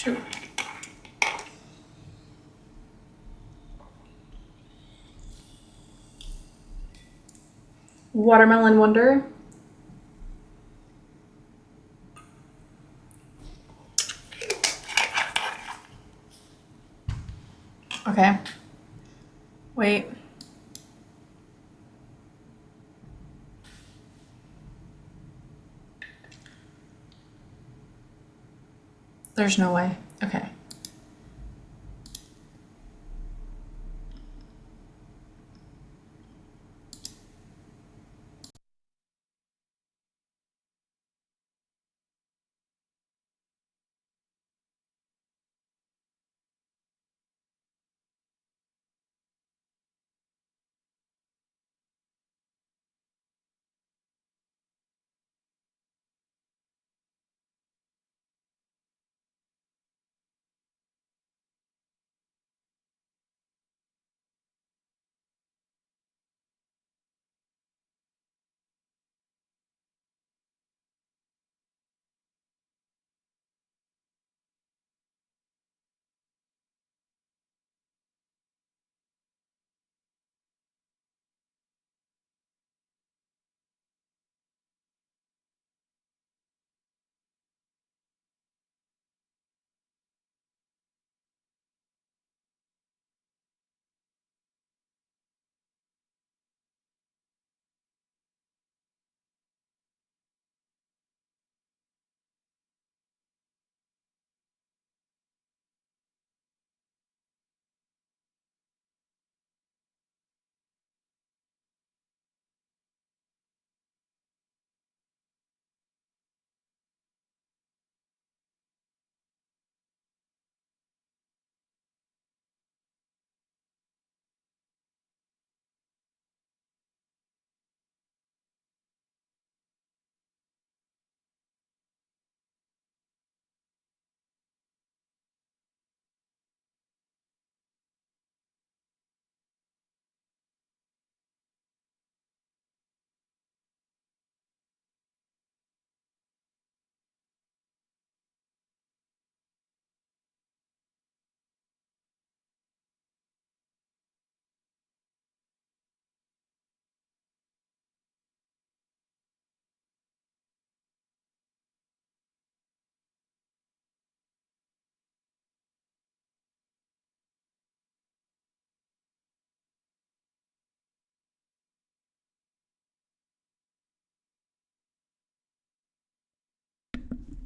Shoot. Watermelon Wonder. Okay. Wait. There's no way. Okay.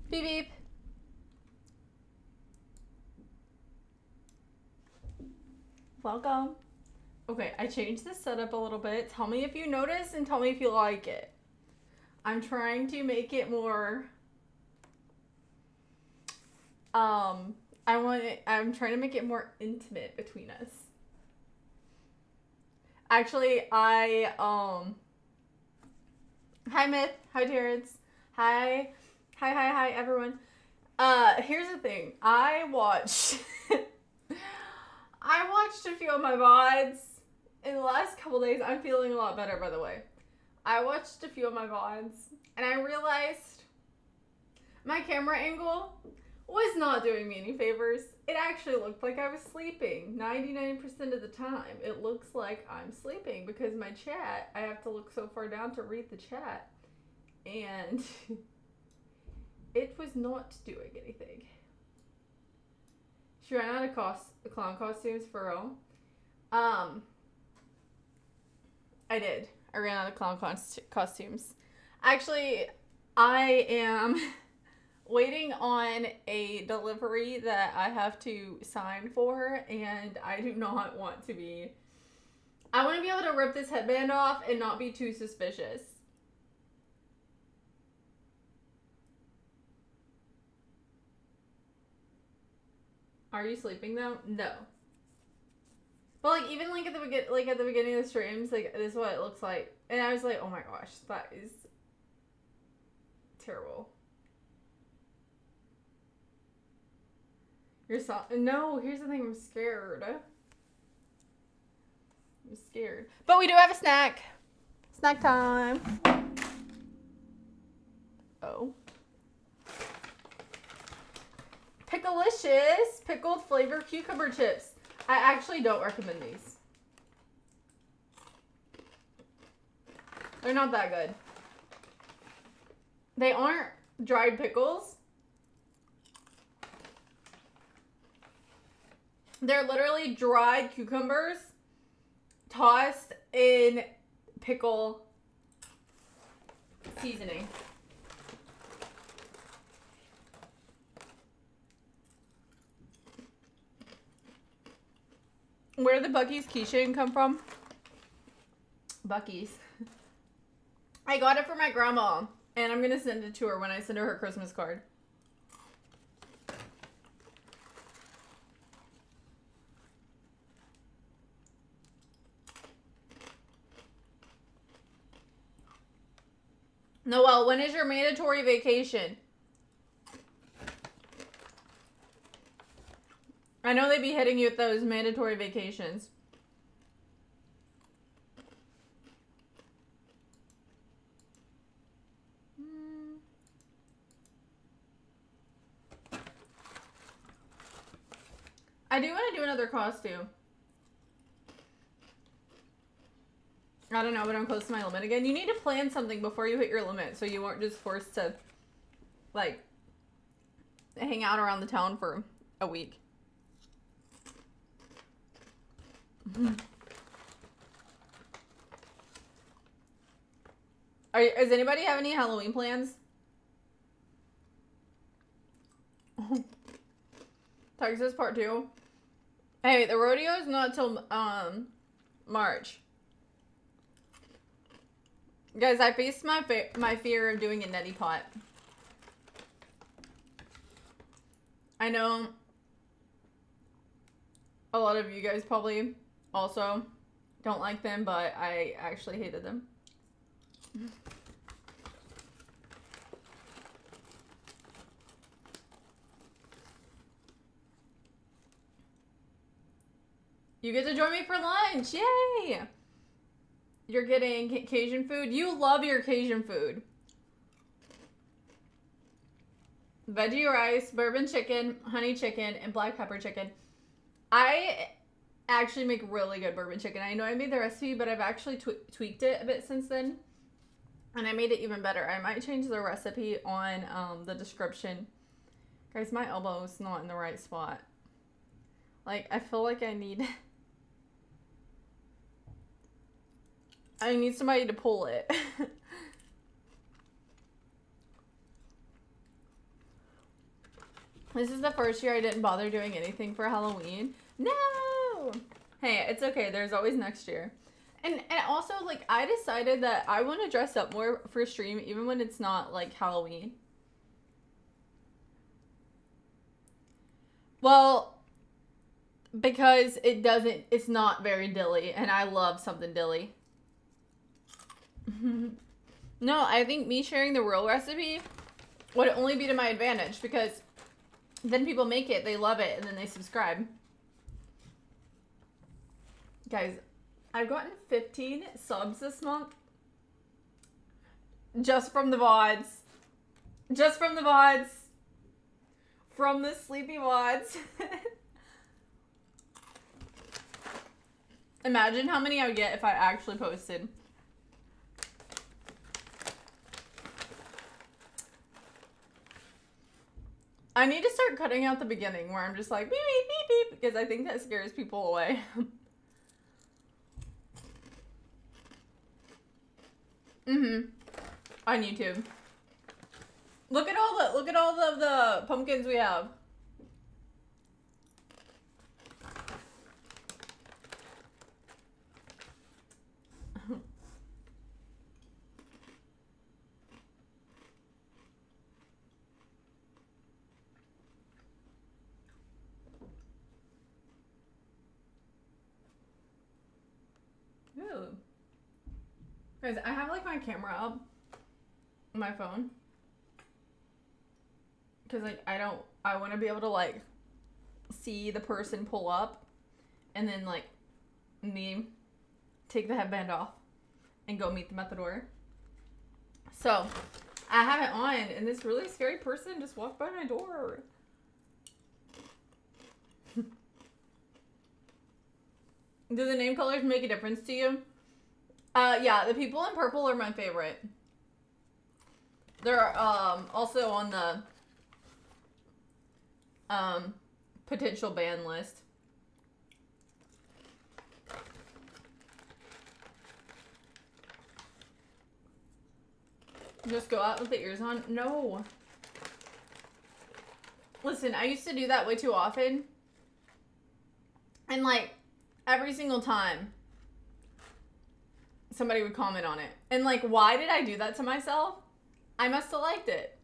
Beep beep. Welcome. Okay, I changed the setup a little bit. Tell me if you notice and tell me if you like it. I'm trying to make it more I'm trying to make it more intimate between us. Actually, hi Myth, hi Terrence. Hi everyone. Here's the thing. I watched a few of my VODs in the last couple days. I'm feeling a lot better, by the way. I watched a few of my VODs and I realized my camera angle was not doing me any favors. It actually looked like I was sleeping 99% of the time. It looks like I'm sleeping because my chat, I have to look so far down to read the chat. And it was not doing anything. She ran out of clown costumes for real. I did. I ran out of clown costumes. Actually, I am waiting on a delivery that I have to sign for, and I do not want to be. I want to be able to rip this headband off and not be too suspicious. Are you sleeping though? No. But like even like at the beginning of the streams, like this is what it looks like, and I was like, oh my gosh, that is terrible. No, here's the thing, I'm scared. I'm scared. But we do have a snack. Snack time. Oh. Pickleicious pickled flavor cucumber chips. I actually don't recommend these. They're not that good. They aren't dried pickles. They're literally dried cucumbers tossed in pickle seasoning. Where did the Buc-ee's keychain come from? Buc-ee's. I got it for my grandma, and I'm gonna send it to her when I send her her Christmas card. Noelle, when is your mandatory vacation? I know they be hitting you with those mandatory vacations. I do want to do another costume. I don't know, but I'm close to my limit again. You need to plan something before you hit your limit so you weren't just forced to, like, hang out around the town for a week. Does anybody have any Halloween plans? Texas part 2. Hey, the rodeo is not till March. Guys, I faced my fear of doing a neti pot. I know a lot of you guys probably also don't like them, but I actually hated them. You get to join me for lunch. Yay! You're getting Cajun food. You love your Cajun food. Veggie rice, bourbon chicken, honey chicken, and black pepper chicken. I actually make really good bourbon chicken. I know I made the recipe, but I've actually tweaked it a bit since then. And I made it even better. I might change the recipe on the description. Guys, my elbow is not in the right spot. Like, I feel like I need somebody to pull it. This is the first year I didn't bother doing anything for Halloween. No! Hey, it's okay. There's always next year. And also, like, I decided that I want to dress up more for stream, even when it's not, like, Halloween. Well, because it's not very dilly, and I love something dilly. No, I think me sharing the real recipe would only be to my advantage, because then people make it, they love it, and then they subscribe. Guys, I've gotten 15 subs this month. Just from the VODs. Just from the VODs. From the sleepy VODs. Imagine how many I would get if I actually posted. I need to start cutting out the beginning where I'm just like beep, beep, beep, beep, because I think that scares people away. On YouTube. Look at all of the pumpkins we have. Ooh. Guys, I have like my camera up on my phone. Cause like I want to be able to like see the person pull up and then like me take the headband off and go meet them at the door. So I have it on and this really scary person just walked by my door. Do the name colors make a difference to you? Yeah, the people in purple are my favorite. They're also on the potential ban list. Just go out with the ears on? No. Listen, I used to do that way too often. And like every single time somebody would comment on it. And like, why did I do that to myself? I must have liked it.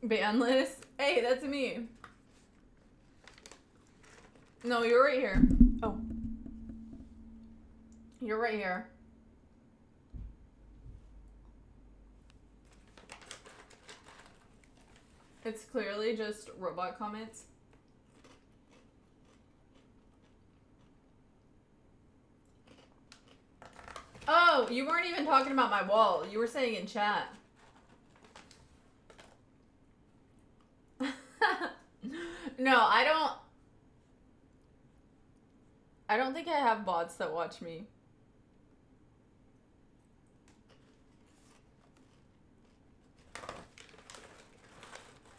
Ban list? Hey, that's me. No, you're right here. Oh. You're right here. It's clearly just robot comments. Oh, you weren't even talking about my wall. You were saying in chat. No, I don't think I have bots that watch me.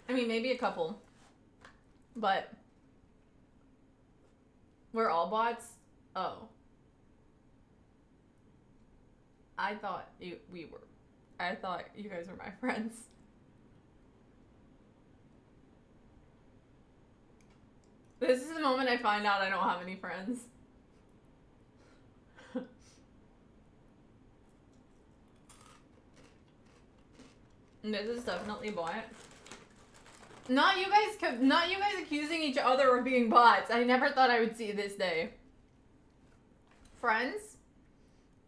I mean, maybe a couple. But we're all bots? Oh. I thought we were. I thought you guys were my friends. This is the moment I find out I don't have any friends. This is definitely bot. Not you guys accusing each other of being bots. I never thought I would see this day. Friends?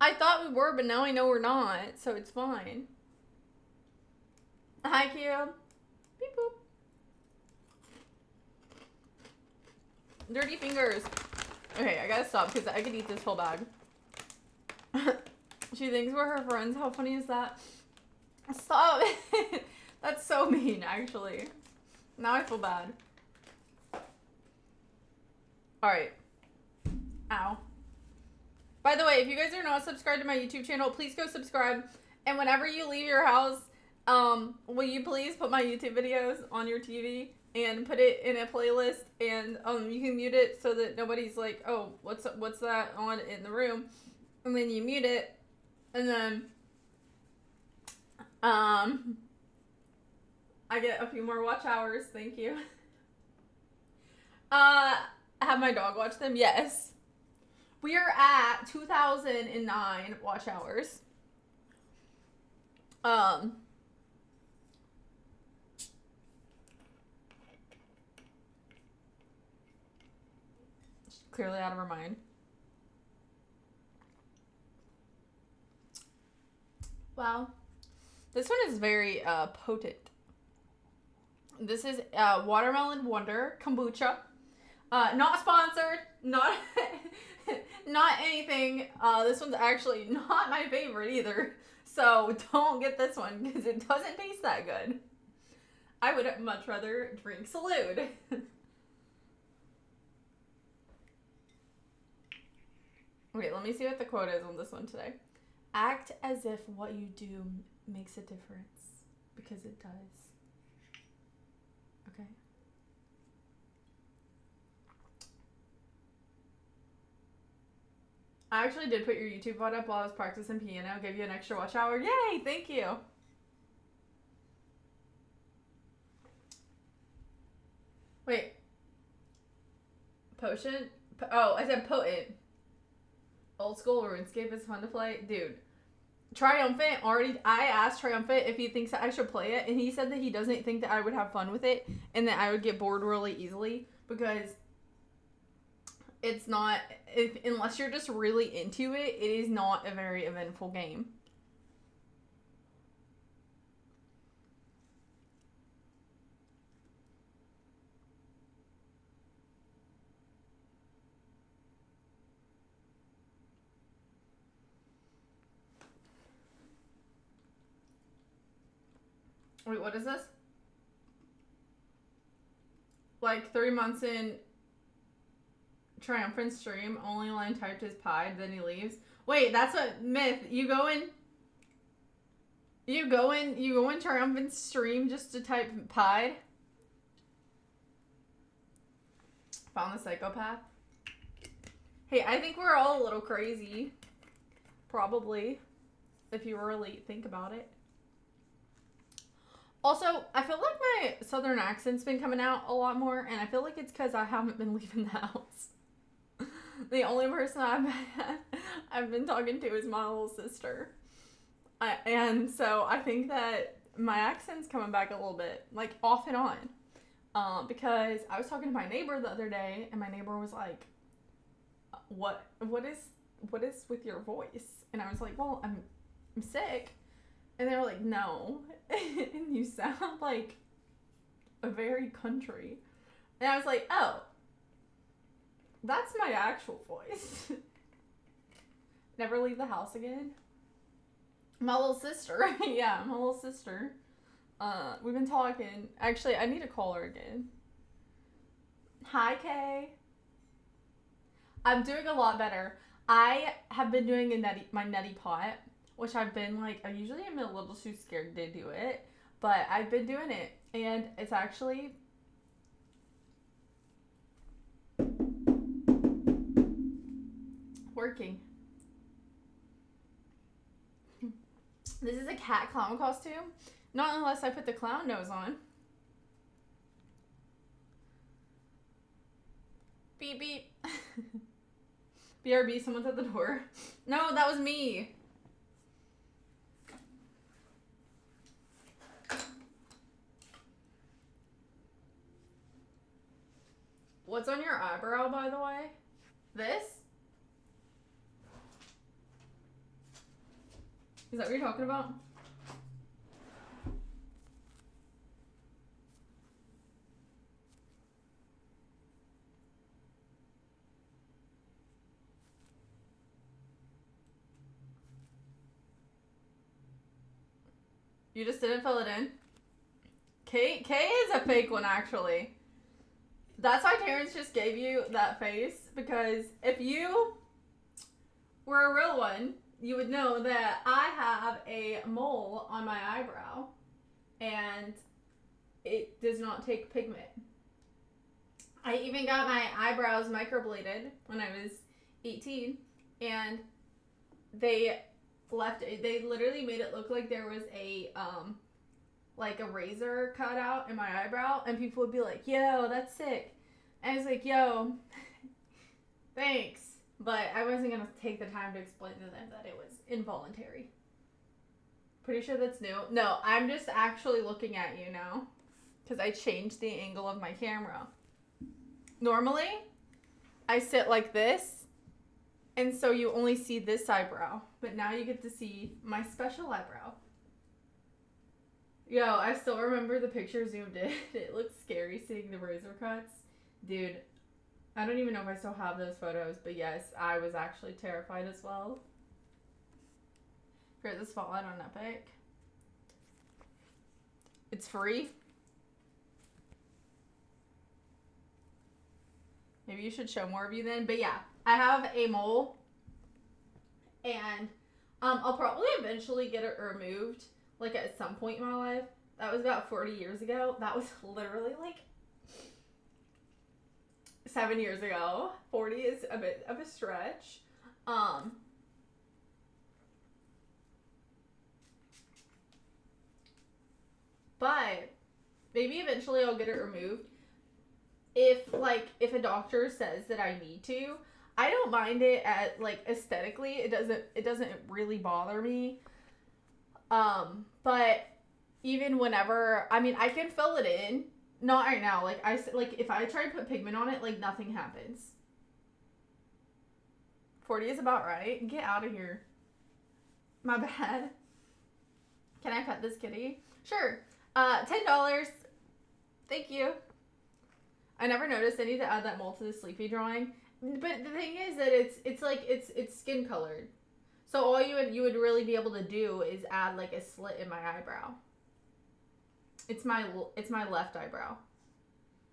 I thought we were, but now I know we're not, so it's fine. Hi, Q. Beep boop. Dirty fingers. Okay, I gotta stop because I could eat this whole bag. She thinks we're her friends. How funny is that? Stop. That's so mean, actually. Now I feel bad. Alright. Ow. By the way, if you guys are not subscribed to my YouTube channel, please go subscribe. And whenever you leave your house, will you please put my YouTube videos on your TV and put it in a playlist, and you can mute it so that nobody's like, oh, what's that on in the room? And then you mute it, and then I get a few more watch hours. Thank you. Have my dog watch them? Yes. We are at 2009 watch hours. She's clearly out of her mind. Wow. This one is very potent. This is Watermelon Wonder Kombucha. Not sponsored. Not not anything. This one's actually not my favorite either. So don't get this one because it doesn't taste that good. I would much rather drink Salud. Wait, let me see what the quote is on this one today. Act as if what you do makes a difference, because it does. Okay. I actually did put your YouTube VOD up while I was practicing piano. Gave you an extra watch hour. Yay! Thank you. Wait. Potion? Oh, I said potent. Old school RuneScape is fun to play. Dude. Triumphant already. I asked Triumphant if he thinks that I should play it, and he said that he doesn't think that I would have fun with it, and that I would get bored really easily, because it's not, unless you're just really into it, it is not a very eventful game. Wait, what is this? like 3 months in triumphant stream, only line typed is pied, then he leaves. Wait, that's what myth. You go in triumphant stream just to type pied? Found the psychopath. Hey, I think we're all a little crazy. Probably. If you really think about it. Also, I feel like my southern accent's been coming out a lot more, and I feel like it's because I haven't been leaving the house. The only person I've been talking to is my little sister. And so I think that my accent's coming back a little bit, like off and on. Because I was talking to my neighbor the other day, and my neighbor was like, what is with your voice? And I was like, well, I'm sick. And they were like, no. And you sound like a very country. And I was like, oh, that's my actual voice. Never leave the house again. My little sister. Yeah, my little sister. We've been talking. Actually, I need to call her again. Hi, Kay. I'm doing a lot better. I have been doing my neti pot, which I've been like, I usually am a little too scared to do it, but I've been doing it, and it's actually working. This is a cat clown costume. Not unless I put the clown nose on. Beep beep. BRB, someone's at the door. No, that was me. What's on your eyebrow, by the way? This? Is that what you're talking about? You just didn't fill it in? K is a fake one, actually. That's why Terrence just gave you that face, because if you were a real one, you would know that I have a mole on my eyebrow, and it does not take pigment. I even got my eyebrows microbladed when I was 18, and they literally made it look like there was a razor cut out in my eyebrow, and people would be like, yo, that's sick. And I was like, yo, thanks. But I wasn't going to take the time to explain to them that it was involuntary. Pretty sure that's new. No, I'm just actually looking at you now, because I changed the angle of my camera. Normally, I sit like this, and so you only see this eyebrow. But now you get to see my special eyebrow. Yo, I still remember the picture zoomed in. It looked scary seeing the razor cuts. Dude, I don't even know if I still have those photos, but yes, I was actually terrified as well. Create the spotlight on Epic. It's free. Maybe you should show more of you then. But yeah, I have a mole, and I'll probably eventually get it removed, like at some point in my life. That was about 40 years ago. That was literally like 7 years ago. 40 is a bit of a stretch. But maybe eventually I'll get it removed. If a doctor says that I need to, I don't mind it at aesthetically. It doesn't really bother me. But even whenever, I mean, I can fill it in. Not right now. If I try to put pigment on it, nothing happens. 40 is about right. Get out of here. My bad. Can I pet this kitty? Sure. $10. Thank you. I never noticed I need to add that mole to the Sleepy drawing. But the thing is that it's skin colored. So all you would really be able to do is add a slit in my eyebrow. It's my left eyebrow.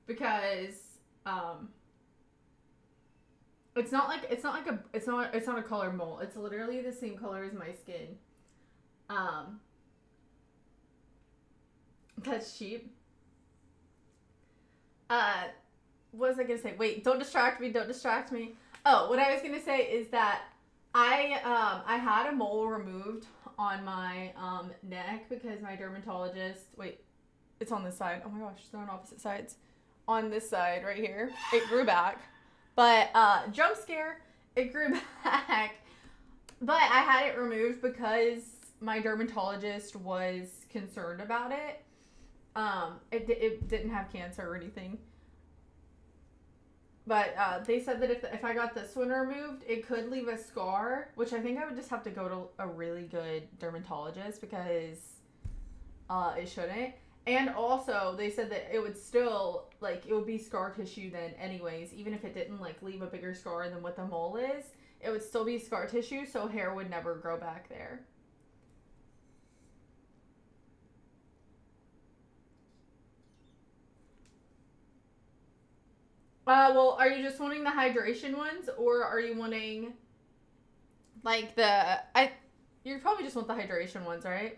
because it's not a color mole. It's literally the same color as my skin. That's cheap. What was I gonna say? Wait, don't distract me. Don't distract me. Oh, what I was gonna say is that I had a mole removed on my neck because my dermatologist. Wait, it's on this side. Oh my gosh, they're on opposite sides. On this side right here, it grew back, but jump scare, it grew back. But I had it removed because my dermatologist was concerned about it. It didn't have cancer or anything. But they said that if I got this one removed, it could leave a scar, which I think I would just have to go to a really good dermatologist because it shouldn't. And also, they said that it would still, like, it would be scar tissue then anyways, even if it didn't, like, leave a bigger scar than what the mole is, it would still be scar tissue, so hair would never grow back there. Well, are you just wanting the hydration ones, or are you wanting, like, you probably just want the hydration ones, right?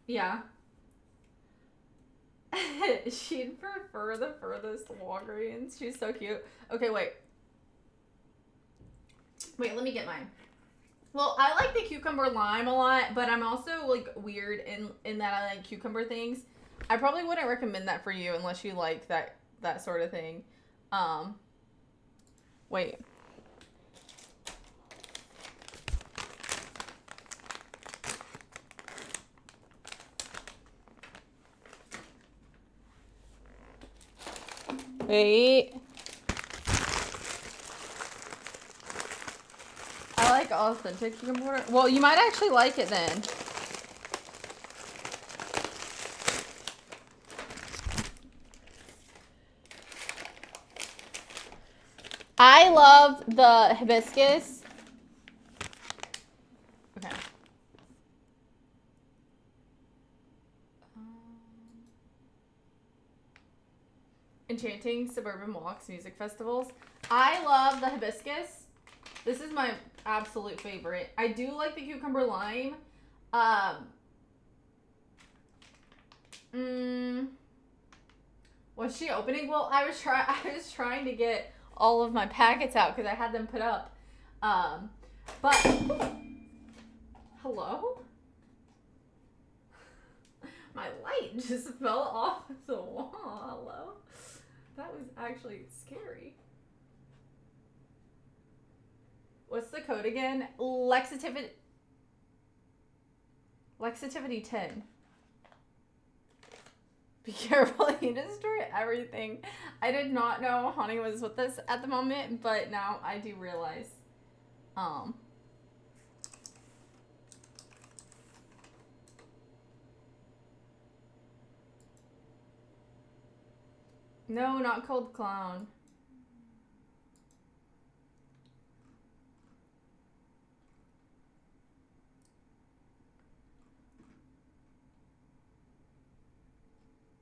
Yeah. She'd prefer the furthest Walgreens. She's so cute. Okay, wait. Wait, let me get mine. Well, I like the cucumber lime a lot, but I'm also like weird in that I like cucumber things. I probably wouldn't recommend that for you unless you like that sort of thing. Wait. Wait. I like authentic cucumber. Well, you might actually like it then. I love the hibiscus. Okay. Enchanting Suburban Walks Music Festivals. I love the hibiscus. This is my absolute favorite. I do like the cucumber lime. Was she opening? Well, I was trying to get all of my packets out because I had them put up. But hello? My light just fell off the wall. Hello? That was actually scary. What's the code again? Lexitivity 10. Be careful, you destroy everything. I did not know Honey was with us at the moment, but now I do realize. No, not Cold Clown.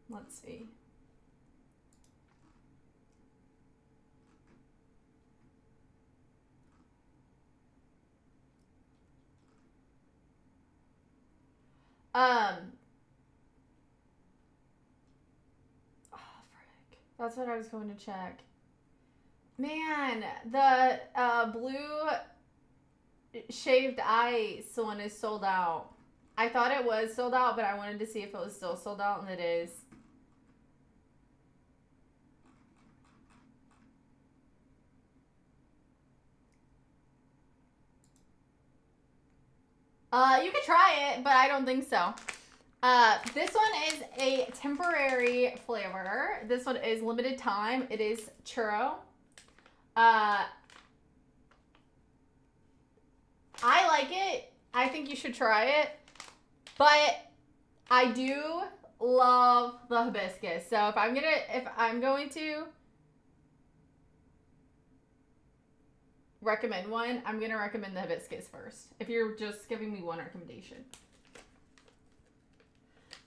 Let's see. Oh, frick. That's what I was going to check. Man, the blue shaved ice one is sold out. I thought it was sold out, but I wanted to see if it was still sold out, and it is. You could try it, but I don't think so. This one is a temporary flavor. This one is limited time. It is churro. I like it. I think you should try it. But I do love the hibiscus. So if I'm going to recommend one, I'm going to recommend the hibiscus first. If you're just giving me one recommendation.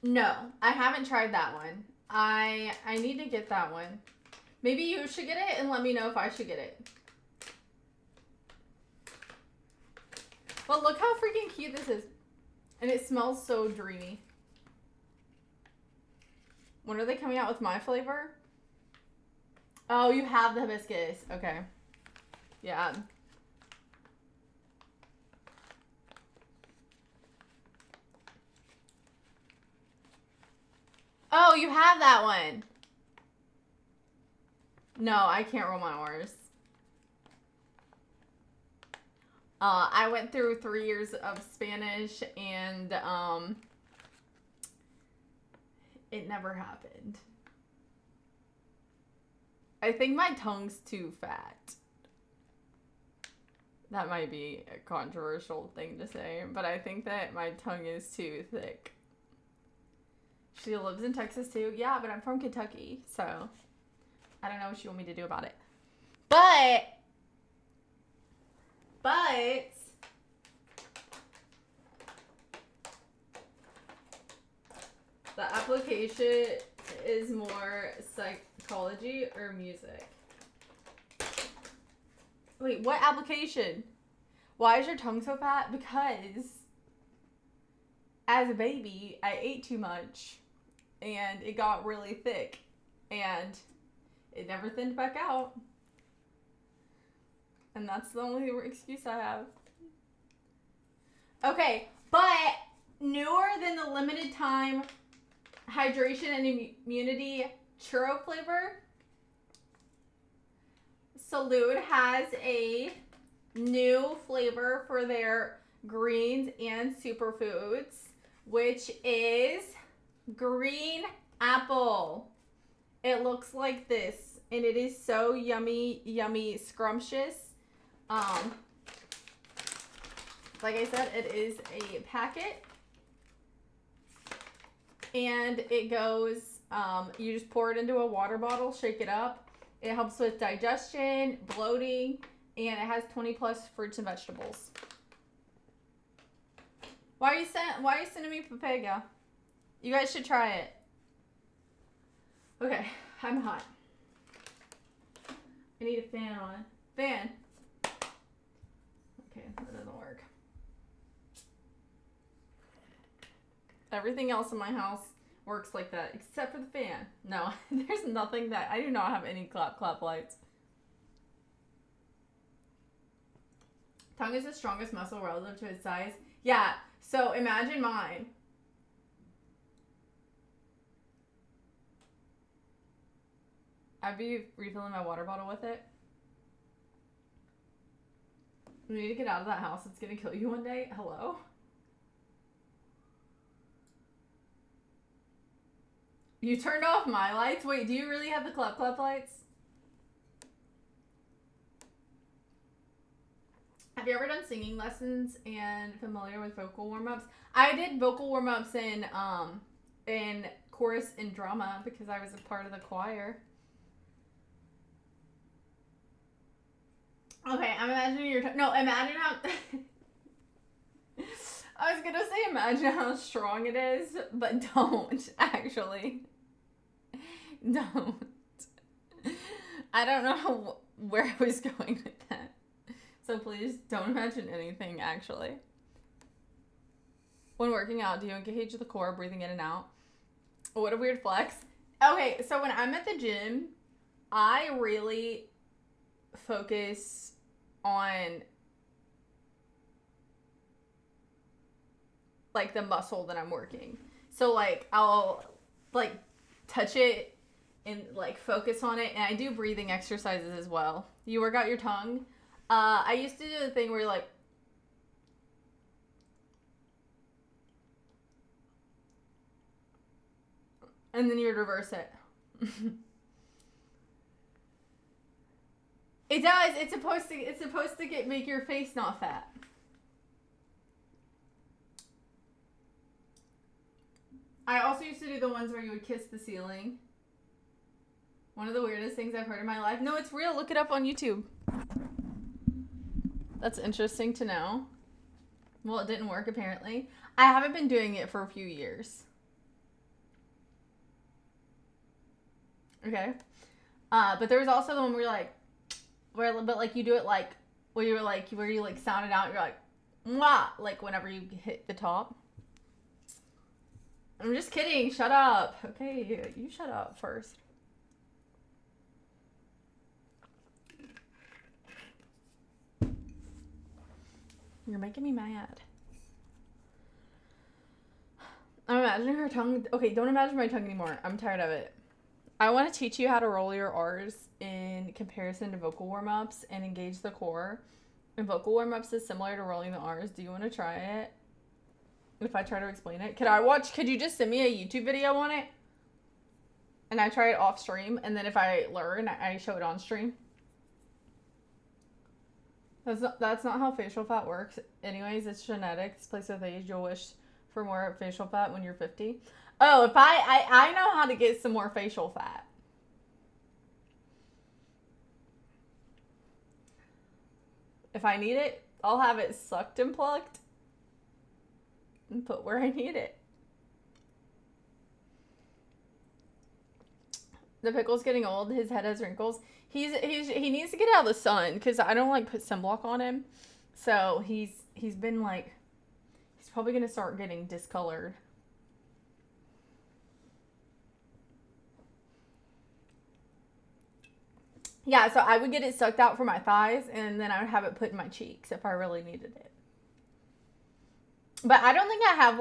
No, I haven't tried that one. I need to get that one. Maybe you should get it and let me know if I should get it. Well, look how freaking cute this is. And it smells so dreamy. When are they coming out with my flavor? Oh, you have the hibiscus. Okay. Yeah. Oh, you have that one. No, I can't roll my R's. I went through 3 years of Spanish and it never happened. I think my tongue's too fat. That might be a controversial thing to say, but I think that my tongue is too thick. She lives in Texas too. Yeah, but I'm from Kentucky, so I don't know what you want me to do about it. But the application is more psychology or music. Wait, what application? Why is your tongue so fat? Because as a baby, I ate too much and it got really thick and it never thinned back out. And that's the only excuse I have. Okay, but newer than the limited time hydration and immunity churro flavor, Salud has a new flavor for their greens and superfoods, which is green apple. It looks like this, and it is so yummy, yummy, scrumptious. Like I said, it is a packet, and it goes, you just pour it into a water bottle, shake it up. It helps with digestion, bloating, and it has 20 plus fruits and vegetables. Why are you sending me papaya? You guys should try it. Okay, I'm hot. I need a fan on. Fan. Okay, that doesn't work. Everything else in my house works like that, except for the fan. No, there's nothing that, I do not have any clap lights. Tongue is the strongest muscle relative to its size. Yeah, so imagine mine. I'd be refilling my water bottle with it. You need to get out of that house. It's going to kill you one day. Hello? You turned off my lights? Wait, do you really have the clap lights? Have you ever done singing lessons and familiar with vocal warm-ups? I did vocal warm-ups in chorus and drama because I was a part of the choir. Okay, I'm imagining imagine how... I was gonna say imagine how strong it is, but don't, actually. Don't. I don't know where I was going with that. So please don't imagine anything, actually. When working out, do you engage the core, breathing in and out? What a weird flex. Okay, so when I'm at the gym, I really focus on like the muscle that I'm working. So like I'll like touch it and like focus on it, and I do breathing exercises as well. You work out your tongue. I used to do the thing where you're like and then you'd reverse it. It does. It's supposed to make your face not fat. I also used to do the ones where you would kiss the ceiling. One of the weirdest things I've heard in my life. No, it's real. Look it up on YouTube. That's interesting to know. Well, it didn't work apparently. I haven't been doing it for a few years. Okay. But there was also the one where you're like, but like you do it like, where you like sound it out, you're like, mwah, like whenever you hit the top. I'm just kidding. Shut up. Okay, you shut up first. You're making me mad. I'm imagining her tongue. Okay, don't imagine my tongue anymore. I'm tired of it. I want to teach you how to roll your R's in comparison to vocal warm-ups and engage the core. And vocal warm-ups is similar to rolling the R's. Do you want to try it? If I try to explain it? Could you just send me a YouTube video on it? And I try it off stream, and then if I learn, I show it on stream. That's not how facial fat works. Anyways, it's genetics. Place with age, you'll wish for more facial fat when you're 50. Oh, if I know how to get some more facial fat. If I need it, I'll have it sucked and plucked and put where I need it. The pickle's getting old. His head has wrinkles. He needs to get out of the sun because I don't like put sunblock on him. So he's been like, he's probably gonna start getting discolored. Yeah, so I would get it sucked out for my thighs, and then I would have it put in my cheeks if I really needed it. But I don't think I have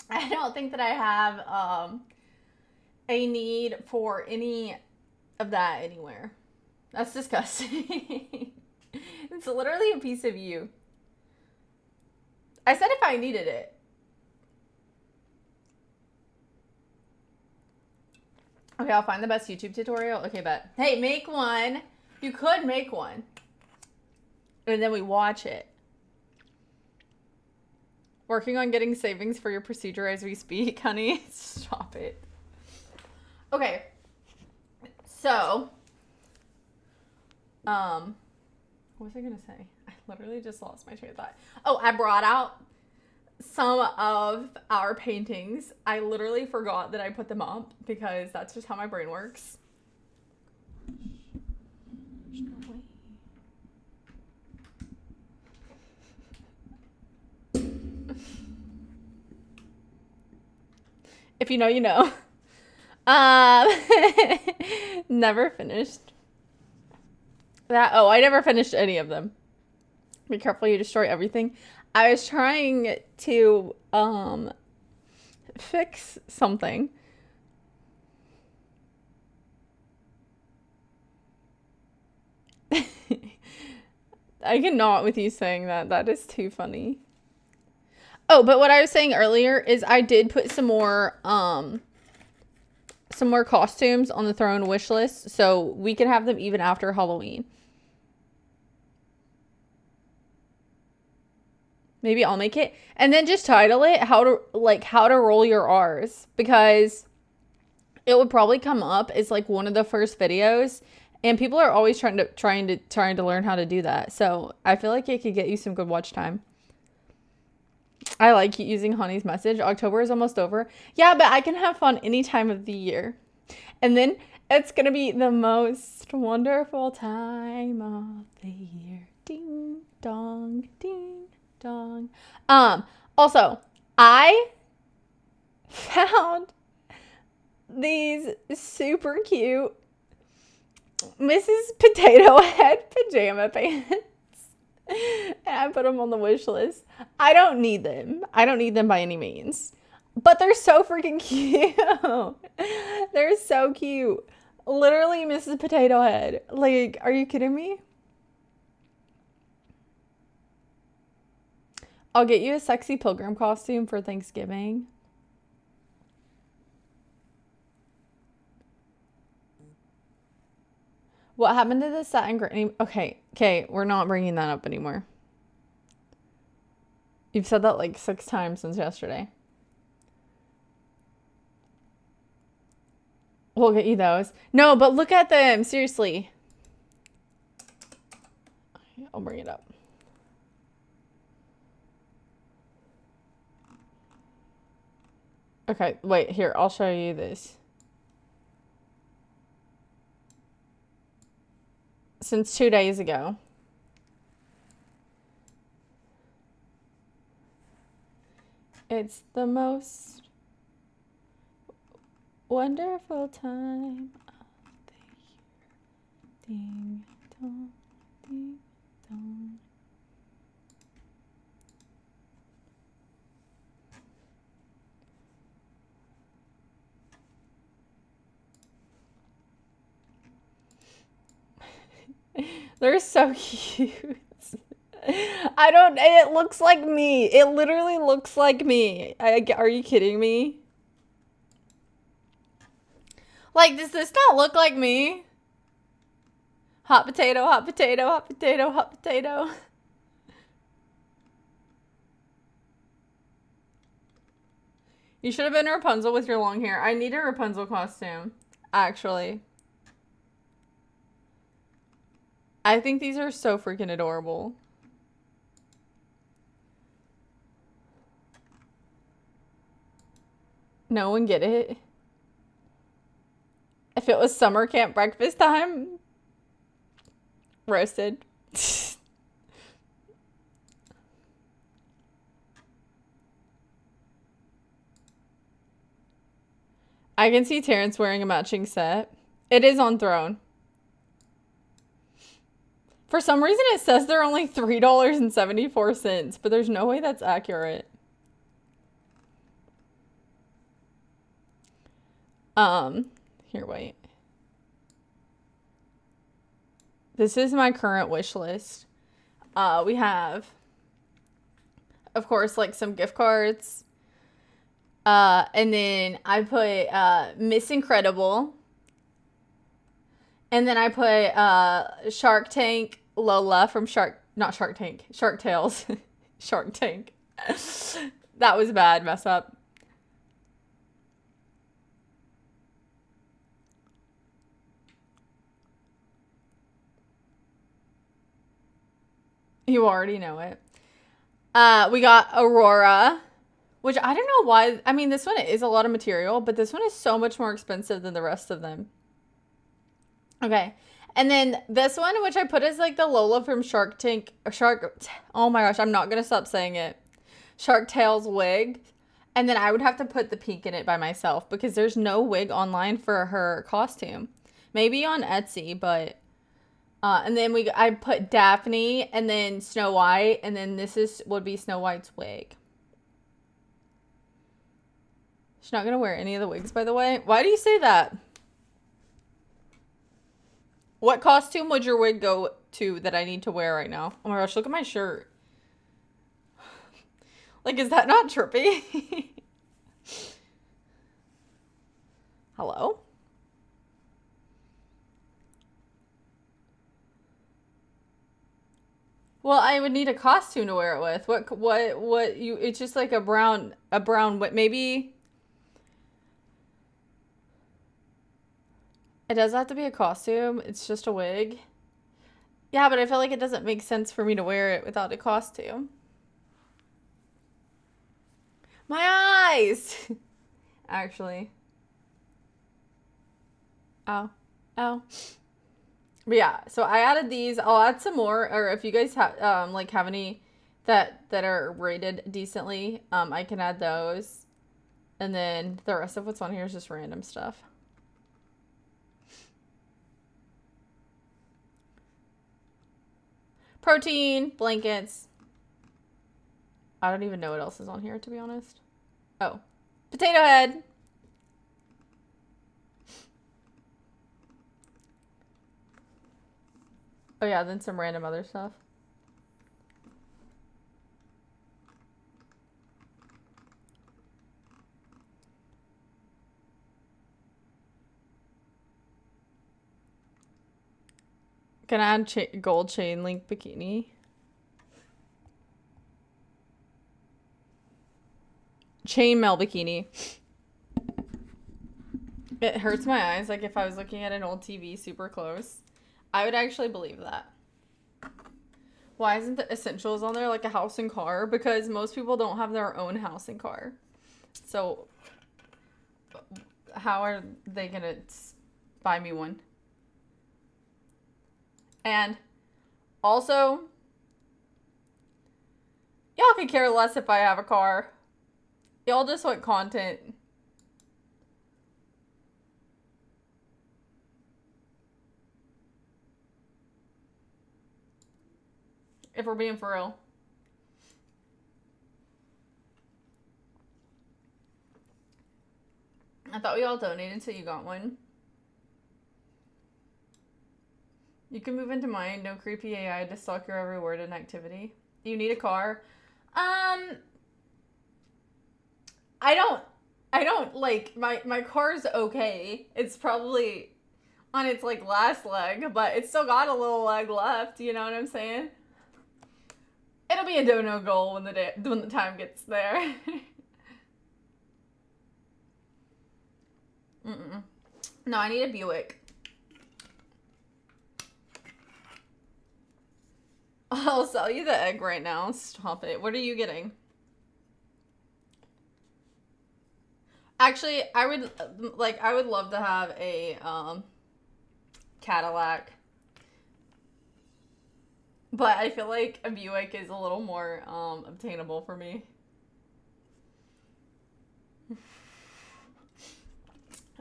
I don't think that I have a need for any of that anywhere. That's disgusting. It's literally a piece of you. I said if I needed it. Okay, I'll find the best YouTube tutorial. Okay, bet. Hey, make one. You could make one. And then we watch it. Working on getting savings for your procedure as we speak, honey. Stop it. Okay. So, what was I gonna say? I literally just lost my train of thought. Oh, I brought out some of our paintings. I literally forgot that I put them up because that's just how my brain works. There's no way. If you know, you know. Never finished that. Oh, I never finished any of them. Be careful you destroy everything. I was trying to fix something. I cannot with you saying that. That is too funny. Oh, but what I was saying earlier is I did put some more costumes on the Throne wish list, so we can have them even after Halloween. Maybe I'll make it. And then just title it how to roll your R's, because it would probably come up as like one of the first videos, and people are always trying to learn how to do that. So I feel like it could get you some good watch time. I like using Honey's message. October is almost over. Yeah, but I can have fun any time of the year. And then it's going to be the most wonderful time of the year. Ding dong, ding dong. Also, I found these super cute Mrs. Potato Head pajama pants. And I put them on the wish list. I don't need them. I don't need them by any means. But they're so freaking cute. They're so cute. Literally Mrs. Potato Head. Like, are you kidding me? I'll get you a sexy pilgrim costume for Thanksgiving. What happened to the satin granny? Okay, we're not bringing that up anymore. You've said that like 6 times since yesterday. We'll get you those. No, but look at them. Seriously. I'll bring it up. Okay, wait, here, I'll show you this. Since 2 days ago. It's the most wonderful time of the year. Ding dong, ding dong. They're so cute. It looks like me. It literally looks like me. Are you kidding me? Like, does this not look like me? Hot potato, hot potato, hot potato, hot potato. You should have been Rapunzel with your long hair. I need a Rapunzel costume, actually. I think these are so freaking adorable. No one get it? If it was summer camp breakfast time, roasted. I can see Terrence wearing a matching set. It is on Throne. For some reason, it says they're only $3.74, but there's no way that's accurate. Here, wait. This is my current wish list. We have, of course, like some gift cards. And then I put Miss Incredible. And then I put Shark Tank Lola from Shark Tales. Shark Tank. That was bad, mess up. You already know it. We got Aurora, which I don't know why. I mean, this one is a lot of material, but this one is so much more expensive than the rest of them. Okay. And then this one, which I put as like the Lola from Shark Tank, oh my gosh, I'm not going to stop saying it. Shark Tales wig. And then I would have to put the pink in it by myself because there's no wig online for her costume. Maybe on Etsy, but and then I put Daphne and then Snow White, and then would be Snow White's wig. She's not gonna wear any of the wigs, by the way. Why do you say that? What costume would your wig go to that I need to wear right now? Oh my gosh, look at my shirt. Like, is that not trippy? Hello? Well, I would need a costume to wear it with. It's just like a brown, maybe. It does have to be a costume. It's just a wig. Yeah, but I feel like it doesn't make sense for me to wear it without a costume. My eyes! Actually. Oh. But yeah, so I added these. I'll add some more, or if you guys have have any that are rated decently, I can add those. And then the rest of what's on here is just random stuff. Protein, blankets. I don't even know what else is on here, to be honest. Oh, potato head. Oh yeah, then some random other stuff. Can I add gold chain link bikini? Chainmail bikini. It hurts my eyes. Like if I was looking at an old TV super close, I would actually believe that. Why isn't the essentials on there, like a house and car? Because most people don't have their own house and car. So how are they gonna buy me one? And also, y'all could care less if I have a car. Y'all just want content. If we're being for real. I thought we all donated until you got one. You can move into mine. No creepy AI to stalk your every word and activity. You need a car. I don't like my car's okay. It's probably on its like last leg, but it's still got a little leg left, you know what I'm saying? It'll be a dono goal when the time gets there. No, I need a Buick. I'll sell you the egg right now. Stop it. What are you getting? Actually, I would love to have a Cadillac. But I feel like a Buick is a little more obtainable for me.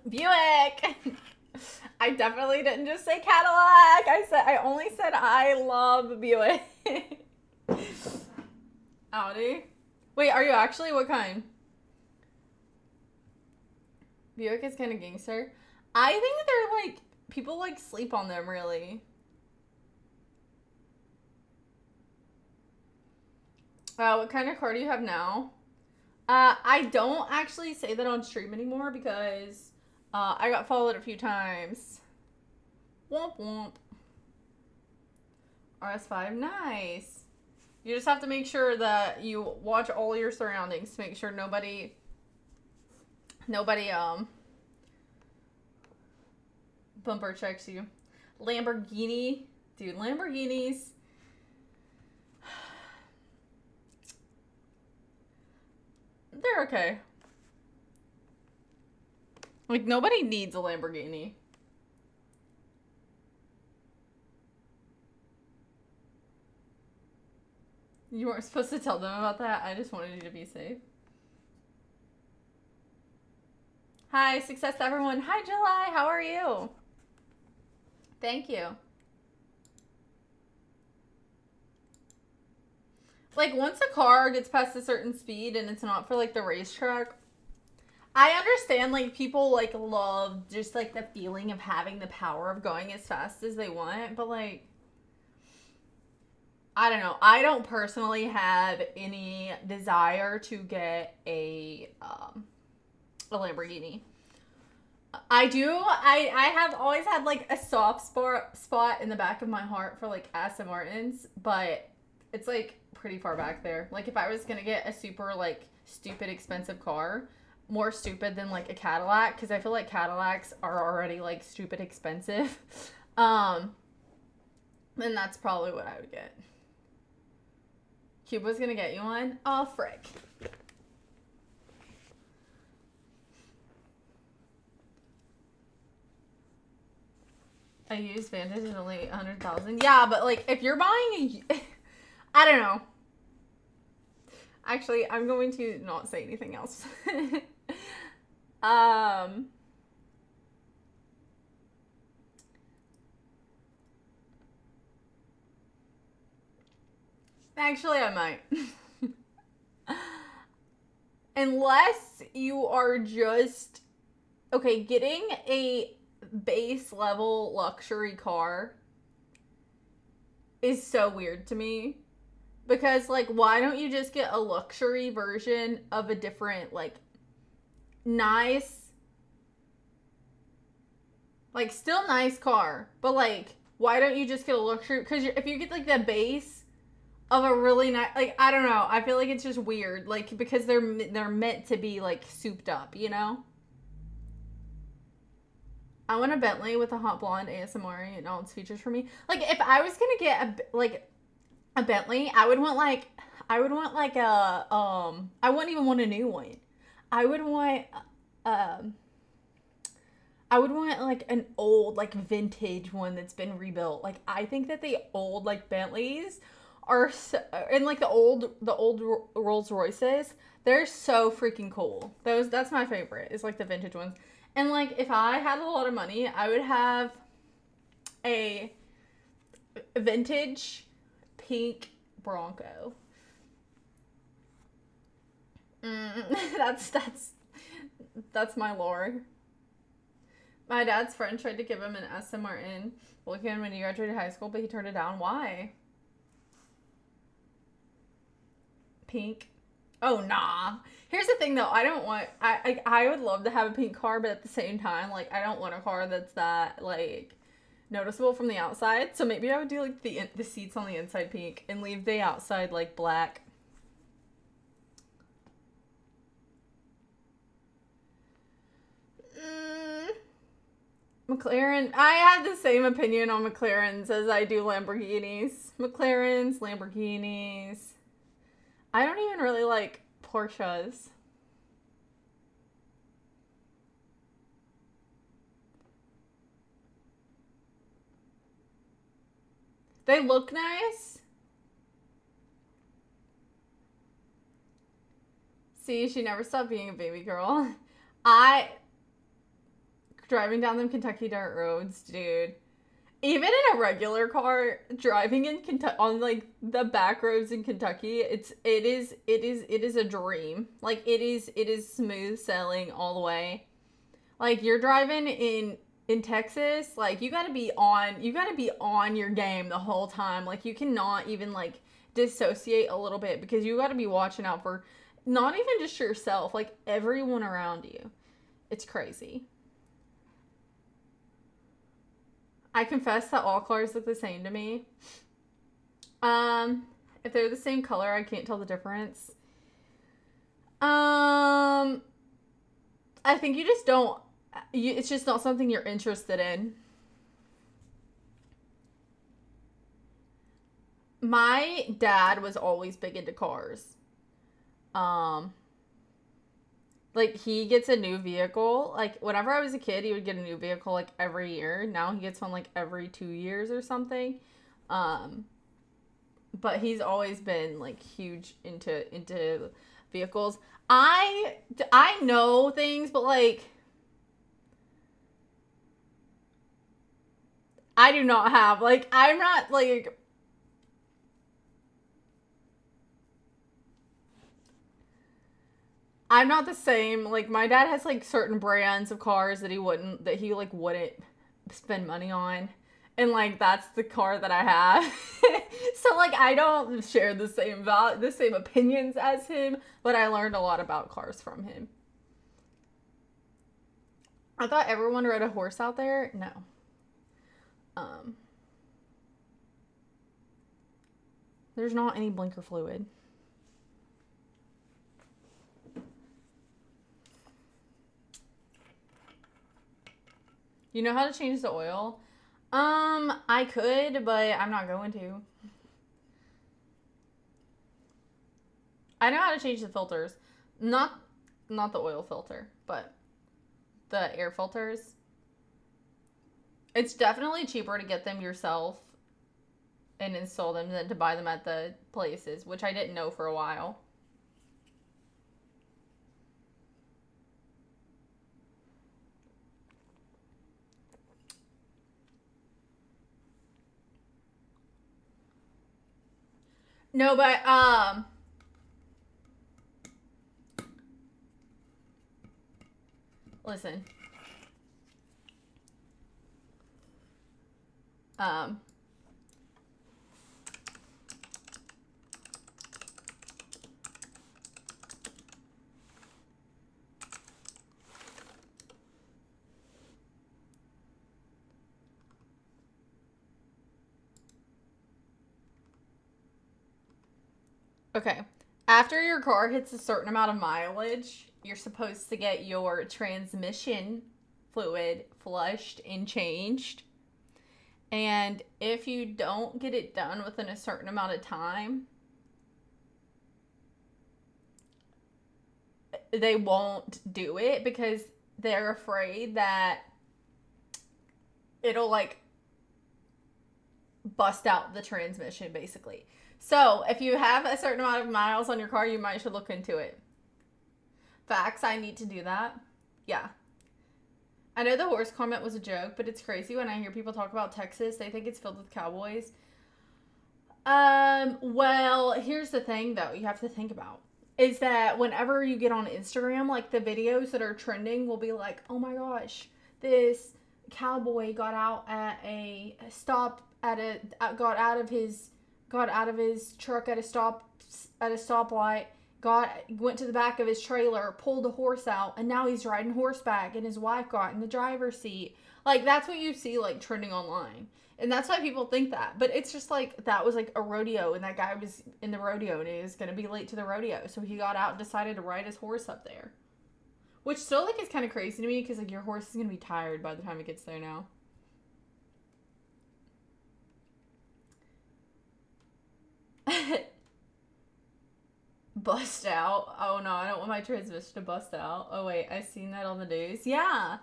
Buick! I definitely didn't just say Cadillac. I only said I love Buick. Audi? Wait, are you actually? What kind? Buick is kind of gangster. I think they're like, people like sleep on them really. What kind of car do you have now? I don't actually say that on stream anymore because I got followed a few times. Womp womp. RS5, nice. You just have to make sure that you watch all your surroundings to make sure nobody bumper checks you. Lamborghini. Dude, Lamborghinis. They're okay. Like, nobody needs a Lamborghini. You weren't supposed to tell them about that. I just wanted you to be safe. Hi, success to everyone. Hi, July. How are you? Thank you. Like, once a car gets past a certain speed and it's not for, like, the racetrack, I understand, like, people, like, love just, like, the feeling of having the power of going as fast as they want, but, like, I don't know. I don't personally have any desire to get a Lamborghini. I have always had, like, a soft spot in the back of my heart for, like, Aston Martins, but it's, like, pretty far back there. Like, if I was gonna get a super, like, stupid expensive car, more stupid than, like, a Cadillac, because I feel like Cadillacs are already, like, stupid expensive, then that's probably what I would get. Cuba's gonna get you one? Oh, frick. I used Vantage and only 100,000. Yeah, but, like, if you're buying a... I don't know. Actually, I'm going to not say anything else. Actually, I might. Unless you are just... Okay, getting a base level luxury car is so weird to me. Because, like, why don't you just get a luxury version of a different, like, nice, like, still nice car, but, like, why don't you just get a luxury? Because if you get, like, the base of a really nice, like, I don't know, I feel like it's just weird, like, because they're meant to be, like, souped up, you know? I want a Bentley with a hot blonde ASMR and all its features for me. Like, if I was gonna get a Bentley, I would want like a I wouldn't even want a new one. I would want um I would want like an old like vintage one that's been rebuilt. Like I think that the old like Bentleys are so, and like the old Rolls Royces, they're so freaking cool. That's my favorite. Is like the vintage ones. And like if I had a lot of money, I would have a vintage pink Bronco. That's my lore. My dad's friend tried to give him an Aston Martin Vulcan when he graduated high school, but he turned it down. Why? Pink. Oh nah. Here's the thing though. I don't want. I would love to have a pink car, but at the same time, like I don't want a car that's that like noticeable from the outside. So maybe I would do like the seats on the inside pink and leave the outside like black. McLaren. I have the same opinion on McLarens as I do Lamborghinis. McLarens, Lamborghinis. I don't even really like Porsches. They look nice. See, she never stopped being a baby girl. I driving down them Kentucky dirt roads, dude. Even in a regular car, driving in Kentucky on like the back roads in Kentucky, it is a dream. Like it is smooth sailing all the way. Like you're driving in Texas, like you got to be on your game the whole time. Like you cannot even like dissociate a little bit because you got to be watching out for not even just yourself, like everyone around you. It's crazy. I confess that all cars look the same to me. If they're the same color, I can't tell the difference. I think you just don't. It's just not something you're interested in. My dad was always big into cars. Um, like he gets a new vehicle. Like whenever I was a kid, he would get a new vehicle like every year. Now he gets one like every 2 years or something. Um, but he's always been like huge into vehicles. I know things, but like I do not have like I'm not like I'm not the same. Like my dad has like certain brands of cars that he wouldn't spend money on. And like that's the car that I have. So like I don't share the same opinions as him, but I learned a lot about cars from him. I thought everyone rode a horse out there. No. Um there's not any blinker fluid. You know how to change the oil? I could, but I'm not going to. I know how to change the filters. Not not the oil filter, but the air filters. It's definitely cheaper to get them yourself and install them than to buy them at the places, which I didn't know for a while. No, but listen. Um okay. After your car hits a certain amount of mileage, you're supposed to get your transmission fluid flushed and changed. And if you don't get it done within a certain amount of time, they won't do it because they're afraid that it'll like bust out the transmission basically. So if you have a certain amount of miles on your car, you might should look into it. Facts, I need to do that. Yeah. I know the horse comment was a joke, but it's crazy when I hear people talk about Texas. They think it's filled with cowboys. Well, here's the thing though, you have to think about is that whenever you get on Instagram, like the videos that are trending will be like, oh my gosh, this cowboy got out at a stop at a got out of his truck at a stoplight, went to the back of his trailer, pulled a horse out, and now he's riding horseback, and his wife got in the driver's seat. Like that's what you see like trending online. And that's why people think that. But it's just like, that was like a rodeo, and that guy was in the rodeo, and he was going to be late to the rodeo. So he got out and decided to ride his horse up there. Which still, like, is kind of crazy to me, because, like, your horse is going to be tired by the time it gets there now. Bust out? Oh, no, I don't want my transmission to bust out. Oh, wait, I've seen that on the news. Yeah.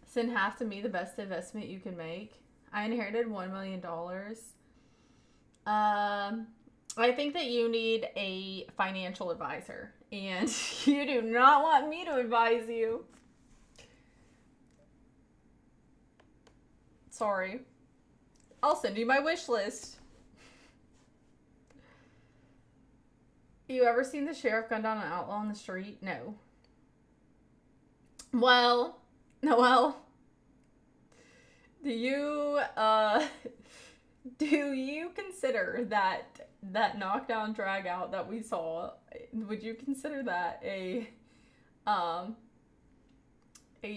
Send half to me, the best investment you can make. I inherited $1 million. I think that you need a financial advisor, and you do not want me to advise you. Sorry. I'll send you my wish list. You ever seen the sheriff gun down an outlaw on the street? No. Well, Noelle, do you consider that knockdown drag out that we saw, would you consider that a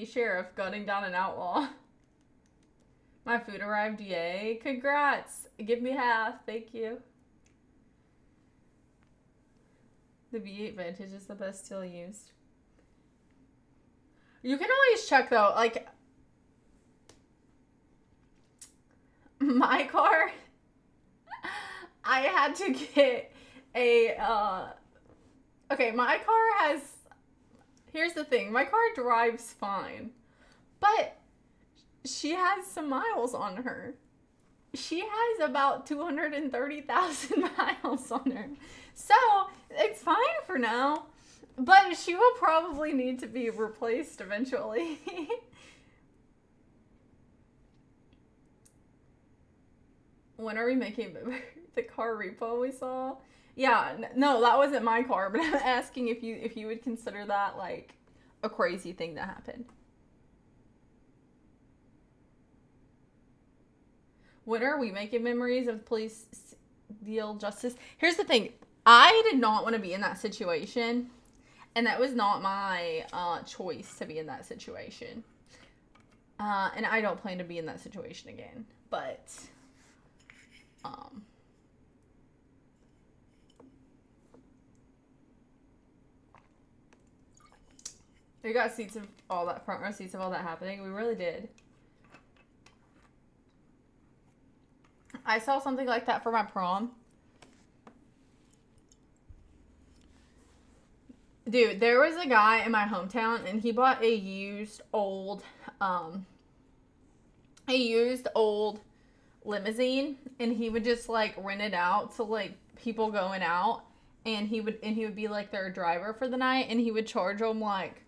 sheriff gunning down an outlaw? My food arrived, yay. Congrats. Give me half, thank you. The V8 Vantage is the best still used. You can always check though, like, my car, I had to get okay, my car has, here's the thing, my car drives fine, but she has some miles on her. She has about 230,000 miles on her. So, it's fine for now, but she will probably need to be replaced eventually. When are we making the car repo we saw? Yeah, no, that wasn't my car, but I'm asking if you would consider that like a crazy thing that happened. When are we making memories of police deal justice? Here's the thing. I did not want to be in that situation, and that was not my choice to be in that situation. And I don't plan to be in that situation again. But we got seats of all that, front row seats of all that happening. We really did. I saw something like that for my prom. Dude, there was a guy in my hometown, and he bought a used old limousine, and he would just like rent it out to like people going out, and he would be like their driver for the night, and he would charge them like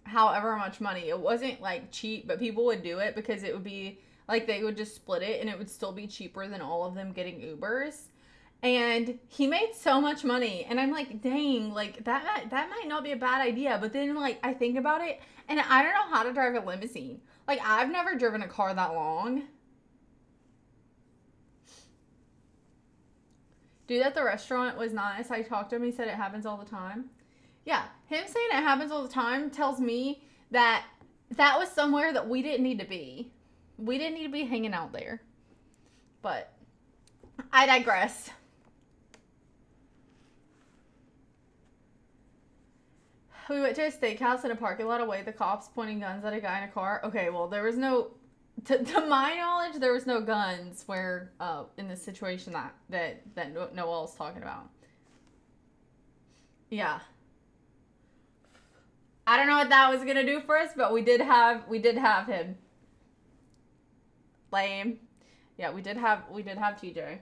however much money. It wasn't like cheap, but people would do it because it would be like they would just split it, and it would still be cheaper than all of them getting Ubers. And he made so much money, and I'm like, dang, like that might not be a bad idea. But then like I think about it, and I don't know how to drive a limousine. Like I've never driven a car that long. Dude at the restaurant was nice. I talked to him. He said it happens all the time. Yeah, him saying it happens all the time tells me that that was somewhere that we didn't need to be. We didn't need to be hanging out there. But I digress. We went to a steakhouse in a parking lot away. The cops pointing guns at a guy in a car. Okay, well, there was no To my knowledge, there was no guns where in the situation that Noel's talking about. Yeah. I don't know what that was gonna do for us, but we did have him. Lame. Yeah, we did have TJ.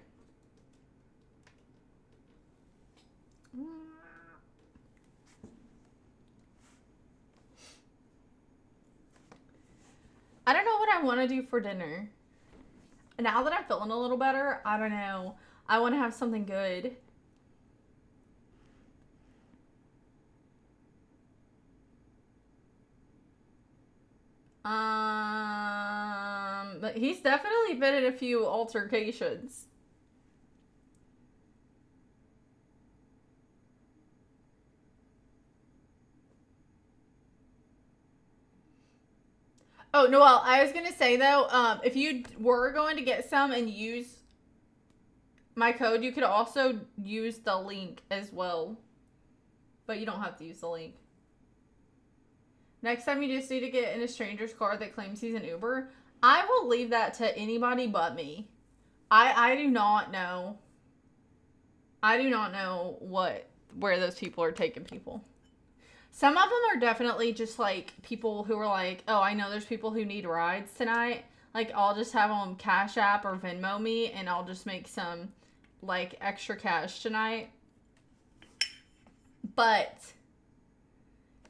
I don't know what I want to do for dinner. Now that I'm feeling a little better, I don't know. I want to have something good. But he's definitely been in a few altercations. Oh, Noel, I was gonna say though, if you were going to get some and use my code, you could also use the link as well. But you don't have to use the link. Next time you just need to get in a stranger's car that claims he's an Uber, I will leave that to anybody but me. I do not know. I do not know where those people are taking people. Some of them are definitely just like people who are like, oh, I know there's people who need rides tonight. Like, I'll just have them Cash App or Venmo me, and I'll just make some like extra cash tonight. But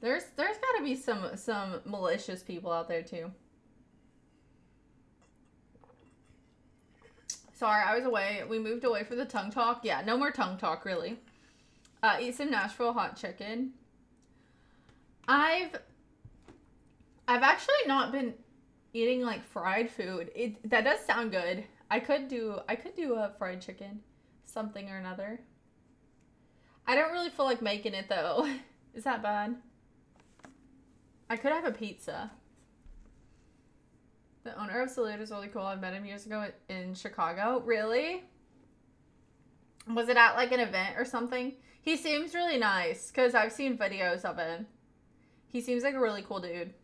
there's got to be some malicious people out there too. Sorry, I was away. We moved away for the tongue talk. Yeah, no more tongue talk really. Eat some Nashville hot chicken. I've actually not been eating like fried food. That does sound good. I could do a fried chicken, something or another. I don't really feel like making it though. Is that bad? I could have a pizza. The owner of Salute is really cool. I met him years ago in Chicago. Really? Was it at like an event or something? He seems really nice because I've seen videos of him. He seems like a really cool dude.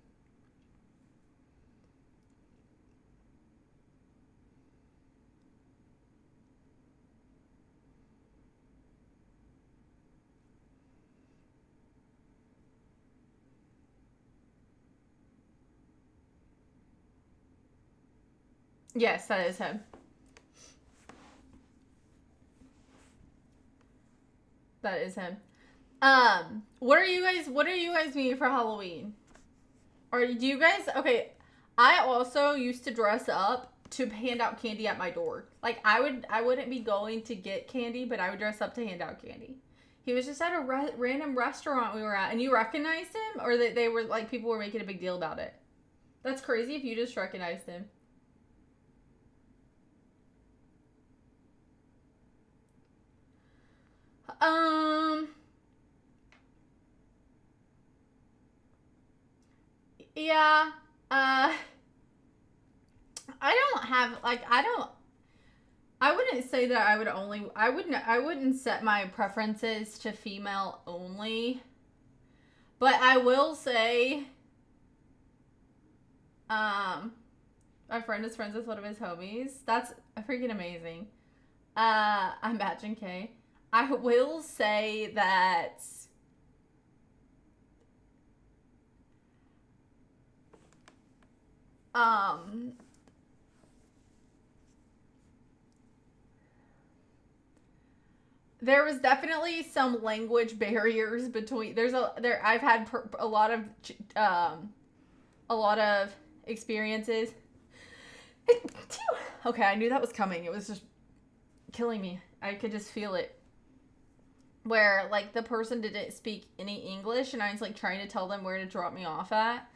Yes, that is him. That is him. What are you guys meeting for Halloween? Or do you guys okay, I also used to dress up to hand out candy at my door. Like I wouldn't be going to get candy, but I would dress up to hand out candy. He was just at a random restaurant we were at, and you recognized him, or that they were like people were making a big deal about it. That's crazy if you just recognized him. Um, yeah. I don't have like I wouldn't say that I wouldn't set my preferences to female only. But I will say um my friend is friends with one of his homies. That's freaking amazing. I'm Batch K. I will say that um there was definitely some language barriers between I've had um a lot of experiences. Okay, I knew that was coming. It was just killing me. I could just feel it. Where like the person didn't speak any English, and I was like trying to tell them where to drop me off at,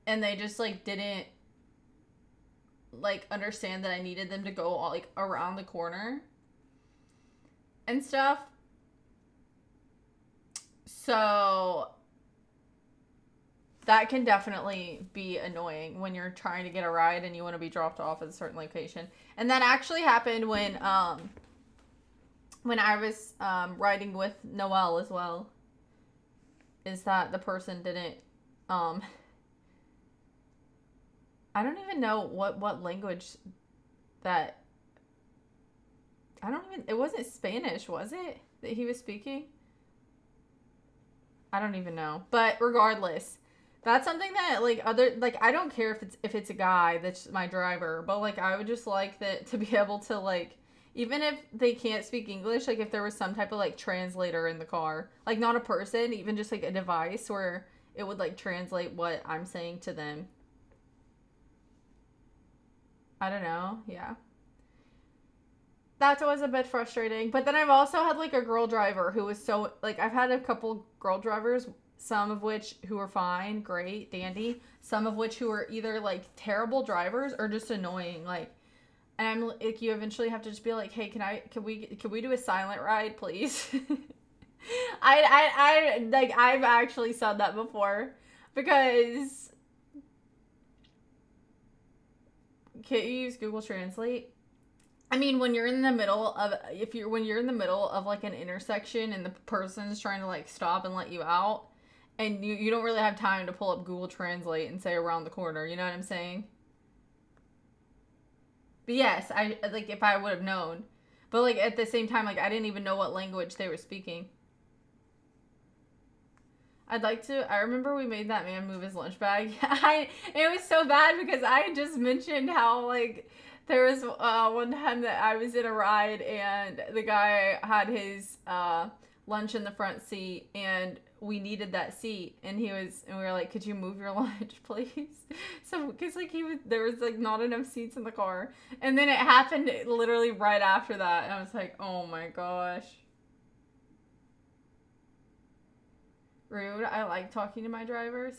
and they just like didn't like understand that I needed them to go all, like around the corner and stuff. So that can definitely be annoying when you're trying to get a ride and you want to be dropped off at a certain location. And that actually happened when I was riding with Noelle as well. Is that the person didn't I don't even know what language that, I don't even, it wasn't Spanish, was it? That he was speaking? I don't even know. But regardless, that's something that like other, like I don't care if it's a guy that's my driver, but like I would just like that to be able to like, even if they can't speak English, like if there was some type of like translator in the car, like not a person, even just like a device where it would like translate what I'm saying to them. I don't know. Yeah. That was a bit frustrating. But then I've also had like a girl driver who was so like, I've had a couple girl drivers, some of which who were fine, great, dandy, some of which who were either like terrible drivers or just annoying. Like, and I'm like, you eventually have to just be like, hey, can we do a silent ride, please? I like I've actually said that before because can't you use Google Translate? I mean, when you're in the middle of if you're when you're in the middle of like an intersection and the person's trying to like stop and let you out, and you don't really have time to pull up Google Translate and say around the corner. You know what I'm saying? But yes, I like if I would have known, but like at the same time, like I didn't even know what language they were speaking. I'd like to. I remember we made that man move his lunch bag. It was so bad because I had just mentioned how like there was one time that I was in a ride and the guy had his lunch in the front seat and we needed that seat and we were like, could you move your lunch, please? So because like there was like not enough seats in the car, and then it happened literally right after that, and I was like, oh my gosh. Rude. I like talking to my drivers.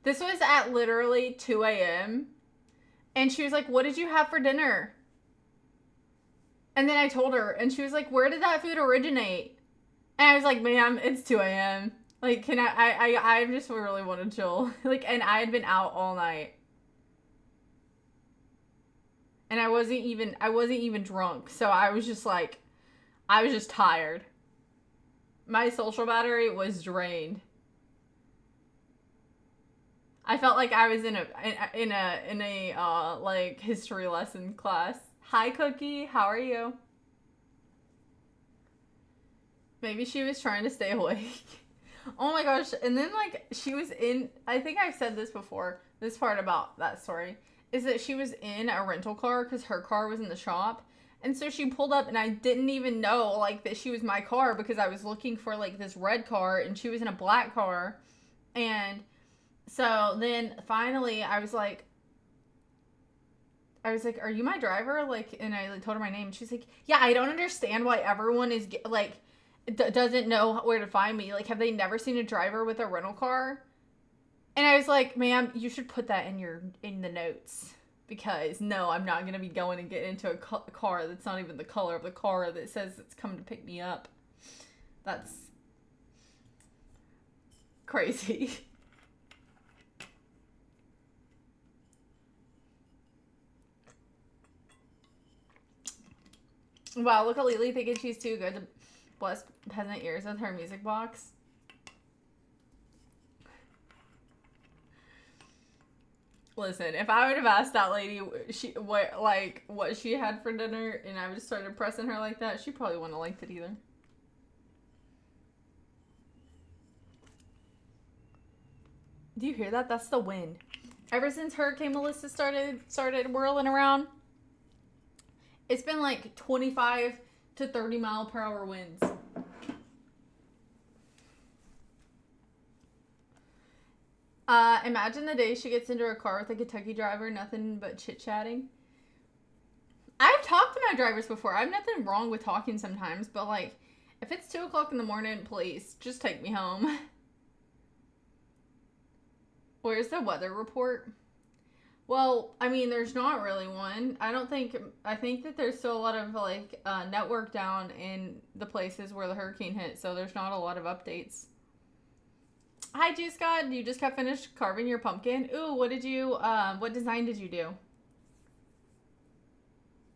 This was at literally 2 a.m. And she was like, what did you have for dinner? And then I told her, and she was like, where did that food originate? And I was like, ma'am, it's 2 a.m. Like, can I just really want to chill. Like, and I had been out all night. And I wasn't even drunk. So I was just like, I was just tired. My social battery was drained. I felt like I was in a like history lesson class. Hi, Cookie. How are you? Maybe she was trying to stay awake. Oh my gosh. And then like she was in, I think I've said this before. This part about that story is that she was in a rental car because her car was in the shop. And so she pulled up and I didn't even know like that she was my car because I was looking for like this red car and she was in a black car. And so then finally I was like, are you my driver? Like, and I like, told her my name. She's like, yeah, I don't understand why everyone is like, doesn't know where to find me. Like, have they never seen a driver with a rental car? And I was like, ma'am, you should put that in the notes. Because no, I'm not going to be going and getting into a car that's not even the color of the car that says it's coming to pick me up. That's crazy. Wow, look at Lily thinking she's too good to bless peasant ears with her music box. Listen, if I would have asked that lady what she had for dinner and I just started pressing her like that, she probably wouldn't have liked it either. Do you hear that? That's the wind. Ever since Hurricane Melissa started whirling around, it's been like 25 to 30 mile per hour winds. Imagine the day she gets into her car with a Kentucky driver, nothing but chit-chatting. I've talked to my drivers before. I have nothing wrong with talking sometimes, but like, if it's 2 o'clock in the morning, please, just take me home. Where's the weather report? Well, I mean, there's not really one. I think that there's still a lot of like network down in the places where the hurricane hit, so there's not a lot of updates. Hi, Juice God. You just got finished carving your pumpkin. Ooh, what design did you do?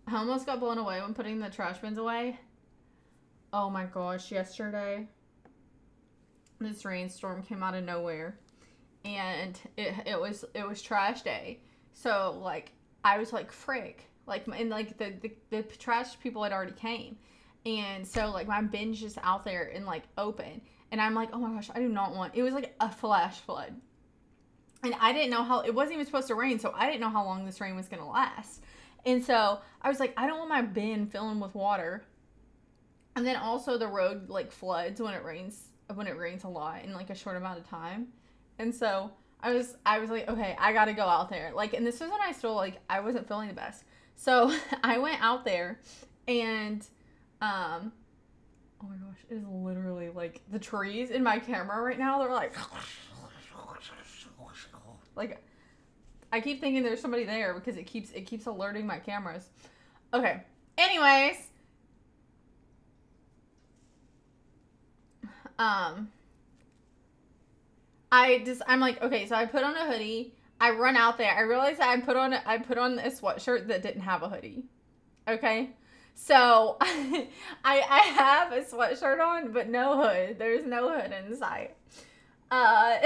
I almost got blown away when putting the trash bins away. Oh my gosh, yesterday, this rainstorm came out of nowhere. And it was trash day. So like I was like frick, like and like the trash people had already came, and so like my bin's just out there and like open, and I'm like, oh my gosh, I do not want. It was like a flash flood, and I didn't know how. It wasn't even supposed to rain, so I didn't know how long this rain was gonna last, and so I was like, I don't want my bin filling with water. And then also the road like floods when it rains a lot in like a short amount of time. And so I was like, okay, I gotta go out there. Like, and this was when I still like I wasn't feeling the best. So I went out there and oh my gosh, it is literally like the trees in my camera right now, they're like I keep thinking there's somebody there because it keeps alerting my cameras. Okay. Anyways, um I'm like, okay, so I put on a hoodie. I run out there. I realize that I put on a sweatshirt that didn't have a hoodie. Okay? So I have a sweatshirt on, but no hood. There's no hood in sight. Uh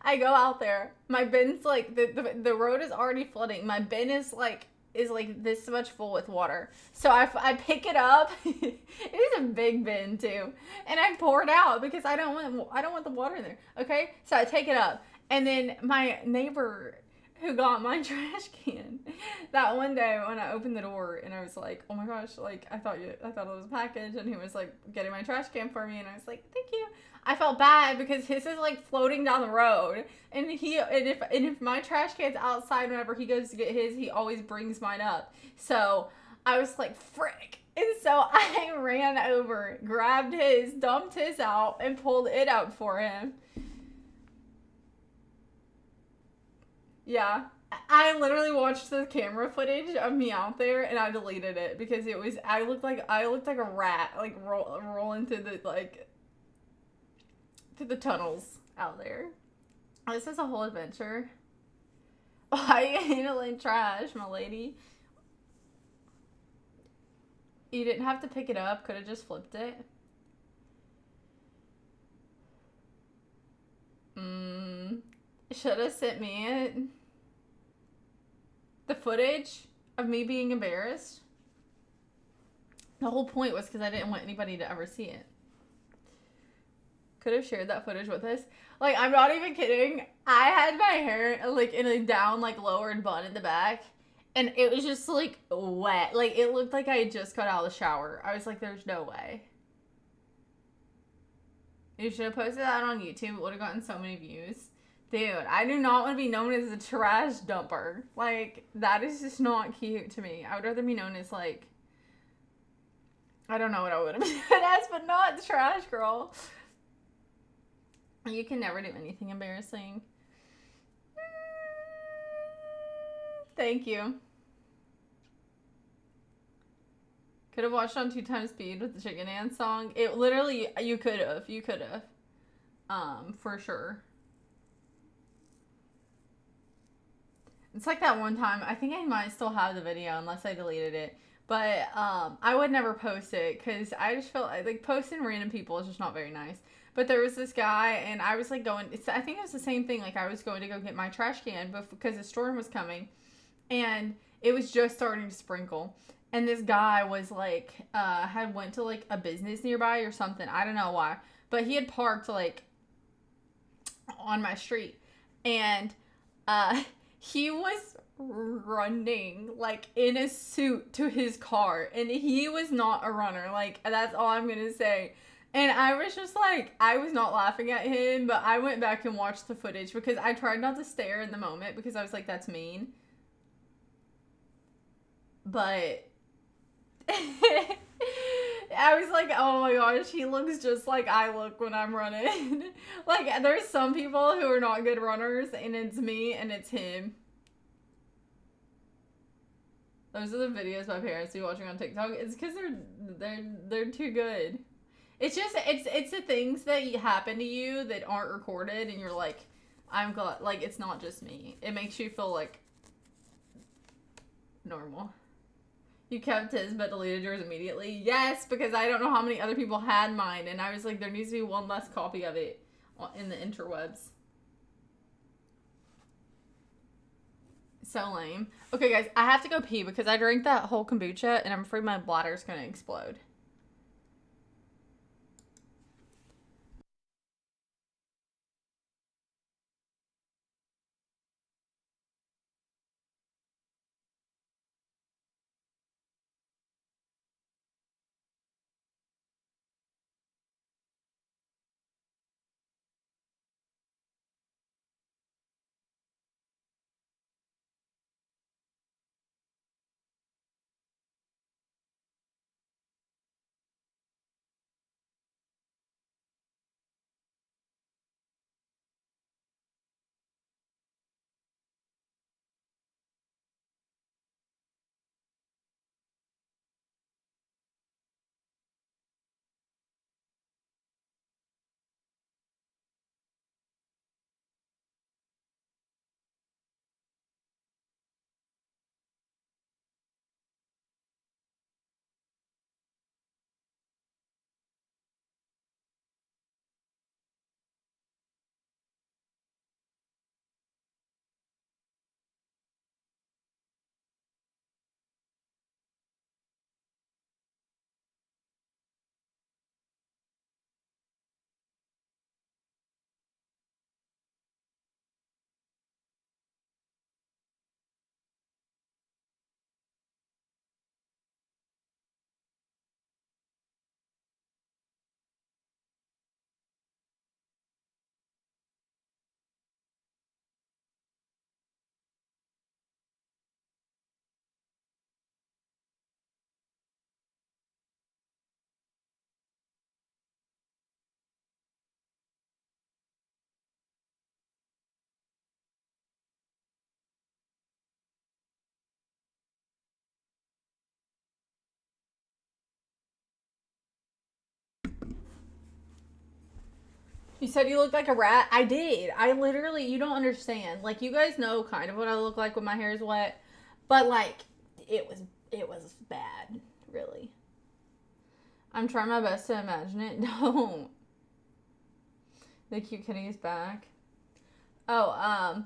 I go out there. My bin's like the road is already flooding. My bin is like this much full with water. So I pick it up. It is a big bin too, and I pour it out because I don't want the water in there. Okay, so I take it up, and then my neighbor who got my trash can that one day when I opened the door and I was like, oh my gosh, like I thought it was a package, and he was like getting my trash can for me, and I was like, thank you. I felt bad because his is like floating down the road, and if my trash can's outside whenever he goes to get his, he always brings mine up. So I was like, frick. And so I ran over, grabbed his, dumped his out, and pulled it up for him. Yeah. I literally watched the camera footage of me out there and I deleted it because I looked like a rat, like rolling through the tunnels out there. This is a whole adventure. Why are you handling trash, my lady? You didn't have to pick it up. Could have just flipped it. Should have sent me it. The footage of me being embarrassed. The whole point was because I didn't want anybody to ever see it. Could have shared that footage with us. Like, I'm not even kidding. I had my hair like in a down, like lowered bun in the back, and it was just like wet. Like, it looked like I had just got out of the shower. I was like, there's no way. You should have posted that on YouTube. It would have gotten so many views. Dude, I do not want to be known as a trash dumper. Like, that is just not cute to me. I would rather be known as, like, I don't know what I would have been as, but not trash girl. You can never do anything embarrassing. Thank you. Could have watched on 2x speed with the Chicken Dance song. It literally, you could have. For sure. It's like that one time, I think I might still have the video unless I deleted it. But I would never post it because I just felt like posting random people is just not very nice. But there was this guy, and I was like I think it was the same thing. Like, I was going to go get my trash can because the storm was coming, and it was just starting to sprinkle. And this guy was like, had went to like a business nearby or something. I don't know why, but he had parked like on my street, and he was running like in a suit to his car, and he was not a runner. Like, that's all I'm gonna say. And I was just like, I was not laughing at him, but I went back and watched the footage because I tried not to stare in the moment because I was like, that's mean. But I was like, oh my gosh, he looks just like I look when I'm running. Like, there's some people who are not good runners, and it's me and it's him. Those are the videos my parents be watching on TikTok. It's because they're too good. It's just, it's the things that happen to you that aren't recorded, and you're like, I'm glad, like, it's not just me. It makes you feel, like, normal. You kept his but deleted yours immediately? Yes, because I don't know how many other people had mine, and I was like, there needs to be one less copy of it in the interwebs. So lame. Okay, guys, I have to go pee because I drank that whole kombucha and I'm afraid my bladder's gonna explode. You said you looked like a rat? I did. I literally, you don't understand. Like, you guys know kind of what I look like when my hair is wet. But, like, it was bad, really. I'm trying my best to imagine it. Don't. The cute kitty is back. Oh,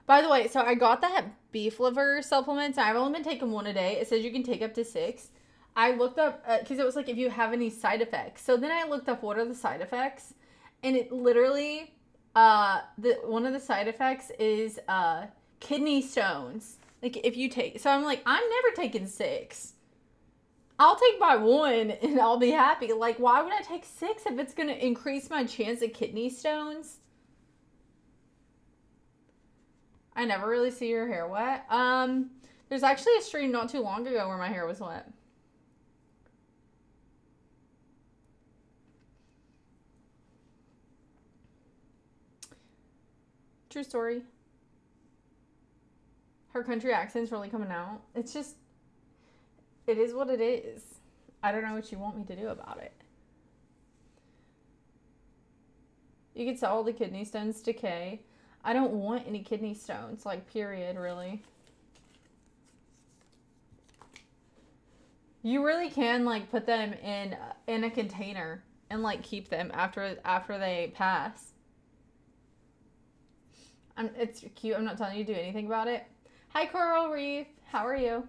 by the way, so I got that beef liver supplements. I've only been taking one a day. It says you can take up to 6. I looked up, because it was like if you have any side effects. So then I looked up what are the side effects. And it literally, one of the side effects is kidney stones. Like if you take, so I'm like, I'm never taking 6. I'll take my 1 and I'll be happy. Like, why would I take 6 if it's going to increase my chance of kidney stones? I never really see your hair wet. There's actually a stream not too long ago where my hair was wet. True story. Her country accent's really coming out. It's just, it is what it is. I don't know what you want me to do about it. You could sell all the kidney stones to Kay. I don't want any kidney stones, like, period, really. You really can, like, put them in a container and, like, keep them after they pass. It's cute. I'm not telling you to do anything about it. Hi, Coral Reef. How are you?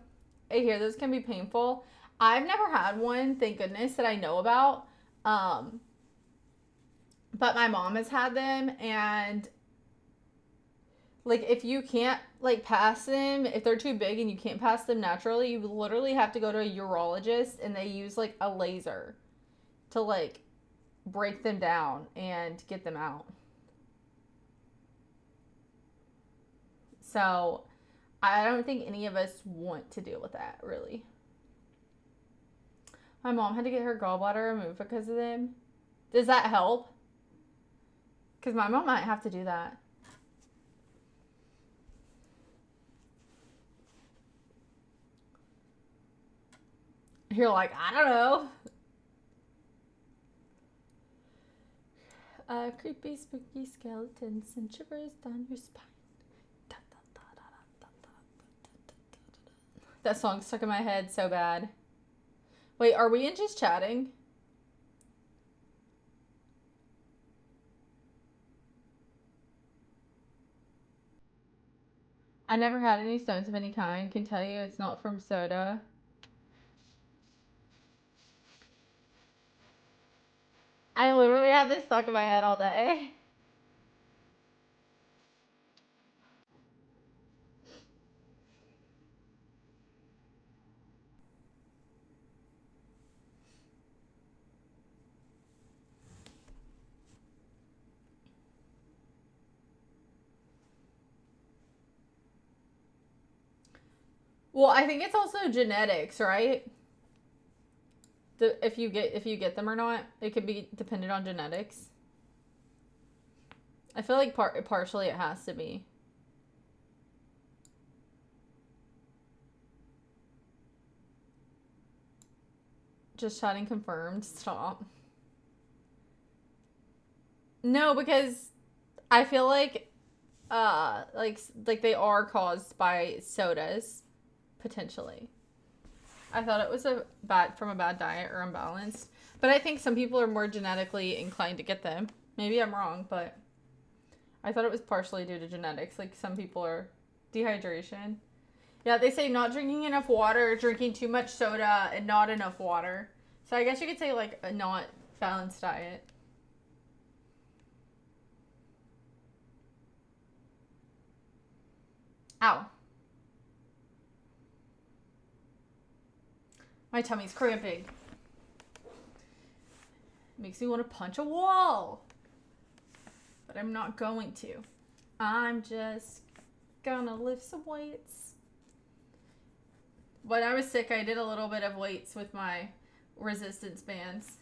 I hear those can be painful. I've never had one, thank goodness, that I know about. But my mom has had them, and like if you can't like pass them, if they're too big and you can't pass them naturally, you literally have to go to a urologist, and they use like a laser to like break them down and get them out. So I don't think any of us want to deal with that, really. My mom had to get her gallbladder removed because of them. Does that help? Because my mom might have to do that. You're like, I don't know. Creepy, spooky skeletons and shivers down your spine. That song's stuck in my head so bad. Wait, are we in just chatting? I never had any stones of any kind. Can tell you it's not from soda. I literally have this stuck in my head all day. Well, I think it's also genetics, right? If you get them or not, it could be dependent on genetics. I feel like partially it has to be. Just chatting confirmed. Stop. No, because I feel like they are caused by sodas potentially. I thought it was from a bad diet or unbalanced, but I think some people are more genetically inclined to get them. Maybe I'm wrong, but I thought it was partially due to genetics. Like some people are dehydration. Yeah, they say not drinking enough water, drinking too much soda, and not enough water. So I guess you could say like a not balanced diet. Ow. My tummy's cramping. Makes me want to punch a wall. But I'm not going to. I'm just gonna lift some weights. When I was sick, I did a little bit of weights with my resistance bands.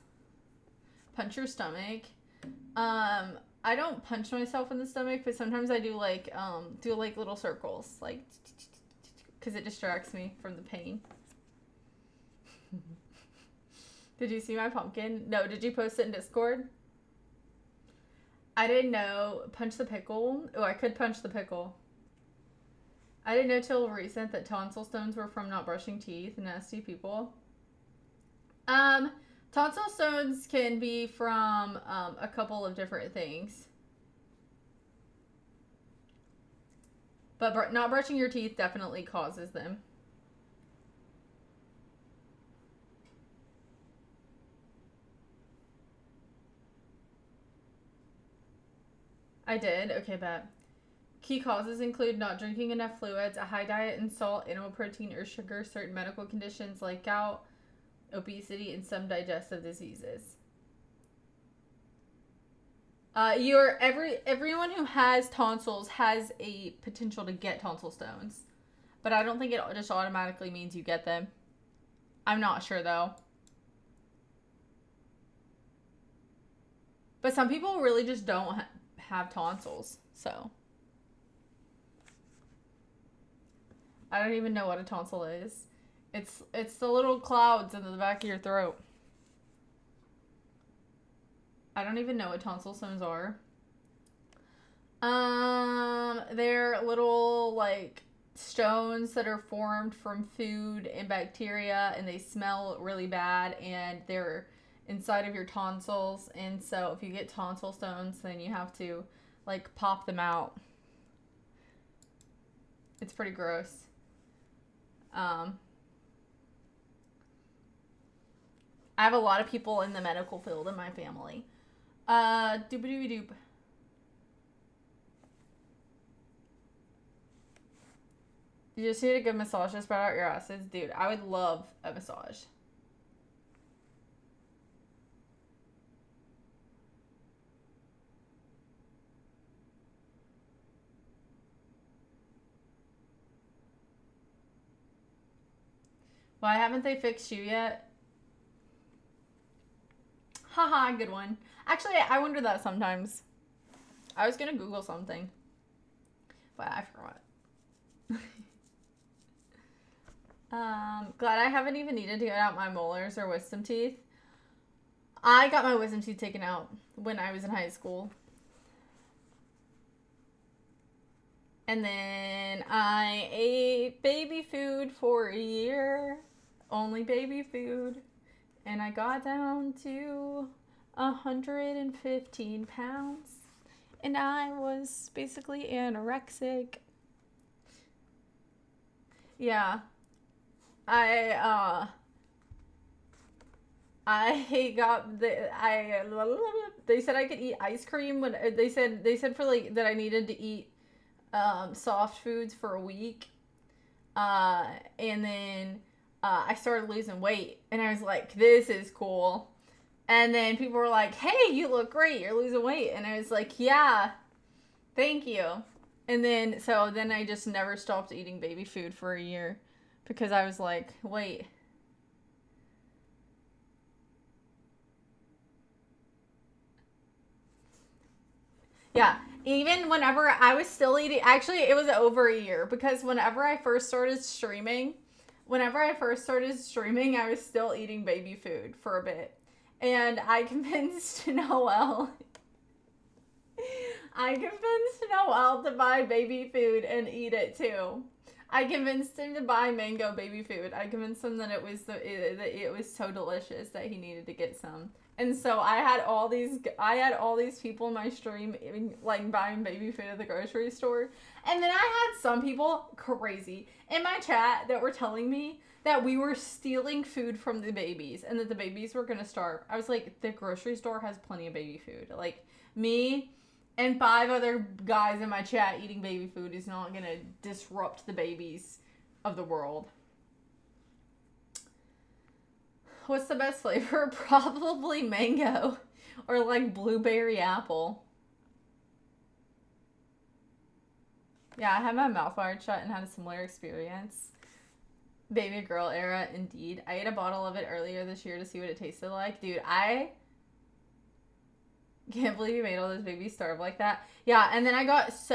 Punch your stomach. I don't punch myself in the stomach, but sometimes I do like little circles, like, because it distracts me from the pain. Did you see my pumpkin? No, did you post it in Discord? I didn't know. Punch the pickle. Oh, I could punch the pickle. I didn't know till recent that tonsil stones were from not brushing teeth. Nasty people. Tonsil stones can be from a couple of different things. But not brushing your teeth definitely causes them. I did. Okay, bet. Key causes include not drinking enough fluids, a high diet in salt, animal protein, or sugar, certain medical conditions like gout, obesity, and some digestive diseases. Everyone who has tonsils has a potential to get tonsil stones, but I don't think it just automatically means you get them. I'm not sure though. But some people really just don't have tonsils, so I don't even know what a tonsil is. It's the little clouds in the back of your throat. I don't even know what tonsil stones are. They're little like stones that are formed from food and bacteria, and they smell really bad, and they're inside of your tonsils. And so if you get tonsil stones, then you have to like pop them out. It's pretty gross. I have a lot of people in the medical field in my family. Doop-a-doop-a-doop. You just need a good massage to spread out your acids. Dude, I would love a massage. Why haven't they fixed you yet? Haha, good one. Actually, I wonder that sometimes. I was gonna Google something, but I forgot. Glad I haven't even needed to get out my molars or wisdom teeth. I got my wisdom teeth taken out when I was in high school. And then I ate baby food for a year. Only baby food. And I got down to 115 pounds. And I was basically anorexic. Yeah. I I got the I they said I could eat ice cream when they said for like that I needed to eat soft foods for a week. Uh and then I started losing weight and I was like, this is cool. And then people were like, "Hey, you look great. You're losing weight." And I was like, "Yeah, thank you." And then I just never stopped eating baby food for a year because I was like, "Wait, yeah." Even whenever I was still eating, actually, it was over a year because whenever I first started streaming, I was still eating baby food for a bit. And I convinced Noelle, I convinced Noelle to buy baby food and eat it too. I convinced him to buy mango baby food. I convinced him that that it was so delicious that he needed to get some. And so I had all these people in my stream like buying baby food at the grocery store. And then I had some people crazy in my chat that were telling me that we were stealing food from the babies and that the babies were going to starve. I was like, the grocery store has plenty of baby food. Like me and five other guys in my chat eating baby food is not going to disrupt the babies of the world. What's the best flavor? Probably mango or like blueberry apple. Yeah, I had my mouth wired shut and had a similar experience. Baby girl era, indeed. I ate a bottle of it earlier this year to see what it tasted like. Dude, I can't believe you made all those babies starve like that. Yeah, and then I guess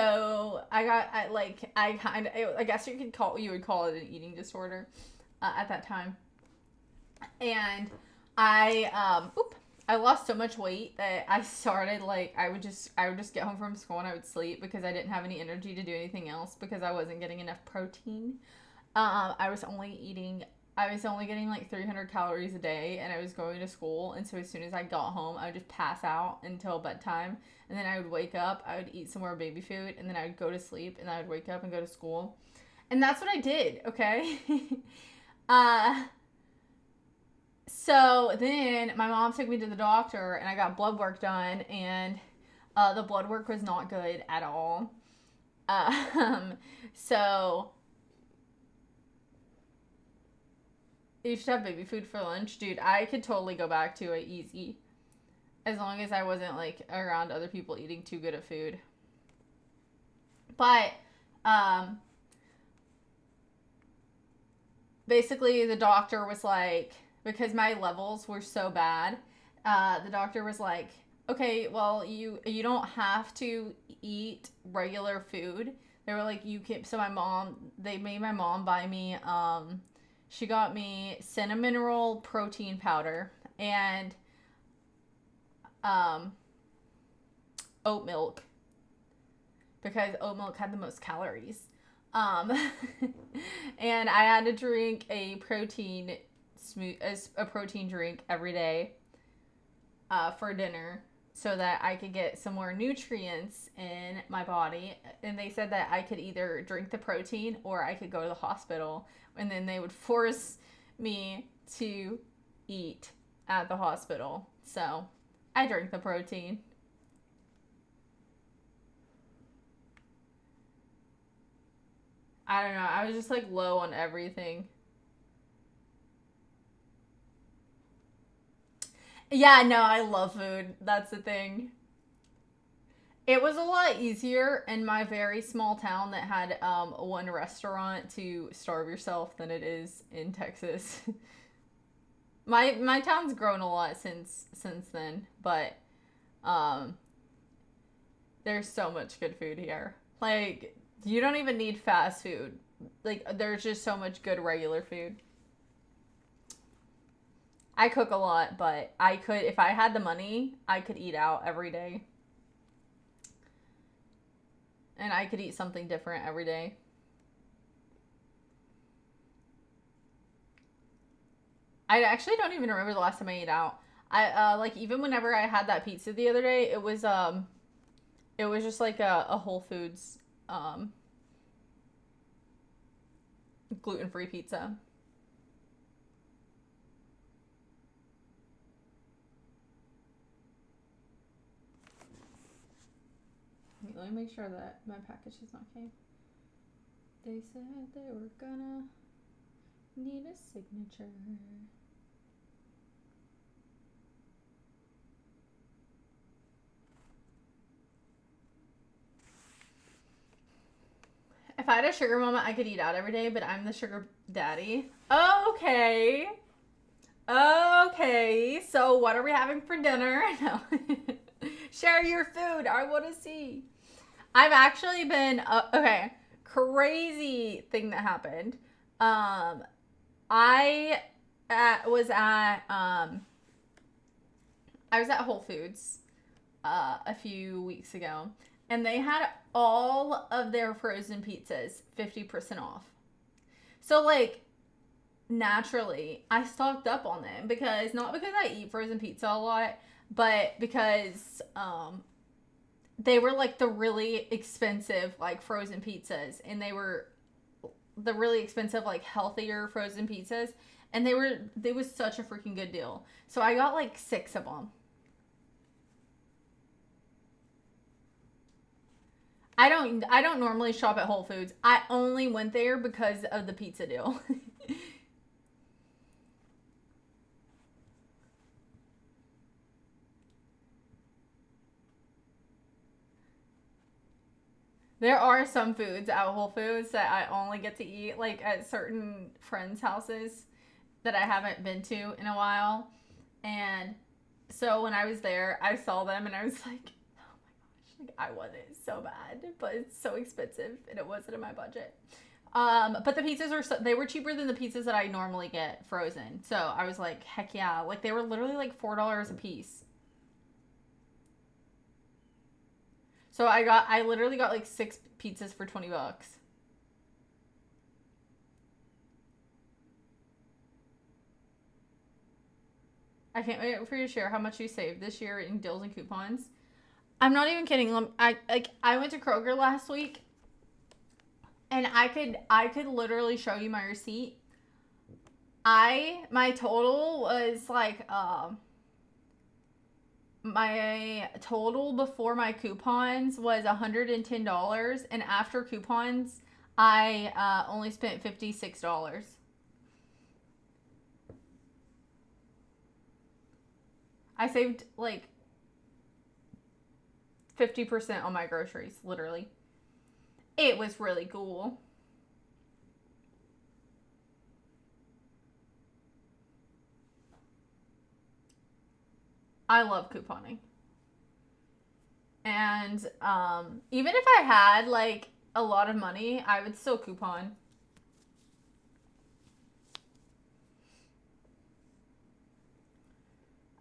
you would call it an eating disorder at that time. And I lost so much weight that I started like I would just get home from school and I would sleep because I didn't have any energy to do anything else because I wasn't getting enough protein. I was only eating I was only getting like 300 calories a day and I was going to school. And so as soon as I got home, I would just pass out until bedtime. And then I would wake up, I would eat some more baby food, and then I would go to sleep and I would wake up and go to school. And that's what I did, okay? uh, so then my mom took me to the doctor and I got blood work done, and the blood work was not good at all. Um, so you should have baby food for lunch, dude. I could totally go back to it easy as long as I wasn't like around other people eating too good of food. But um, basically, the doctor was like, because my levels were so bad, the doctor was like, okay, well, you don't have to eat regular food. They were like, you can. So they made my mom buy me. She got me cinnamon roll protein powder and um, oat milk because oat milk had the most calories. Um, and I had to drink a protein drink every day for dinner so that I could get some more nutrients in my body. And they said that I could either drink the protein or I could go to the hospital, and then they would force me to eat at the hospital. So I drank the protein. I don't know. I was just like low on everything. Yeah, no, I love food. That's the thing. It was a lot easier in my very small town that had one restaurant to starve yourself than it is in Texas. My town's grown a lot since then, but um, there's so much good food here. Like you don't even need fast food. Like there's just so much good regular food. I cook a lot, but I could if I had the money, I could eat out every day. And I could eat something different every day. I actually don't even remember the last time I ate out. I like even whenever I had that pizza the other day, it was just like a Whole Foods um gluten-free pizza. Let me make sure that my package has not came. They said they were gonna need a signature. If I had a sugar mama, I could eat out every day, but I'm the sugar daddy. Okay. Okay. So what are we having for dinner? No. Share your food. I want to see. I've actually been okay. Crazy thing that happened. I was at Whole Foods a few weeks ago, and they had all of their frozen pizzas 50% off. So like naturally, I stocked up on them because not because I eat frozen pizza a lot, but because they were like the really expensive like frozen pizzas, and they were the really expensive like healthier frozen pizzas, and they was such a freaking good deal. So I got like 6 of them. I don't normally shop at Whole Foods. I only went there because of the pizza deal. There are some foods at Whole Foods that I only get to eat like at certain friends' houses that I haven't been to in a while. And so when I was there, I saw them and I was like, oh my gosh, like I want it so bad, but it's so expensive and it wasn't in my budget. But the pizzas they were cheaper than the pizzas that I normally get frozen. So I was like, heck yeah. Like they were literally like $4 a piece. So I literally got like 6 pizzas for $20. I can't wait for you to share how much you saved this year in deals and coupons. I'm not even kidding. I went to Kroger last week, and I could literally show you my receipt. My total was like my total before my coupons was $110, and after coupons I only spent $56. I saved like 50% on my groceries, literally. It was really cool. I love couponing. And even if I had like a lot of money, I would still coupon.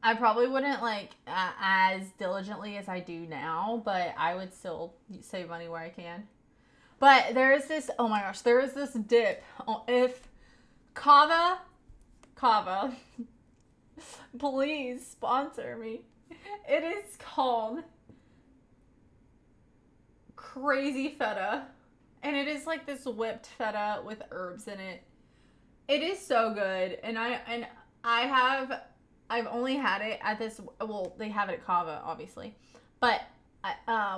I probably wouldn't like as diligently as I do now, but I would still save money where I can. But there is this, oh my gosh, there is this dip. If Kava, please sponsor me. It is called Crazy Feta. And it is like this whipped feta with herbs in it. It is so good. And I've only had it at this, well, they have it at Kava, obviously. But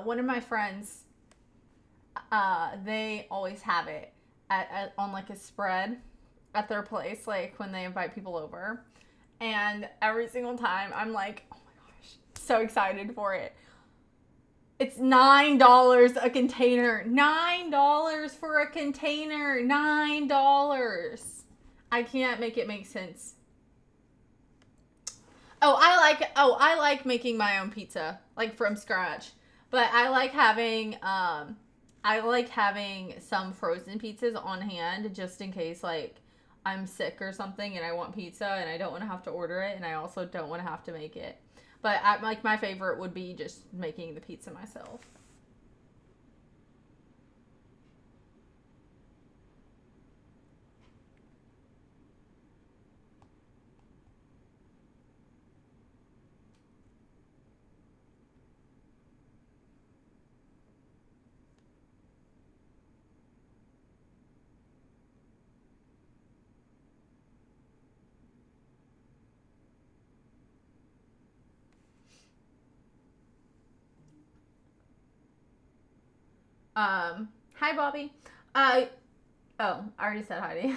one of my friends, they always have it on like a spread at their place, like when they invite people over. And every single time I'm like, oh my gosh, so excited for it. It's $9 a container. $9 for a container. $9. I can't make it make sense. I like making my own pizza, like from scratch. But I like having some frozen pizzas on hand just in case like I'm sick or something and I want pizza and I don't want to have to order it, and I also don't want to have to make it. But like my favorite would be just making the pizza myself. Hi, Bobby. Oh, I already said hi to you.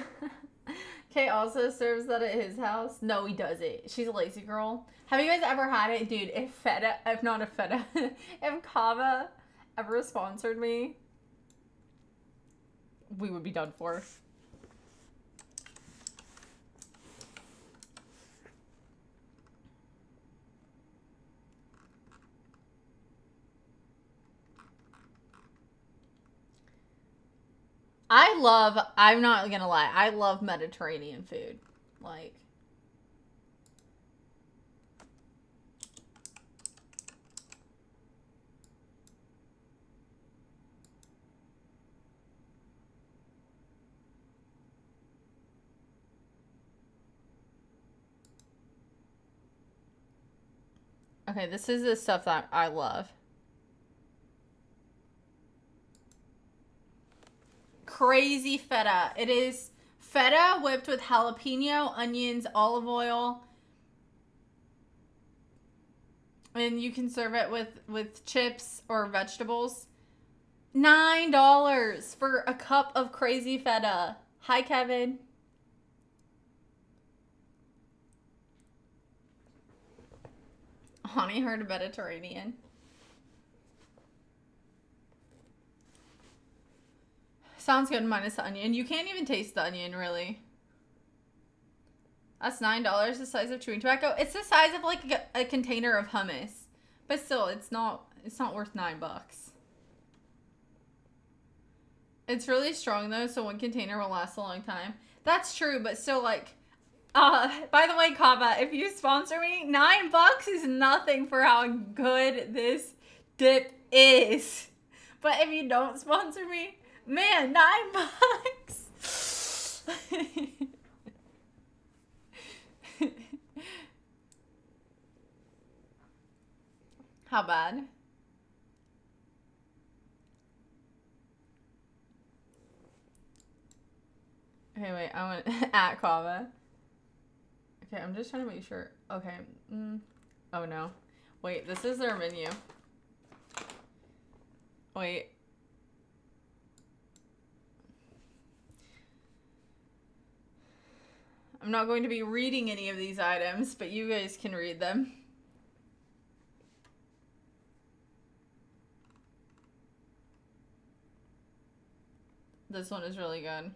Kay also serves that at his house. No, he doesn't. She's a lazy girl. Have you guys ever had it? Dude, if not a feta, if Kava ever sponsored me, we would be done for. I'm not gonna lie, I love Mediterranean food. Like, okay, this is the stuff that I love. Crazy feta. It is feta whipped with jalapeno, onions, olive oil. And you can serve it with chips or vegetables. $9 for a cup of crazy feta. Hi, Kevin. Honey heard Mediterranean. Sounds good minus the onion. You can't even taste the onion, really. That's $9, the size of chewing tobacco. It's the size of like a container of hummus. But still, it's not worth $9. It's really strong though, so one container will last a long time. That's true, but still, like, by the way, Kava, if you sponsor me, $9 is nothing for how good this dip is. But if you don't sponsor me, man, $9. How bad? Okay, wait, I want at Kava. Okay, I'm just trying to make sure. Okay. Oh no. Wait, this is their menu. Wait. I'm not going to be reading any of these items, but you guys can read them. This one is really good.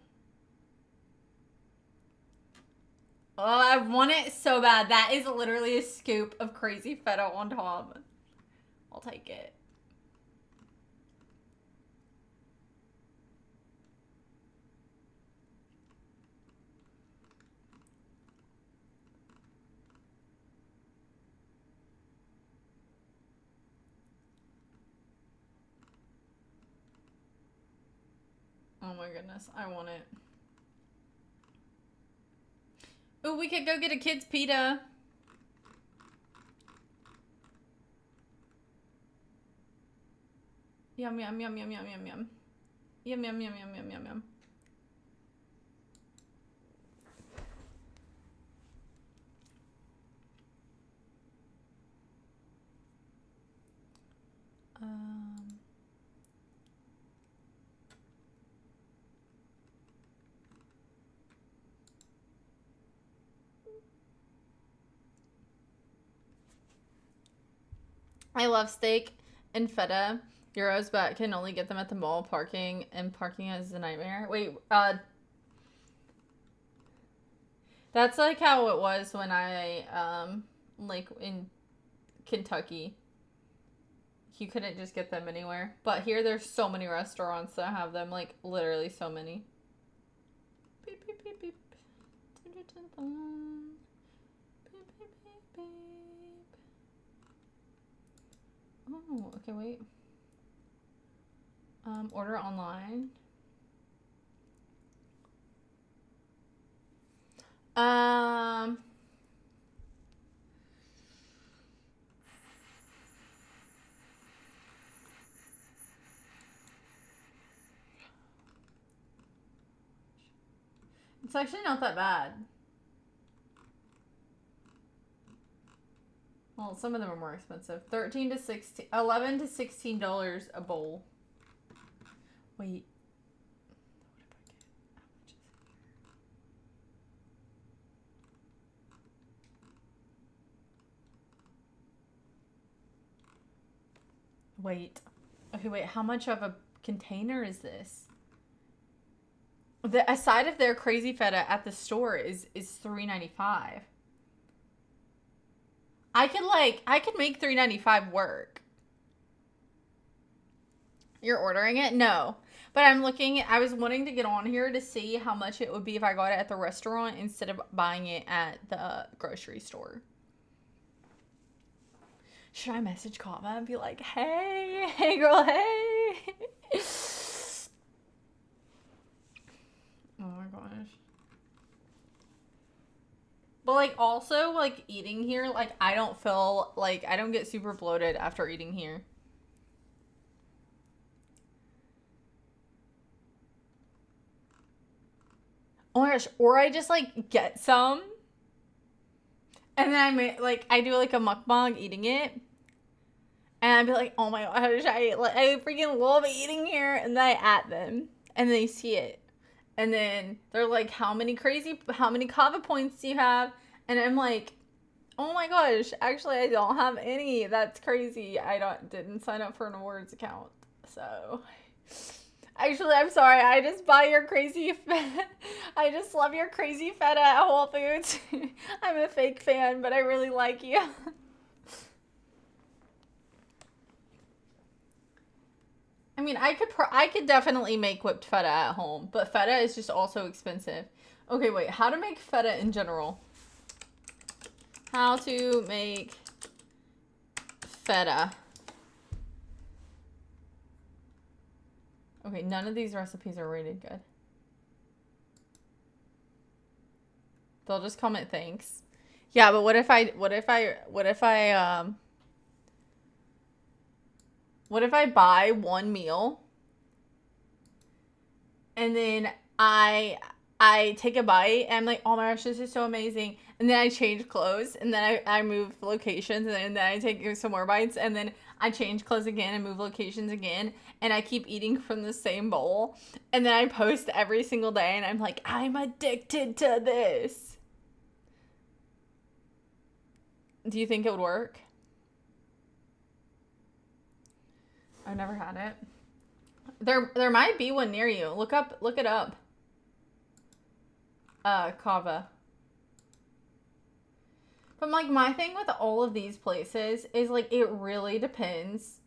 Oh, I want it so bad. That is literally a scoop of crazy feta on top. I'll take it. Oh my goodness, I want it. Ooh, we could go get a kid's pita. Yum, yum, yum, yum, yum, yum, yum. Yum, yum, yum, yum, yum, yum, yum. I love steak and feta gyros, but can only get them at the mall. Parking is a nightmare. Wait, that's like how it was when I like in Kentucky. You couldn't just get them anywhere. But here there's so many restaurants that have them, like literally so many. Beep, beep, beep, beep. Beep, beep, beep, beep. Oh, okay, wait. Order online. It's actually not that bad. Well, some of them are more expensive. $11 to $16 a bowl. Wait. Wait. Okay, wait. How much of a container is this? A side of their crazy feta at the store is $3.95. I could make $3.95 work. You're ordering it? No. But I was wanting to get on here to see how much it would be if I got it at the restaurant instead of buying it at the grocery store. Should I message Kava and be like, hey girl, hey. Oh my gosh. But like also like eating here, like I don't get super bloated after eating here. Oh my gosh, or I just like get some and then I do like a mukbang eating it. And I'd be like, oh my gosh, I freaking love eating here. And then I at them and they see it. And then they're like, how many kava points do you have? And I'm like, oh my gosh, actually I don't have any. That's crazy. Didn't sign up for an awards account. So actually, I'm sorry. I just buy your crazy I just love your crazy feta at Whole Foods. I'm a fake fan, but I really like you. I mean, I could definitely make whipped feta at home, but feta is just also expensive. Okay, wait. How to make feta in general? How to make feta. Okay, none of these recipes are rated good. They'll just comment thanks. Yeah, but what if I buy one meal and then I take a bite and I'm like, oh my gosh, this is so amazing. And then I change clothes and then I move locations and then I take some more bites and then I change clothes again and move locations again. And I keep eating from the same bowl. And then I post every single day and I'm like, I'm addicted to this. Do you think it would work? I've never had it. There might be one near you. Look it up. Kava. But like my thing with all of these places is like it really depends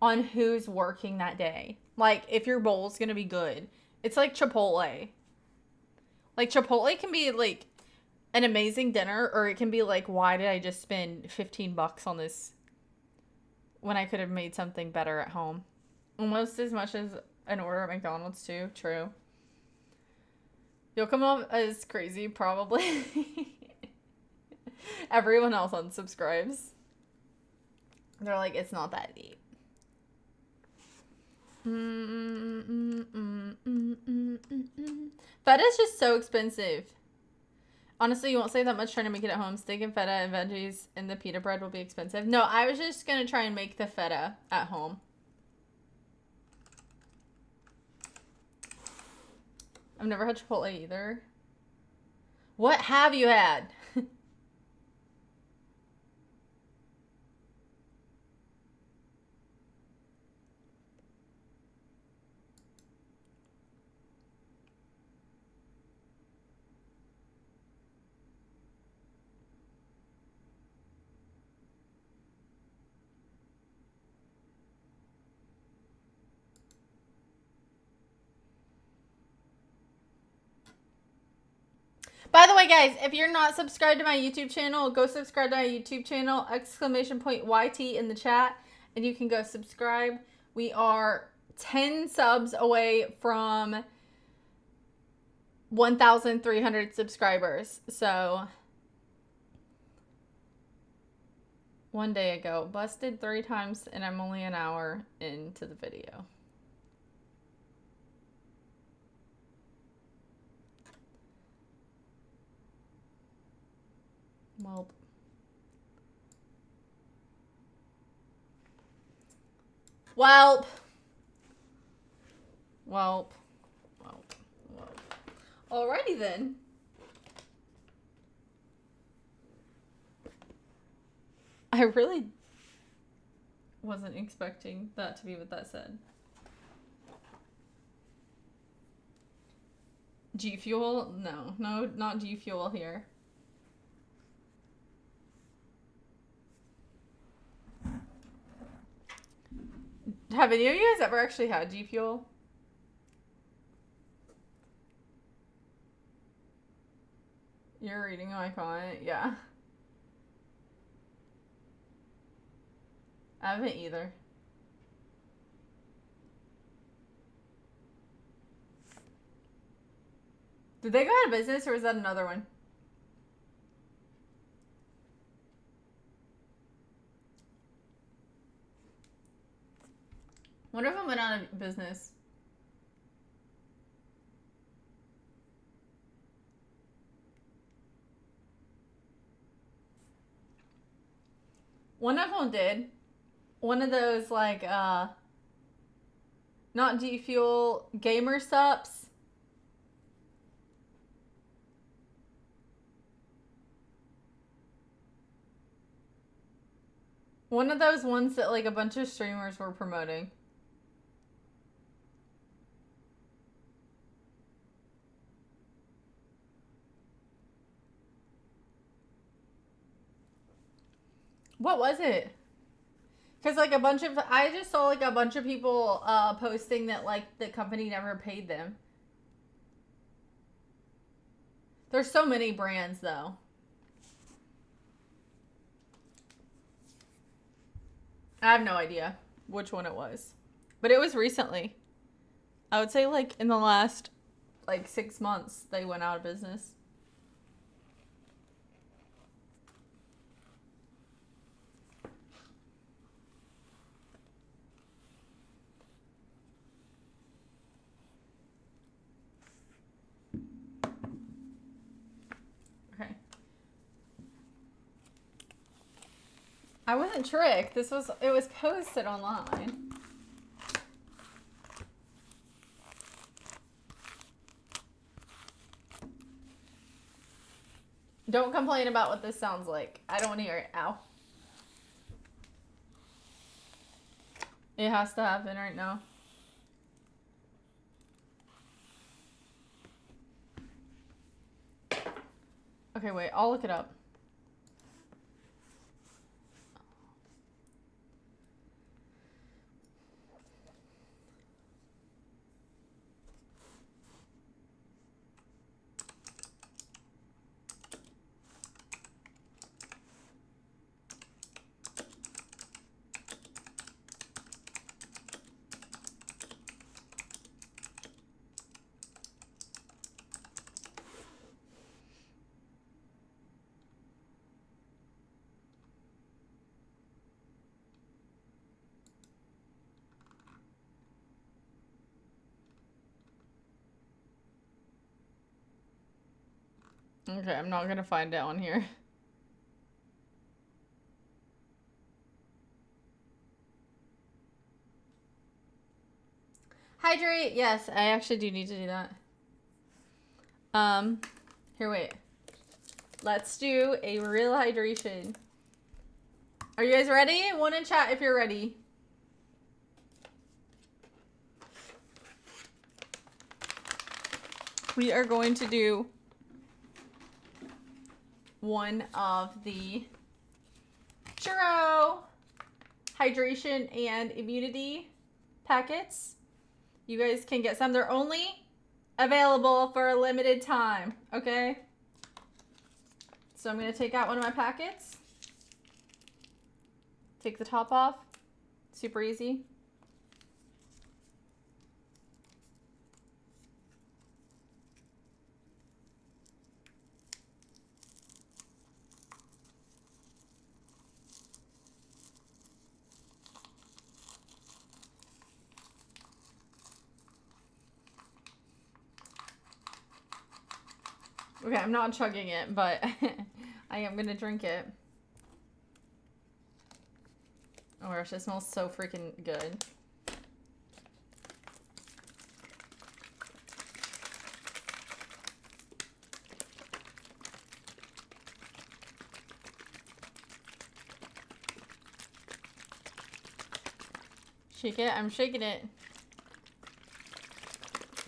on who's working that day. Like if your bowl's gonna be good. It's like Chipotle. Like Chipotle can be like an amazing dinner or it can be like, why did I just spend $15 on this when I could have made something better at home? Almost as much as an order at McDonald's too. True. You'll come off as crazy probably. Everyone else unsubscribes. They're like, it's not that deep. Feta is just so expensive. Honestly, you won't save that much trying to make it at home. Steak and feta and veggies and the pita bread will be expensive. No, I was just going to try and make the feta at home. I've never had Chipotle either. What have you had? By the way, guys, if you're not subscribed to my YouTube channel, go subscribe to my YouTube channel, ! YT in the chat, and you can go subscribe. We are 10 subs away from 1,300 subscribers. So, one day ago, busted 3 times, and I'm only an hour into the video. Well, Well. Alrighty then. I really wasn't expecting that to be what that said. G Fuel? No, not G Fuel here. Have any of you guys ever actually had G Fuel? You're reading my comment? Yeah. I haven't either. Did they go out of business or was that another one? Wonder if it went out of business. One of them did. One of those, like, not G Fuel, Gamer Sups. One of those ones that, like, a bunch of streamers were promoting. What was it? Because, like, I just saw, like, a bunch of people posting that, like, the company never paid them. There's so many brands, though. I have no idea which one it was. But it was recently. I would say, like, in the last, like, 6 months, they went out of business. Okay. I wasn't tricked. It was posted online. Don't complain about what this sounds like. I don't want to hear it. Ow. It has to happen right now. Okay, wait. I'll look it up. Okay, I'm not gonna find it on here. Hydrate, yes, I actually do need to do that. Here, wait. Let's do a real hydration. Are you guys ready? One in chat if you're ready. We are going to do one of the churro hydration and immunity packets. You guys can get some. They're only available for a limited time, okay? So I'm going to take out one of my packets. Take the top off. Super easy. Okay, I'm not chugging it, but I am gonna drink it. Oh my gosh, it smells so freaking good. Shake it. I'm shaking it.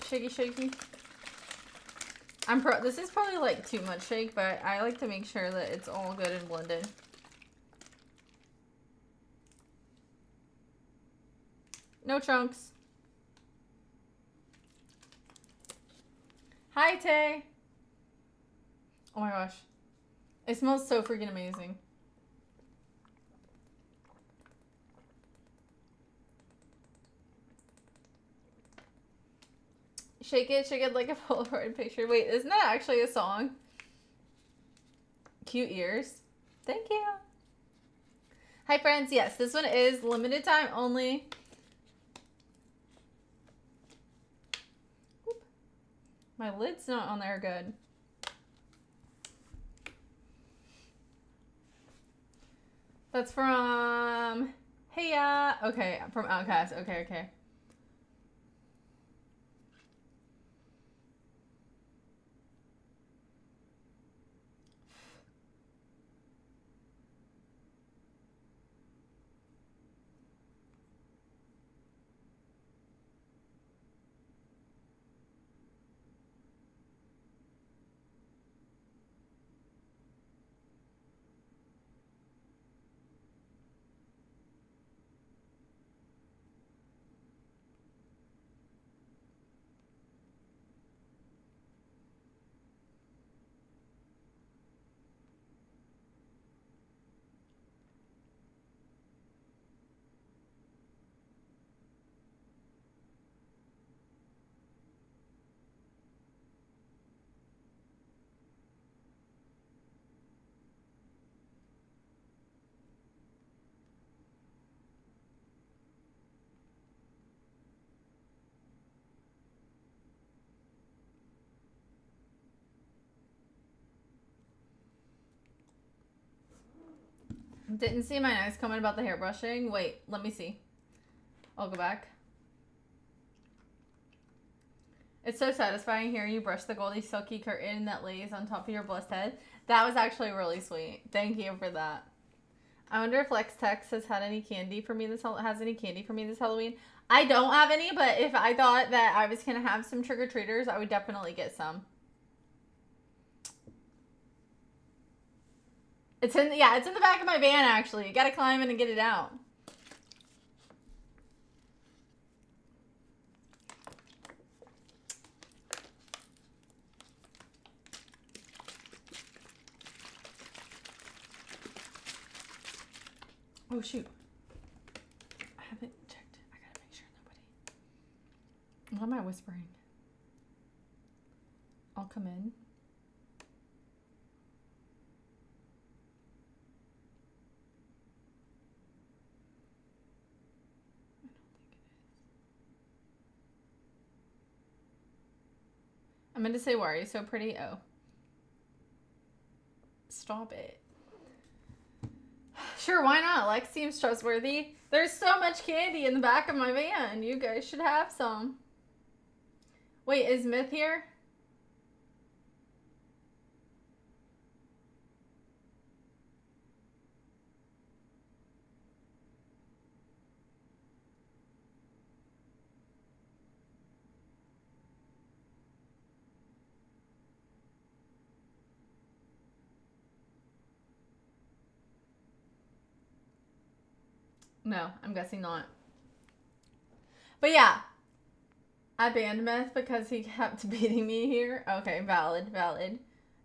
Shaky, shaky. This is probably like too much shake, but I like to make sure that it's all good and blended. No chunks. Hi, Tay. Oh my gosh. It smells so freaking amazing. Shake it like a Polaroid picture. Wait, isn't that actually a song? Cute ears. Thank you. Hi, friends. Yes, this one is limited time only. Oop. My lid's not on there good. That's from Heya. Okay, from Outcast. Okay. Didn't see my nice comment about the hair brushing. Wait, let me see. I'll go back. It's so satisfying hearing you brush the goldy silky curtain that lays on top of your blessed head. That was actually really sweet. Thank you for that. I wonder if Lex Tex has any candy for me this Halloween. I don't have any, but if I thought that I was gonna have some trick-or-treaters, I would definitely get some. It's in the back of my van actually. You gotta climb in and get it out. Oh shoot. I haven't checked. I gotta make sure nobody. What am I whispering? I'll come in. I meant to say, why are you so pretty? Oh. Stop it. Sure, why not? Lex seems trustworthy. There's so much candy in the back of my van. You guys should have some. Wait, is Myth here? No, I'm guessing not. But yeah, I banned Myth because he kept beating me here. Okay, valid.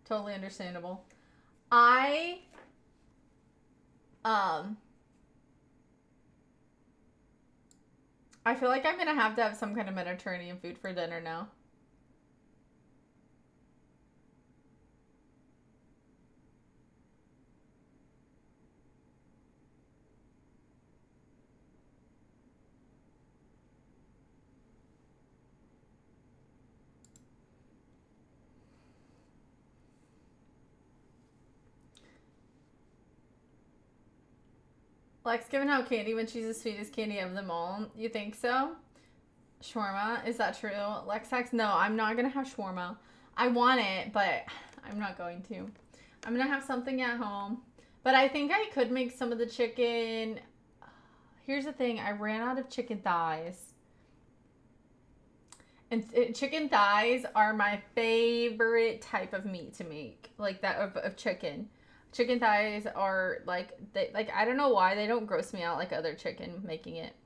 Totally understandable. I feel like I'm gonna have to have some kind of Mediterranean food for dinner now. Lex giving out candy when she's the sweetest candy of them all. You think so? Shawarma? Is that true? Lex Tex? No, I'm not going to have shawarma. I want it, but I'm not going to. I'm going to have something at home. But I think I could make some of the chicken. Here's the thing. I ran out of chicken thighs. And chicken thighs are my favorite type of meat to make. Like that of chicken. Chicken thighs are like, I don't know why they don't gross me out like other chicken making it.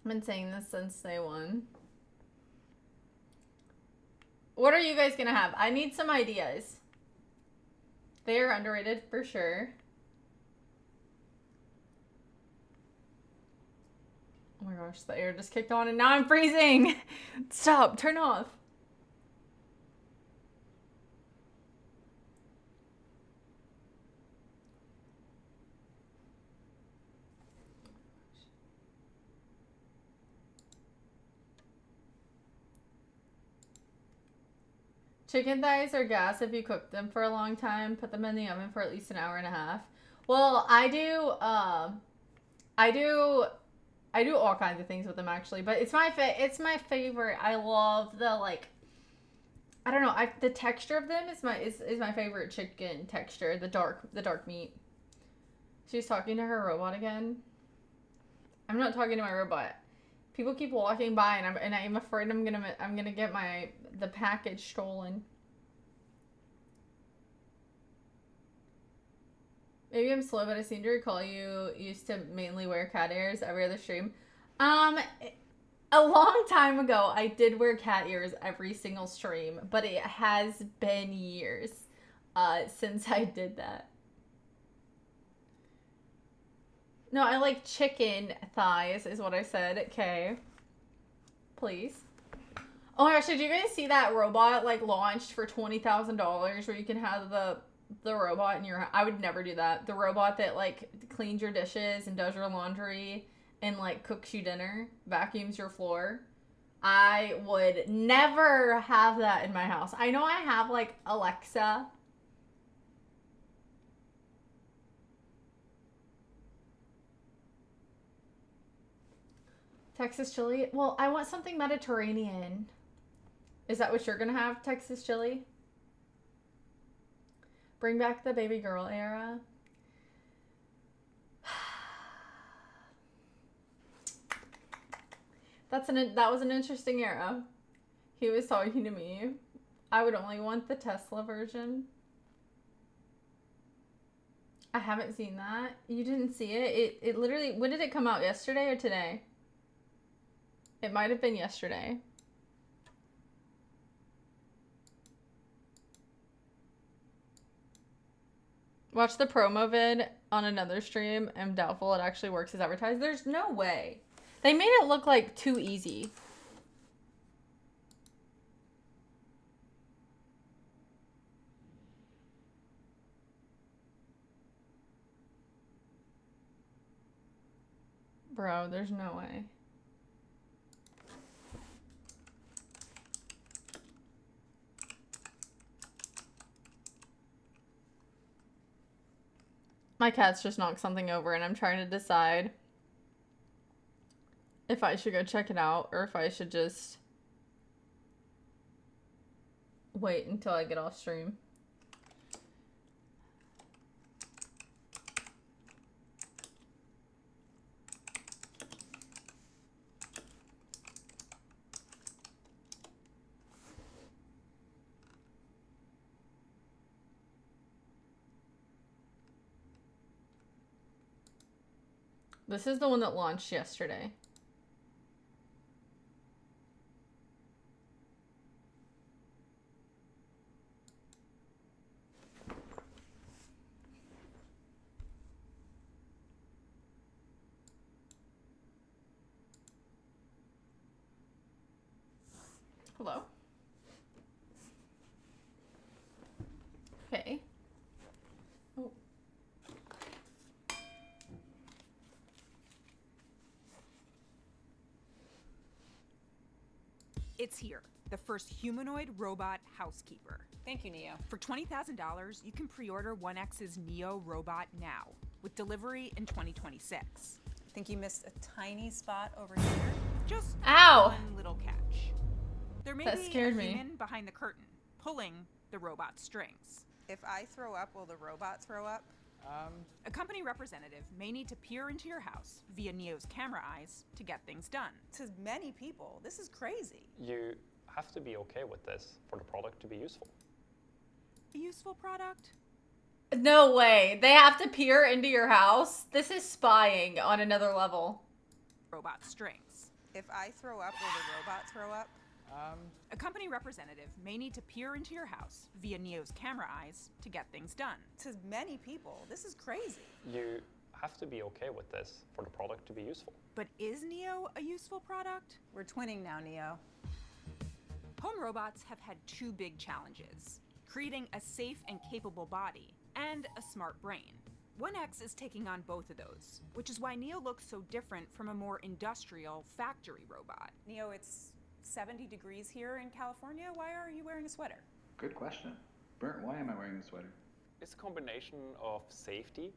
I've been saying this since day one. What are you guys gonna have? I need some ideas. They are underrated for sure. Oh my gosh, the air just kicked on and now I'm freezing. Stop, turn off. Chicken thighs are gas if you cook them for a long time. Put them in the oven for at least an hour and a half. Well, I do all kinds of things with them actually, but it's my favorite. I love the like, I don't know, the texture of them is my favorite chicken texture. The dark meat. She's talking to her robot again. I'm not talking to my robot. People keep walking by, and I'm afraid I'm gonna get the package stolen. Maybe I'm slow, but I seem to recall you used to mainly wear cat ears every other stream. A long time ago, I did wear cat ears every single stream, but it has been years since I did that. No, I like chicken thighs is what I said. Okay. Please. Oh my gosh, did you guys see that robot like launched for $20,000 where you can have the robot in your house? I would never do that. The robot that like cleans your dishes and does your laundry and like cooks you dinner, vacuums your floor. I would never have that in my house. I know I have like Alexa. Texas chili? Well, I want something Mediterranean. Is that what you're gonna have, Texas chili? Bring back the baby girl era. That was an interesting era. He was talking to me. I would only want the Tesla version. I haven't seen that. You didn't see it? It literally, when did it come out? Yesterday or today? It might have been yesterday. Watch the promo vid on another stream. I'm doubtful it actually works as advertised. There's no way. They made it look like too easy. Bro, there's no way. My cat's just knocked something over and I'm trying to decide if I should go check it out or if I should just wait until I get off stream. This is the one that launched yesterday. Hello? Okay. Oh. It's here, the first humanoid robot housekeeper. Thank you, Neo. For $20,000, you can pre-order 1X's Neo robot now, with delivery in 2026. Think you missed a tiny spot over here? Just Ow! one little catch. There may That be scared a me. human behind the curtain, pulling the robot strings. If I throw up, will the robot throw up? A company representative may need to peer into your house via Neo's camera eyes to get things done. To many people, this is crazy. You have to be okay with this for the product to be useful. A useful product? No way. They have to peer into your house? This is spying on another level. Robot strings. If I throw up, will the robot throw up? A company representative may need to peer into your house via Neo's camera eyes to get things done. To many people, this is crazy. You have to be okay with this for the product to be useful. But is Neo a useful product? We're twinning now, Neo. Home robots have had two big challenges: creating a safe and capable body and a smart brain. 1X is taking on both of those, which is why Neo looks so different from a more industrial factory robot. Neo, it's 70 degrees here in California. Why are you wearing a sweater? Good question. Bernd, why am I wearing a sweater? It's a combination of safety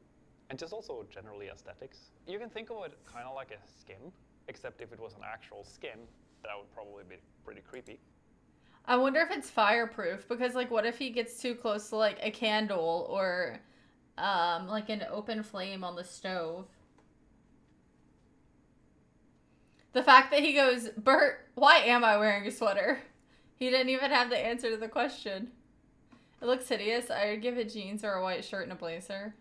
and just also generally aesthetics. You can think of it kind of like a skin, except if it was an actual skin, that would probably be pretty creepy. I wonder if it's fireproof, because like what if he gets too close to like a candle or like an open flame on the stove? The fact that he goes, Bert, why am I wearing a sweater? He didn't even have the answer to the question. It looks hideous. I'd give it jeans or a white shirt and a blazer.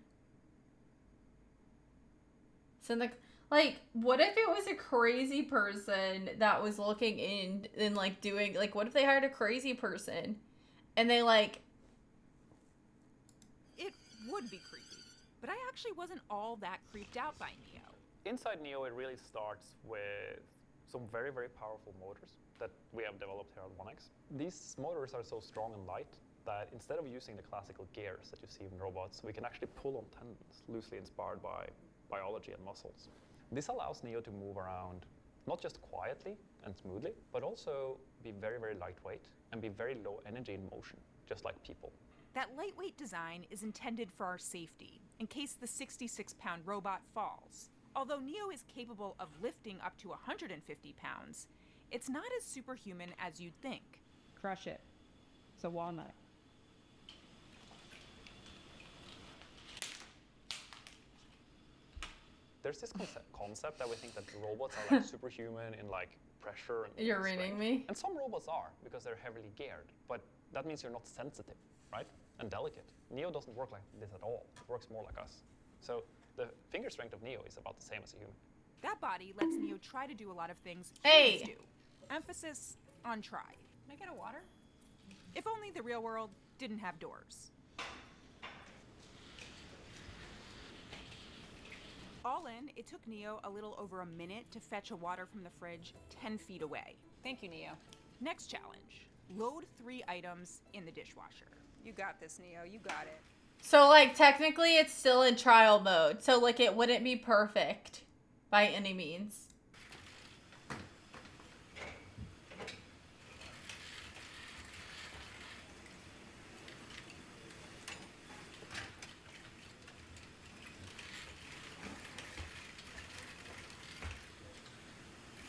So like, what if it was a crazy person that was looking in and like doing, like, what if they hired a crazy person and they like... It would be creepy, but I actually wasn't all that creeped out by Neo. Inside Neo, it really starts with some very, very powerful motors that we have developed here at 1X. These motors are so strong and light that instead of using the classical gears that you see in robots, we can actually pull on tendons loosely inspired by biology and muscles. This allows Neo to move around not just quietly and smoothly, but also be very, very lightweight and be very low energy in motion, just like people. That lightweight design is intended for our safety, in case the 66-pound robot falls. Although Neo is capable of lifting up to 150 pounds, it's not as superhuman as you'd think. Crush it. It's a walnut. There's this concept that we think that robots are like superhuman in like pressure and You're strength. reading me? And some robots are because they're heavily geared, but that means you're not sensitive, right? And delicate. Neo doesn't work like this at all. It works more like us. So the finger strength of Neo is about the same as a human. That body lets Neo try to do a lot of things Hey! humans do. Emphasis on try. Can I get a water? If only the real world didn't have doors. All in, it took Neo a little over a minute to fetch a water from the fridge 10 feet away. Thank you, Neo. Next challenge, load 3 items in the dishwasher. You got this, Neo. You got it. So like technically it's still in trial mode. So like it wouldn't be perfect by any means.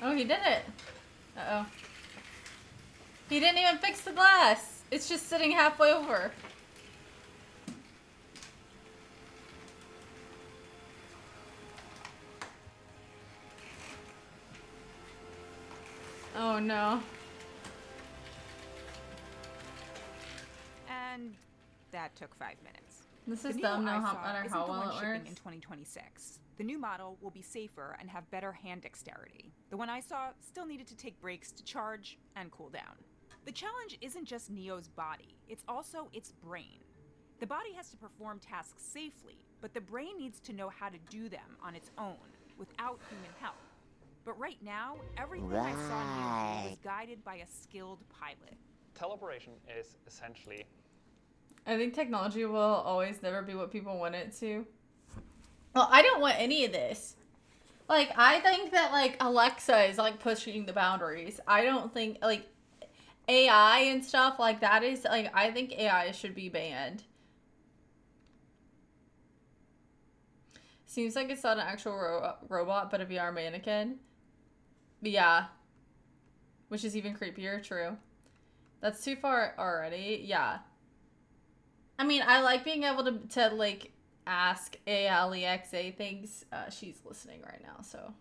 Oh, he did it. Uh-oh. He didn't even fix the glass. It's just sitting halfway over. Oh no. And that took 5 minutes. This The is Neo dumb no I saw matter isn't how the well one it shipping works. in 2026. The new model will be safer and have better hand dexterity. The one I saw still needed to take breaks to charge and cool down. The challenge isn't just Neo's body, it's also its brain. The body has to perform tasks safely, but the brain needs to know how to do them on its own, without human help. But right now, everything I saw Neo do was guided by a skilled pilot. Teleoperation is essentially I think technology will always never be what people want it to. Well, I don't want any of this. Like, I think that, like, Alexa is, like, pushing the boundaries. I don't think, like, AI and stuff like that is, like, I think AI should be banned. Seems like it's not an actual robot, but a VR mannequin. But yeah. Which is even creepier, true. That's too far already. Yeah. I mean, I like being able to like ask Alexa things. She's listening right now, so.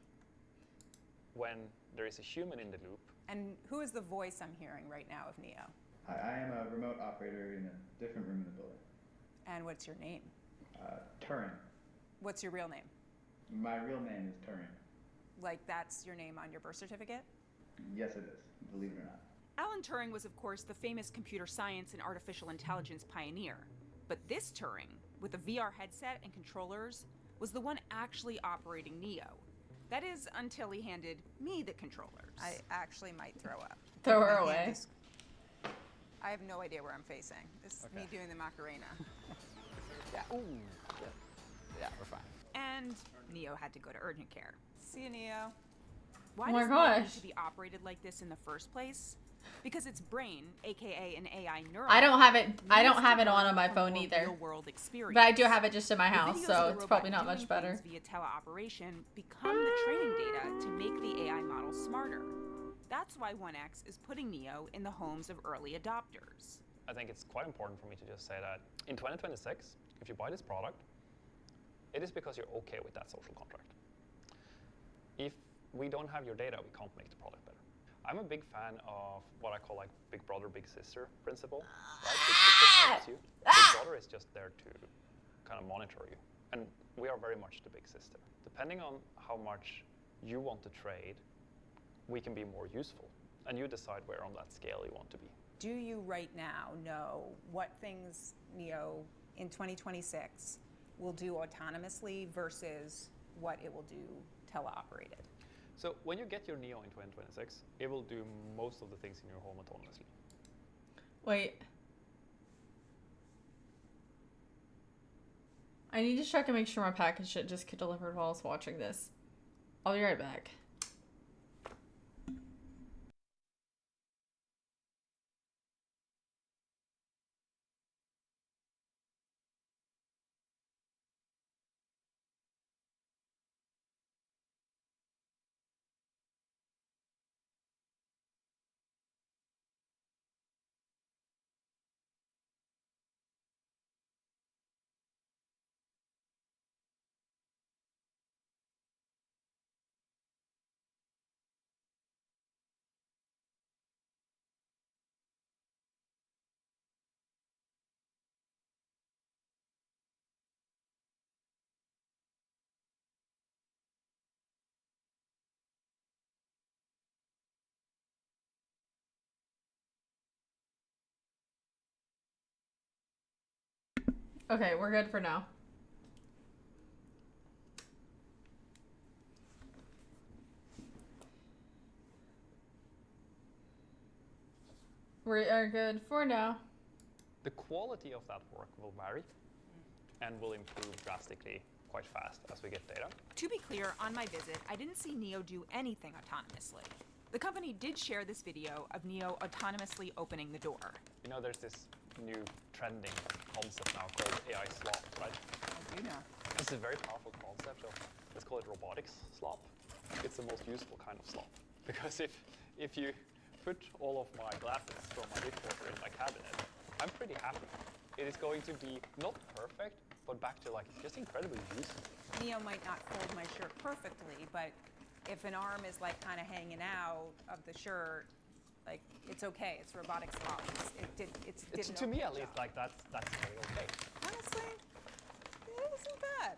When there is a human in the loop, And who is the voice I'm hearing right now of Neo? Hi, I am a remote operator in a different room in the building. And what's your name? Turing. What's your real name? My real name is Turing. Like that's your name on your birth certificate? Yes, it is, believe it or not. Alan Turing was, of course, the famous computer science and artificial intelligence pioneer. But this Turing, with a VR headset and controllers, was the one actually operating Neo. That is, until he handed me the controllers. I actually might throw up. Throw My her hand away. is- I have no idea where I'm facing. This is me doing the Macarena. Yeah. Ooh. Yeah. Yeah, we're fine. And Neo had to go to urgent care. See you, Neo. Why Oh my does Neo need gosh. to be operated like this in the first place? Because its brain, aka an AI neuron. I don't have it. I needs don't to have it on learn my from phone more either. real-world experience. But I do have it just in my The house, videos of so the it's robot probably not doing much better. things via teleoperation become the training data to make the AI model smarter. That's why 1X is putting Neo in the homes of early adopters. I think it's quite important for me to just say that in 2026, if you buy this product, it is because you're okay with that social contract. If we don't have your data, we can't make the product better. I'm a big fan of what I call like big brother, big sister principle. Right? Big sister helps you. Big brother is just there to kind of monitor you. And we are very much the big sister. Depending on how much you want to trade, we can be more useful. And you decide where on that scale you want to be. Do you right now know what things Neo in 2026 will do autonomously versus what it will do teleoperated? So when you get your Neo in 2026, it will do most of the things in your home autonomously. Wait. I need to check and make sure my package shit just get delivered while I was watching this. I'll be right back. Okay, we're good for now. We are good for now. The quality of that work will vary and will improve drastically quite fast as we get data. To be clear, on my visit, I didn't see Neo do anything autonomously. The company did share this video of Neo autonomously opening the door. You know, there's this new trending concept now called AI slop, right? I do know. It's a very powerful concept of, let's call it robotics slop. It's the most useful kind of slop. Because if you put all of my glasses from my dishwasher in my cabinet, I'm pretty happy. It is going to be not perfect, but back to like just incredibly useful. Neo might not fold my shirt perfectly, but if an arm is like kind of hanging out of the shirt, like it's okay. It's robotic slop. It's To me, at least, like that's totally okay. Honestly, it isn't bad.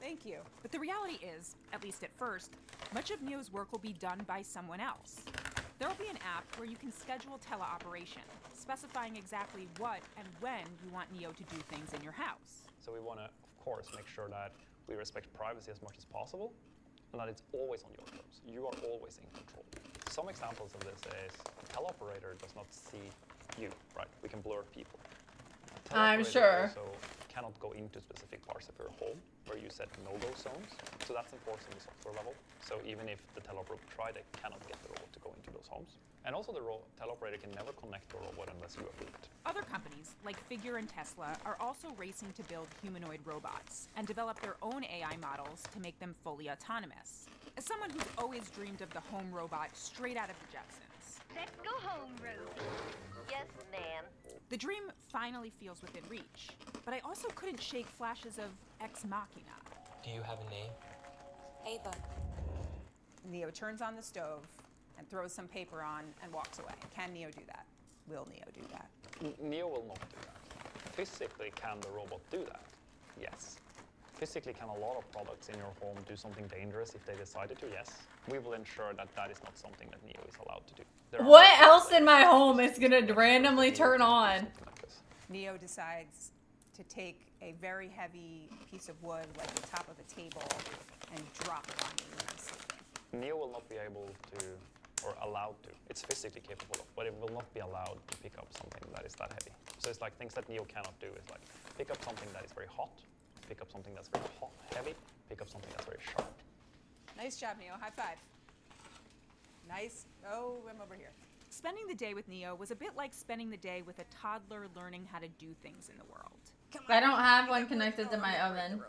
Thank you. But the reality is, at least at first, much of Neo's work will be done by someone else. There will be an app where you can schedule teleoperation, specifying exactly what and when you want Neo to do things in your house. So we want to, of course, make sure that we respect privacy as much as possible, and that it's always on your terms. You are always in control. Some examples of this is a teleoperator does not see you, right? We can blur people. A I'm teleoperator sure. also cannot go into specific parts of your home where you set no-go zones. So that's enforced on the software level. So even if the teleoperator try, they cannot get the robot to go into those homes. And also the teleoperator can never connect to a robot unless you approve it. Other companies, like Figure and Tesla, are also racing to build humanoid robots and develop their own AI models to make them fully autonomous. As someone who's always dreamed of the home robot straight out of the Jetsons, Let's go home, Rosie. Yes, ma'am. The dream finally feels within reach, but I also couldn't shake flashes of Ex Machina. Do you have a name? Ava. Neo turns on the stove and throws some paper on and walks away. Can Neo do that? Will Neo do that? Neo will not do that. Physically, can the robot do that? Yes. Physically, can a lot of products in your home do something dangerous if they decided to? Yes. We will ensure that that is not something that Neo is allowed to do. What else in my home is gonna randomly turn on? Neo decides to take a very heavy piece of wood, like the top of a table, and drop it on me when I'm sleeping. Neo will not be able to, or allowed to, it's physically capable of, but it will not be allowed to pick up something that is that heavy. So it's like things that Neo cannot do is like pick up something that is very hot, pick up something that's very heavy, pick up something that's very sharp. Nice job, Neo. High five. Nice. Oh, I'm over here. Spending the day with Neo was a bit like spending the day with a toddler learning how to do things in the world. I don't have one connected to my oven.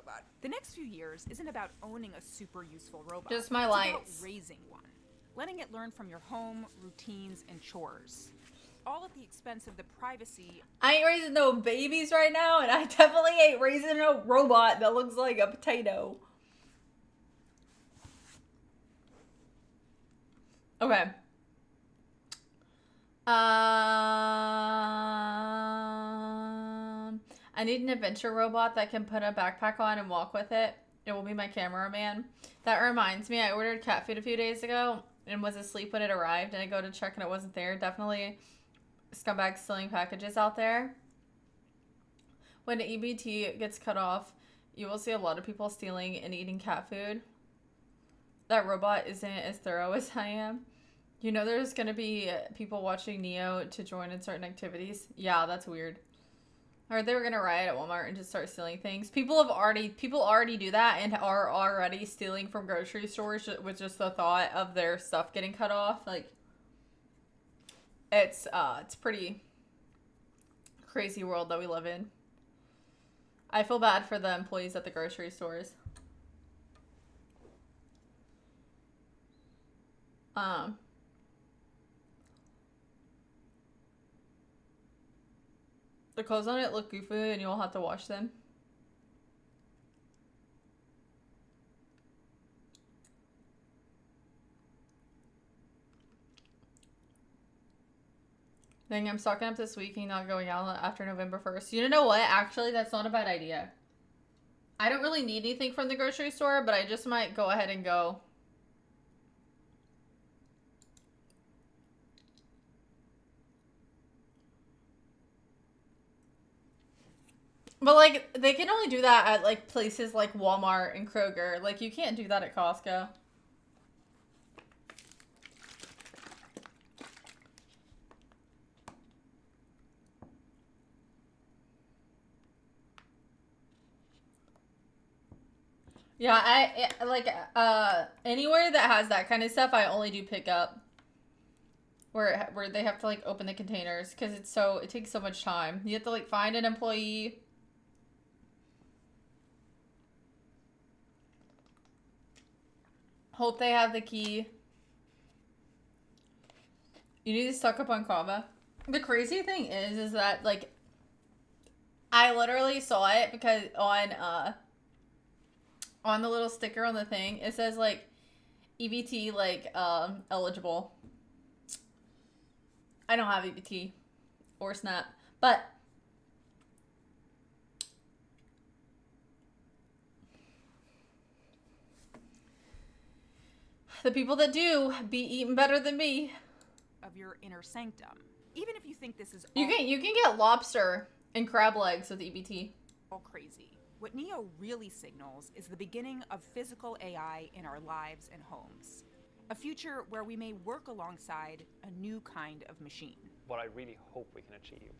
The next few years isn't about owning a super useful robot. Just my it's lights. About raising one. Letting it learn from your home, routines, and chores. All at the expense of the privacy. I ain't raising no babies right now, and I definitely ain't raising no robot that looks like a potato. Okay. I need an adventure robot that can put a backpack on and walk with it. It will be my cameraman. That reminds me, I ordered cat food a few days ago and was asleep when it arrived, and I go to check and it wasn't there. Definitely scumbags stealing packages out there. When the EBT gets cut off, you will see a lot of people stealing and eating cat food. That robot isn't as thorough as I am. You know there's going to be people watching Neo to join in certain activities. Yeah, that's weird. Or they were going to riot at Walmart and just start stealing things. People already do that and are already stealing from grocery stores with just the thought of their stuff getting cut off. Like, it's pretty crazy world that we live in. I feel bad for the employees at the grocery stores. The clothes on it look goofy and you'll have to wash them. Dang, I'm stocking up this week and not going out after November 1st. You know what? Actually, that's not a bad idea. I don't really need anything from the grocery store, but I just might go ahead and go. But, like, they can only do that at, like, places like Walmart and Kroger. Like, you can't do that at Costco. Yeah, anywhere that has that kind of stuff, I only do pick up. Where they have to, like, open the containers. Because it takes so much time. You have to, like, find an employee. Hope they have the key. You need to stock up on kava. The crazy thing is that, like, I literally saw it because on the little sticker on the thing, it says, like, EBT, like, eligible. I don't have EBT or SNAP, but the people that do be eating better than me. Of your inner sanctum. Even if you think this is you can get lobster and crab legs with EBT. All crazy. What Neo really signals is the beginning of physical AI in our lives and homes. A future where we may work alongside a new kind of machine. What I really hope we can achieve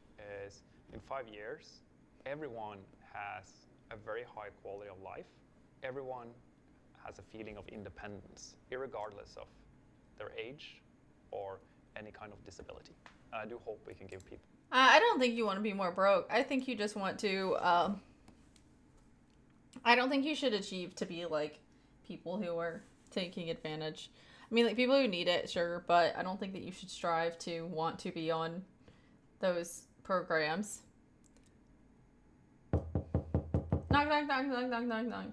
is in 5 years, everyone has a very high quality of life. Everyone has a feeling of independence, irregardless of their age or any kind of disability. And I do hope we can give people. I don't think you want to be more broke. I think you just want to. I don't think you should achieve to be like people who are taking advantage. I mean, like, people who need it, sure, but I don't think that you should strive to want to be on those programs. Knock, knock, knock, knock, knock, knock, knock.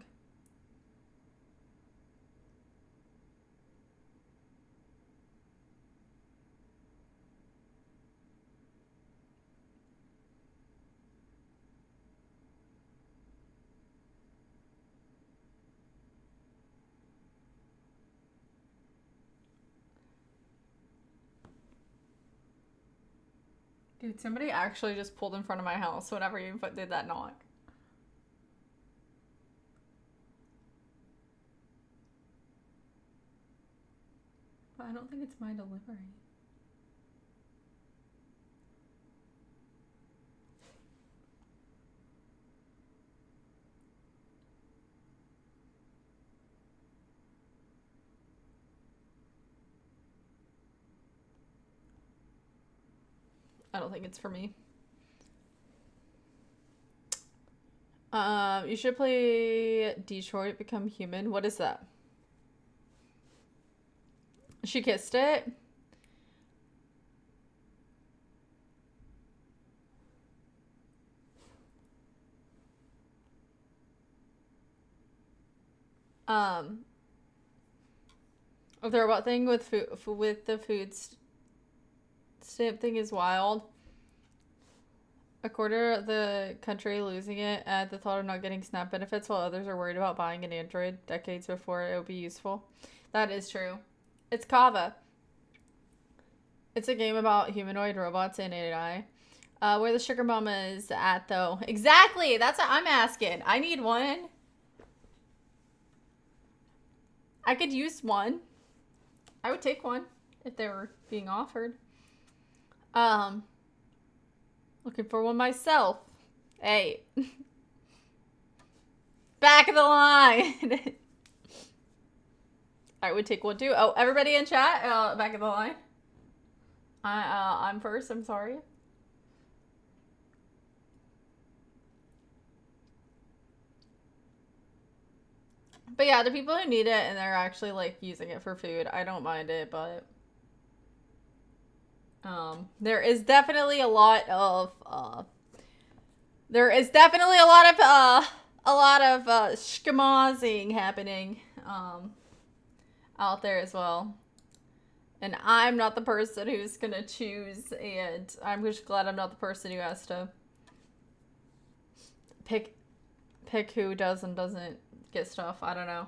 Dude, somebody actually just pulled in front of my house whenever you did that knock. But I don't think it's my delivery. I don't think it's for me. You should play Detroit Become Human. What is that? She kissed it? The robot thing with food, with the food stamp thing is wild. A quarter of the country losing it at the thought of not getting SNAP benefits, while others are worried about buying an Android decades before it will be useful. That is true. It's Kava. It's a game about humanoid robots and AI. Where the sugar mama is at, though. Exactly! That's what I'm asking. I need one. I could use one. I would take one if they were being offered. Looking for one myself. Hey. Back of the line. I would take one too. Oh, everybody in chat, back of the line. I'm first, I'm sorry. But yeah, the people who need it and they're actually like using it for food, I don't mind it, but there is definitely a lot of schmozzing happening out there as well. And I'm not the person who's gonna choose, and I'm just glad I'm not the person who has to pick who does and doesn't get stuff. I don't know.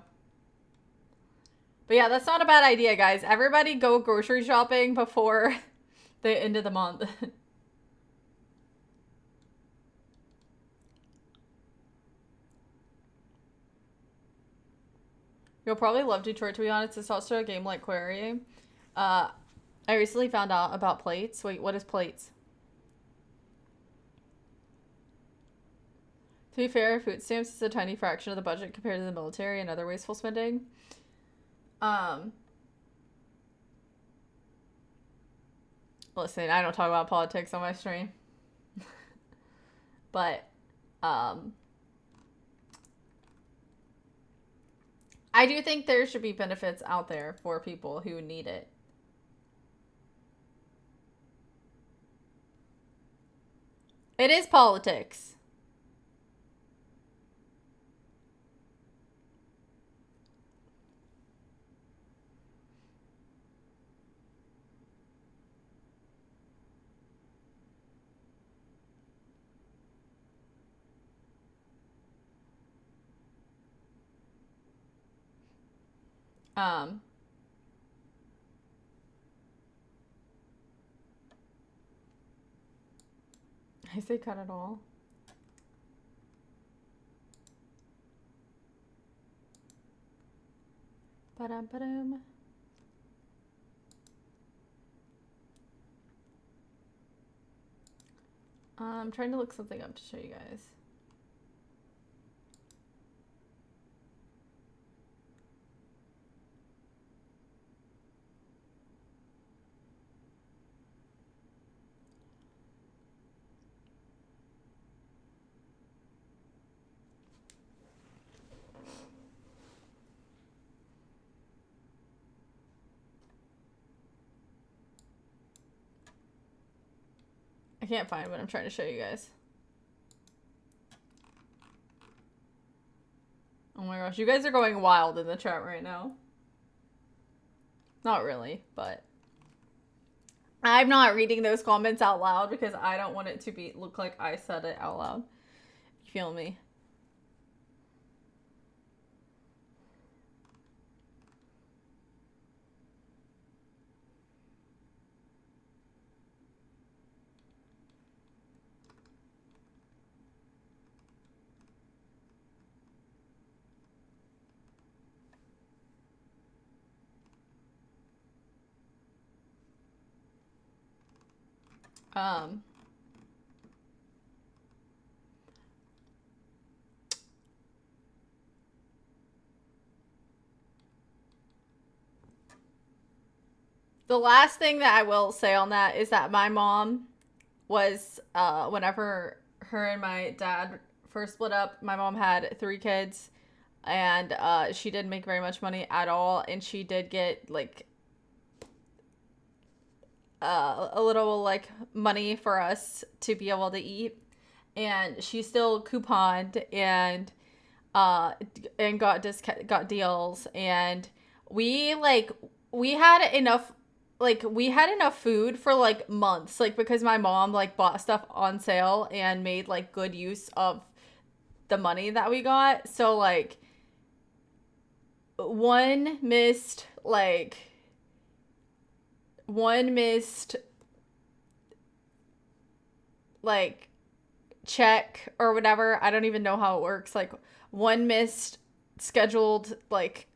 But yeah, that's not a bad idea, guys. Everybody go grocery shopping before the end of the month. You'll probably love Detroit, to be honest. It's also a game like Query. I recently found out about plates. Wait, what is plates? To be fair, food stamps is a tiny fraction of the budget compared to the military and other wasteful spending. Listen, I don't talk about politics on my stream. But, I do think there should be benefits out there for people who need it. It is politics. I say cut it all. Ba-dum-ba-dum. I'm trying to look something up to show you guys. can't find what I'm trying to show you guys. Oh my gosh, you guys are going wild in the chat right now. Not really, but I'm not reading those comments out loud because I don't want it to look like I said it out loud. You feel me? Um, the last thing that I will say on that is that my mom was, whenever her and my dad first split up, my mom had 3 kids, and she didn't make very much money at all, and she did get, like, a little, like, money for us to be able to eat, and she still couponed and got deals, and we had enough, like, we had enough food for, like, months, like, because my mom, like, bought stuff on sale and made, like, good use of the money that we got. So, like, one missed like check or whatever, I don't even know how it works, like one missed scheduled like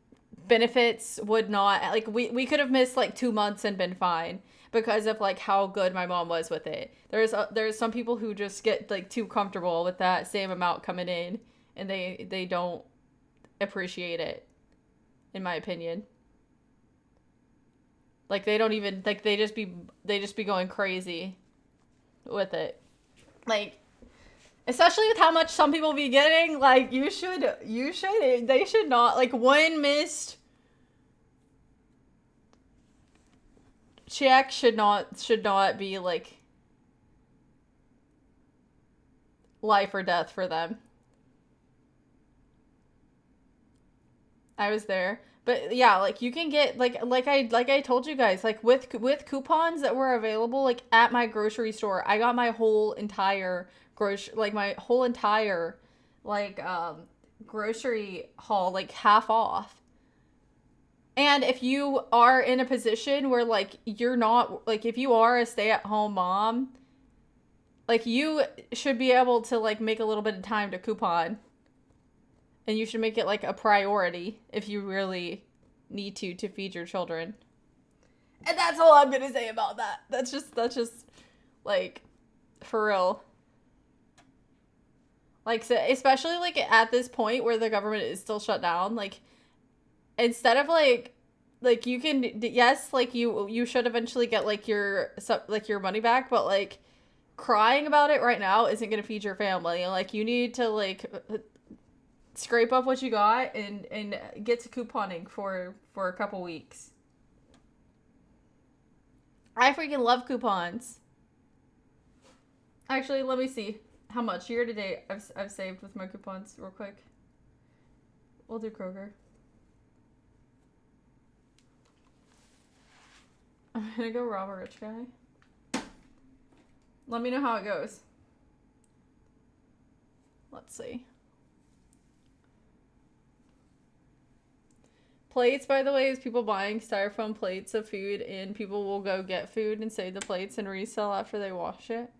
benefits would not, like, we could have missed like 2 months and been fine because of like how good my mom was with it. There's some people who just get like too comfortable with that same amount coming in, and they don't appreciate it, in my opinion. Like, they don't even, like, they just be going crazy with it. Like, especially with how much some people be getting, like, they should not, like, one missed check should not be, like, life or death for them. I was there. But yeah, like, you can get, like I told you guys, like, with coupons that were available, like, at my grocery store, I got my whole entire grocery haul, like, half off. And if you are in a position where, like, you're not, like, if you are a stay-at-home mom, like, you should be able to, like, make a little bit of time to coupon. And you should make it, like, a priority if you really need to feed your children. And that's all I'm gonna say about that. That's just, like, for real. Like, so, especially, like, at this point where the government is still shut down, like, instead of, like, you can, yes, like, you should eventually get, like, your money back, but, like, crying about it right now isn't gonna feed your family. Like, you need to, like, scrape up what you got and get to couponing for a couple weeks. I freaking love coupons. Actually, let me see how much year to date I've saved with my coupons real quick. We'll do Kroger. I'm gonna go rob a rich guy. Let me know how it goes. Let's see. Plates, by the way, is people buying styrofoam plates of food, and people will go get food and save the plates and resell after they wash it.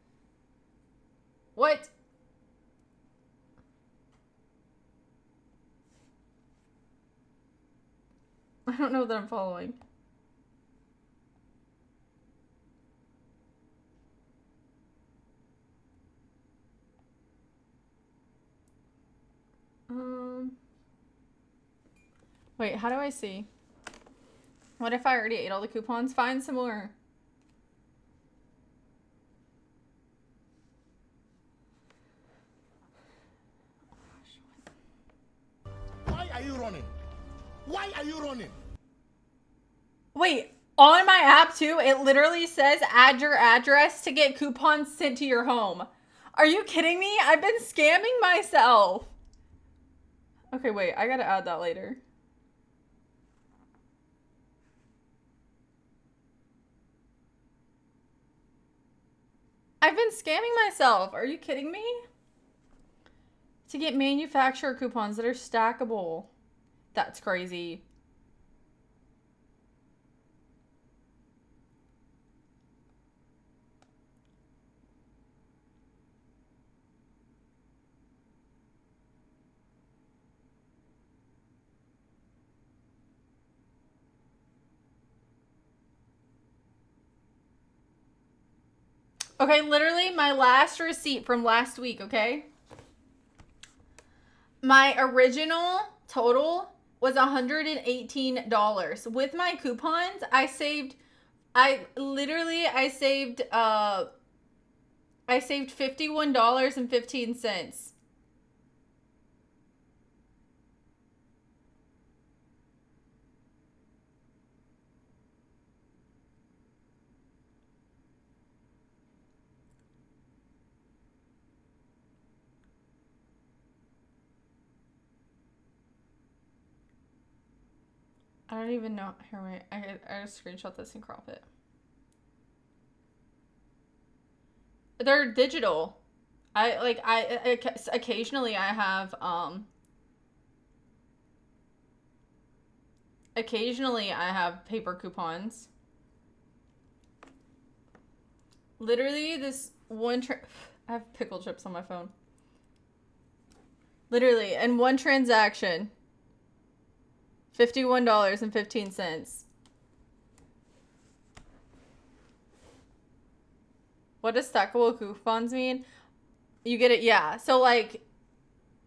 What? I don't know that I'm following. Wait, how do I see? What if I already ate all the coupons? Find some more. Why are you running? Why are you running? Wait, On my app too, it literally says add your address to get coupons sent to your home. Are you kidding me? I've been scamming myself. Okay, wait, I gotta add that later. I've been scamming myself. Are you kidding me? To get manufacturer coupons that are stackable. That's crazy. Okay, literally my last receipt from last week, okay? My original total was $118. With my coupons, I saved $51.15. I don't even know. Here, wait. I gotta screenshot this and crop it. They're digital. Occasionally I have paper coupons. Literally this one I have pickle chips on my phone. Literally, in one transaction, $51.15. What does stackable coupons mean? You get it, yeah. So like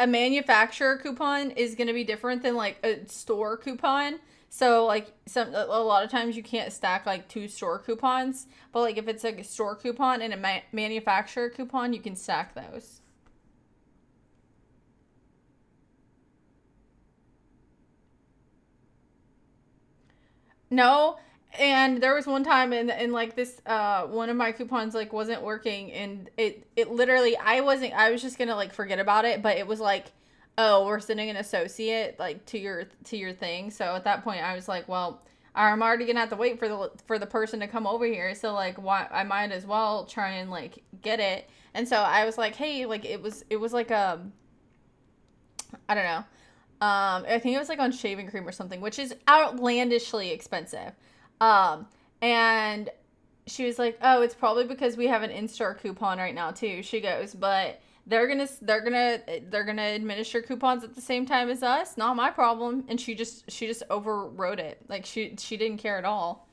a manufacturer coupon is going to be different than like a store coupon. So like a lot of times you can't stack like 2 store coupons, but like if it's like a store coupon and a manufacturer coupon, you can stack those. No, and there was one time in like this one of my coupons like wasn't working, and it literally I was just gonna like forget about it, but it was like, oh, we're sending an associate like to your thing. So at that point I was like, well, I'm already gonna have to wait for the person to come over here, so like why I might as well try and like get it. And so I was like, hey, like it was like I don't know. I think it was like on shaving cream or something, which is outlandishly expensive. And she was like, oh, it's probably because we have an in-store coupon right now too. She goes, but they're gonna administer coupons at the same time as us. Not my problem. And she just overrode it. Like she didn't care at all.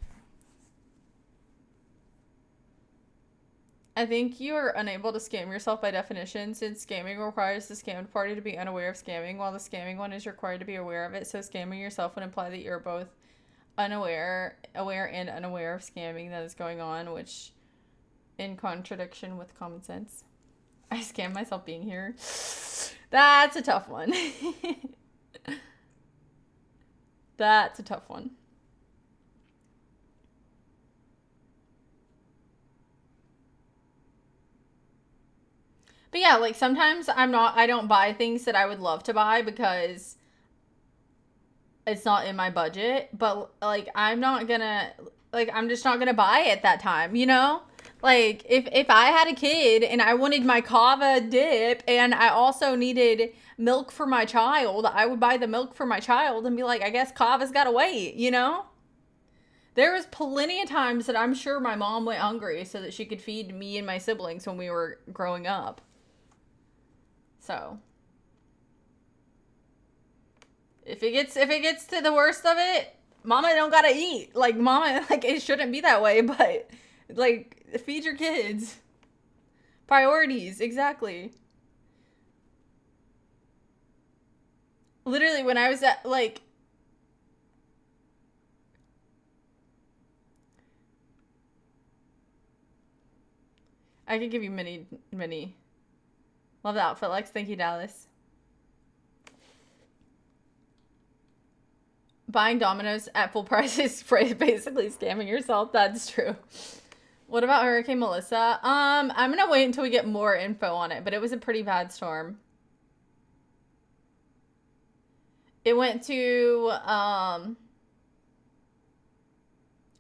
I think you are unable to scam yourself by definition, since scamming requires the scammed party to be unaware of scamming, while the scamming one is required to be aware of it. So scamming yourself would imply that you're both aware and unaware of scamming that is going on, which in contradiction with common sense. I scam myself being here. That's a tough one. That's a tough one. But yeah, like sometimes I don't buy things that I would love to buy because it's not in my budget, but like I'm just not gonna buy it that time, you know? Like if I had a kid and I wanted my kava dip and I also needed milk for my child, I would buy the milk for my child and be like, I guess kava's gotta wait, you know? There was plenty of times that I'm sure my mom went hungry so that she could feed me and my siblings when we were growing up. So if it gets to the worst of it, mama don't gotta eat. Like mama, like it shouldn't be that way, but like feed your kids. Priorities, exactly. Literally when I was at like I could give you many. Love the outfit, Lex. Thank you, Dallas. buying Domino's at full price is basically scamming yourself. That's true. What about Hurricane Melissa? I'm gonna wait until we get more info on it, but it was a pretty bad storm. It went to, I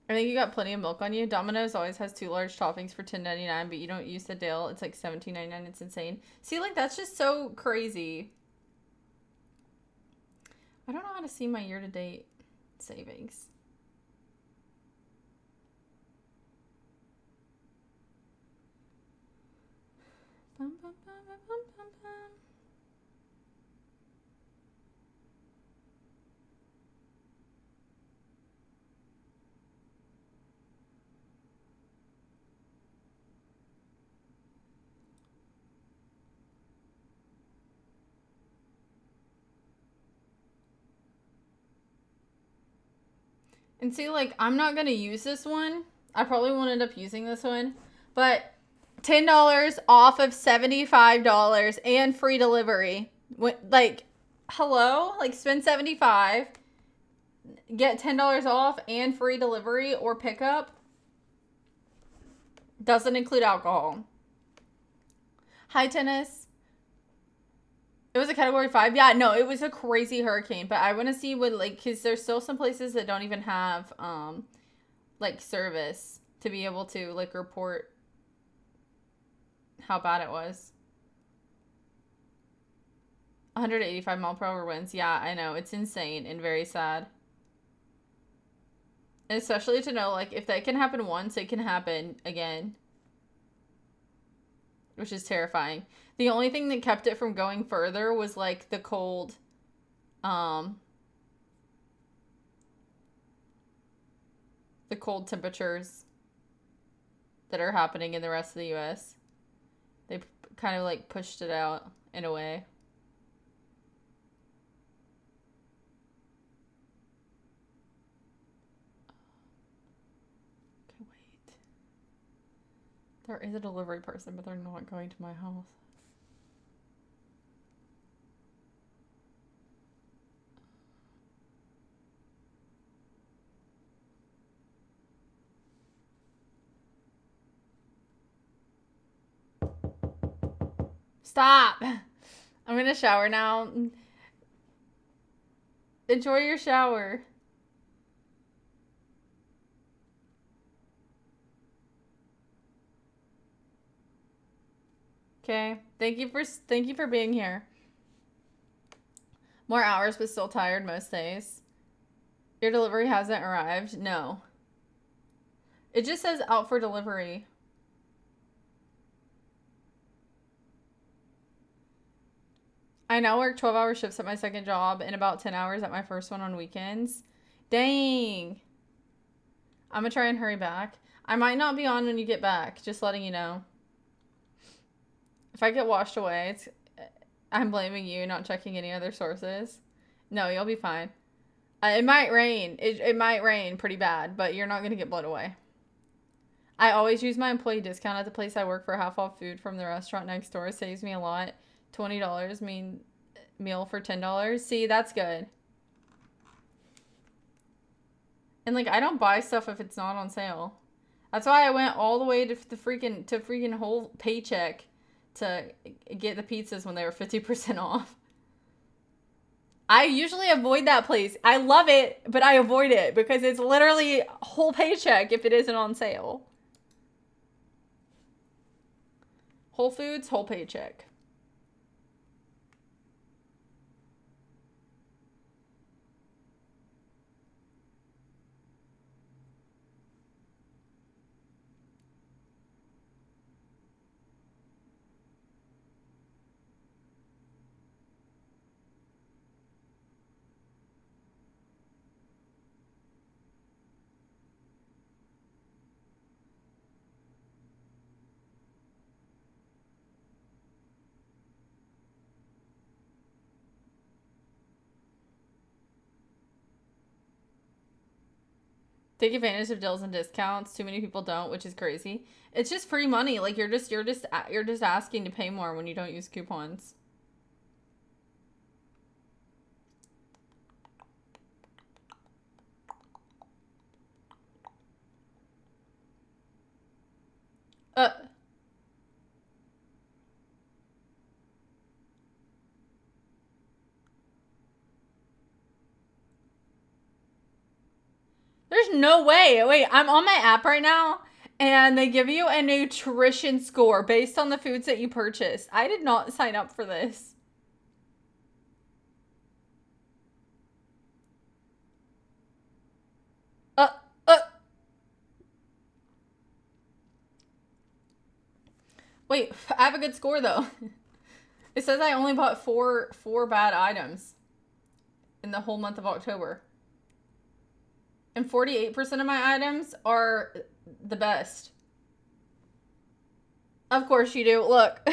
think you got plenty of milk on you. Domino's always has 2 large toppings for $10.99, but you don't use the dill. It's like $17.99. It's insane. See, like, that's just so crazy. I don't know how to see my year-to-date savings. Bum, bum, bum, bum, bum, bum, bum. And see, like, I'm not going to use this one. I probably won't end up using this one. But $10 off of $75 and free delivery. Like, hello? Like, spend $75, get $10 off and free delivery or pickup. Doesn't include alcohol. Hi, Tennis. It was a category 5. Yeah, no, it was a crazy hurricane. But I want to see what, like, because there's still some places that don't even have, like, service to be able to, like, report how bad it was. 185 mile per hour winds. Yeah, I know. It's insane and very sad. And especially to know, like, if that can happen once, it can happen again. Which is terrifying. The only thing that kept it from going further was, like, the cold, the cold temperatures that are happening in the rest of the U.S. They kind of, like, pushed it out in a way. Okay, wait. There is a delivery person, but they're not going to my house. Stop! I'm gonna shower now. Enjoy your shower. Okay. Thank you for being here. More hours, but still tired most days. Your delivery hasn't arrived? No. It just says out for delivery. I now work 12-hour shifts at my second job and about 10 hours at my first one on weekends. Dang. I'm gonna try and hurry back. I might not be on when you get back, just letting you know. If I get washed away, I'm blaming you, not checking any other sources. No, you'll be fine. It might rain. It might rain pretty bad, but you're not gonna get blown away. I always use my employee discount at the place I work for half off food from the restaurant next door. It saves me a lot. $20 meal for $10. See, that's good. And, like, I don't buy stuff if it's not on sale. That's why I went all the way to the freaking whole paycheck to get the pizzas when they were 50% off. I usually avoid that place. I love it, but I avoid it because it's literally a whole paycheck if it isn't on sale. Whole Foods, whole paycheck. Take advantage of deals and discounts. Too many people don't, which is crazy. It's just free money. Like you're just asking to pay more when you don't use coupons. Uh. There's no way. Wait, I'm on my app right now, and they give you a nutrition score based on the foods that you purchased. I did not sign up for this. Uh, uh. Wait, I have a good score though. It says I only bought four bad items in the whole month of October. And 48% of my items are the best. Of course you do. Look.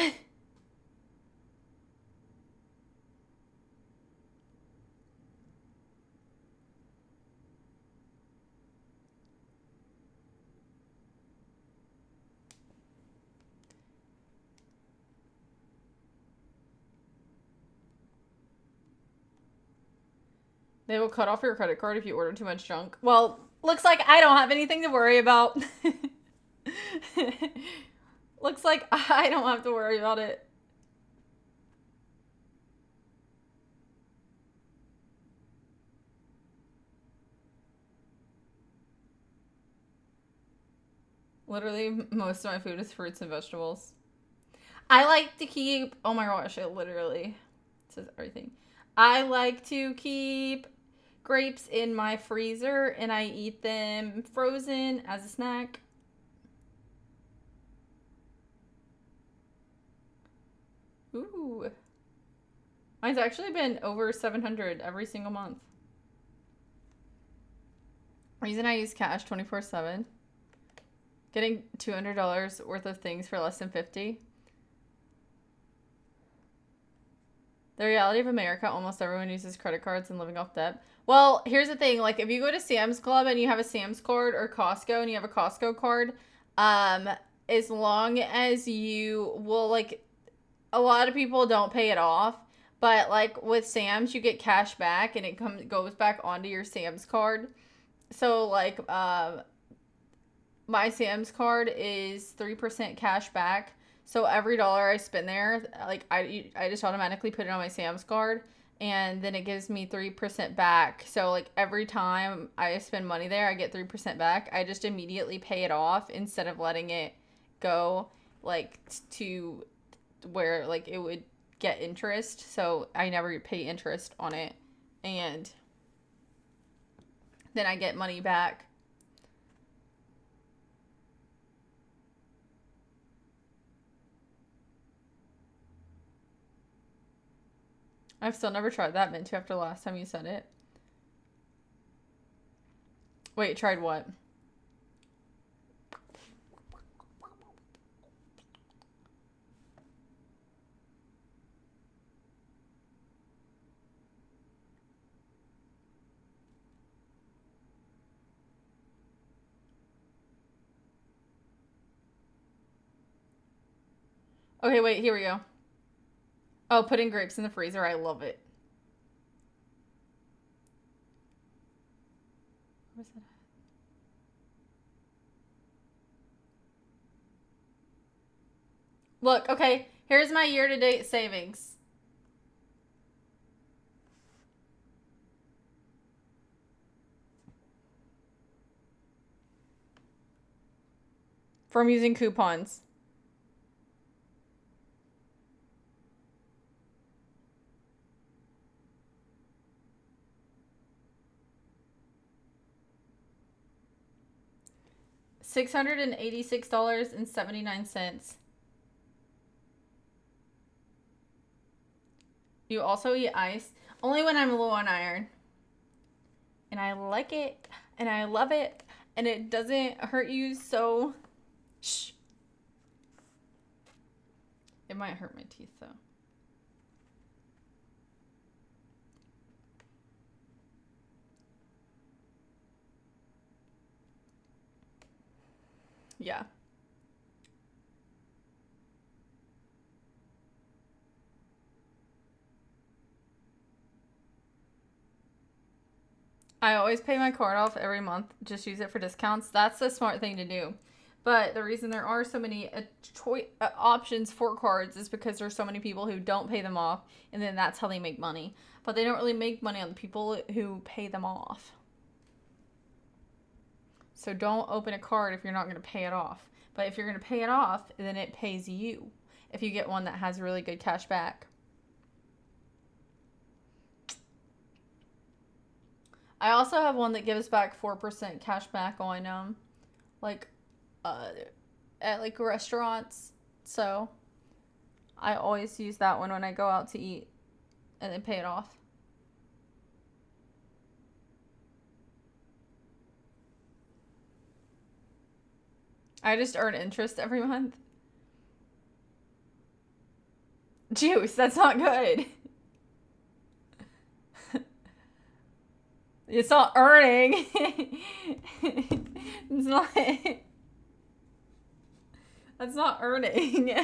They will cut off your credit card if you order too much junk. Well, looks like I don't have anything to worry about. Looks like I don't have to worry about it. Literally, most of my food is fruits and vegetables. I like to keep... Oh my gosh, it literally says everything. I like to keep grapes in my freezer, and I eat them frozen as a snack. Ooh. Mine's actually been over 700 every single month. Reason I use cash 24/7. Getting $200 worth of things for less than 50. The reality of America, almost everyone uses credit cards and living off debt. Well, here's the thing. Like, if you go to Sam's Club and you have a Sam's card, or Costco and you have a Costco card, as long as you will, like, a lot of people don't pay it off. But, like, with Sam's, you get cash back and it goes back onto your Sam's card. So, like, my Sam's card is 3% cash back. So every dollar I spend there, like, I just automatically put it on my Sam's card, and then it gives me 3% back. So, like, every time I spend money there, I get 3% back. I just immediately pay it off instead of letting it go, like, to where, like, it would get interest. So I never pay interest on it, and then I get money back. I've still never tried that mint after the last time you said it. Wait, tried what? Okay, wait, here we go. Oh, putting grapes in the freezer. I love it. Where's that at? Look, okay, here's my year-to-date savings. From using coupons. $686.79. You also eat ice. Only when I'm low on iron. And I like it. And I love it. And it doesn't hurt you, so... Shh. It might hurt my teeth, though. Yeah. I always pay my card off every month. Just use it for discounts. That's the smart thing to do. But the reason there are so many options for cards is because there's so many people who don't pay them off, and then that's how they make money. But they don't really make money on the people who pay them off. So don't open a card if you're not going to pay it off. But if you're going to pay it off, then it pays you if you get one that has really good cash back. I also have one that gives back 4% cash back on at like restaurants. So I always use that one when I go out to eat and then pay it off. I just earn interest every month. Juice, that's not good. It's not earning. It's not. That's not earning.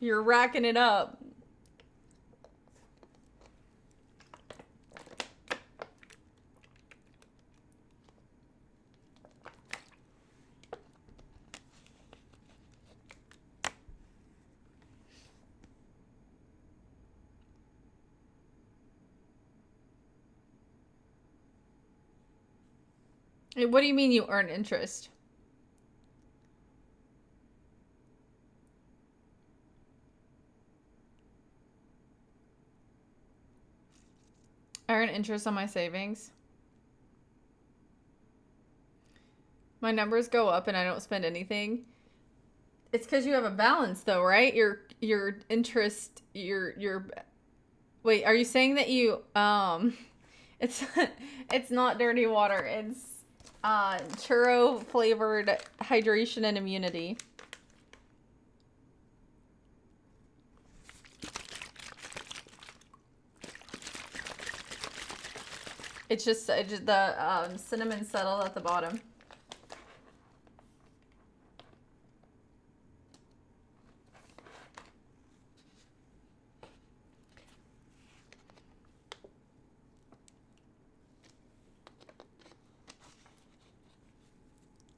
You're racking it up. What do you mean you earn interest? I earn interest on my savings. My numbers go up and I don't spend anything. It's because you have a balance though, right? Your interest, your wait, are you saying that you it's not dirty water, it's churro flavored hydration and immunity. It's just the cinnamon settle at the bottom.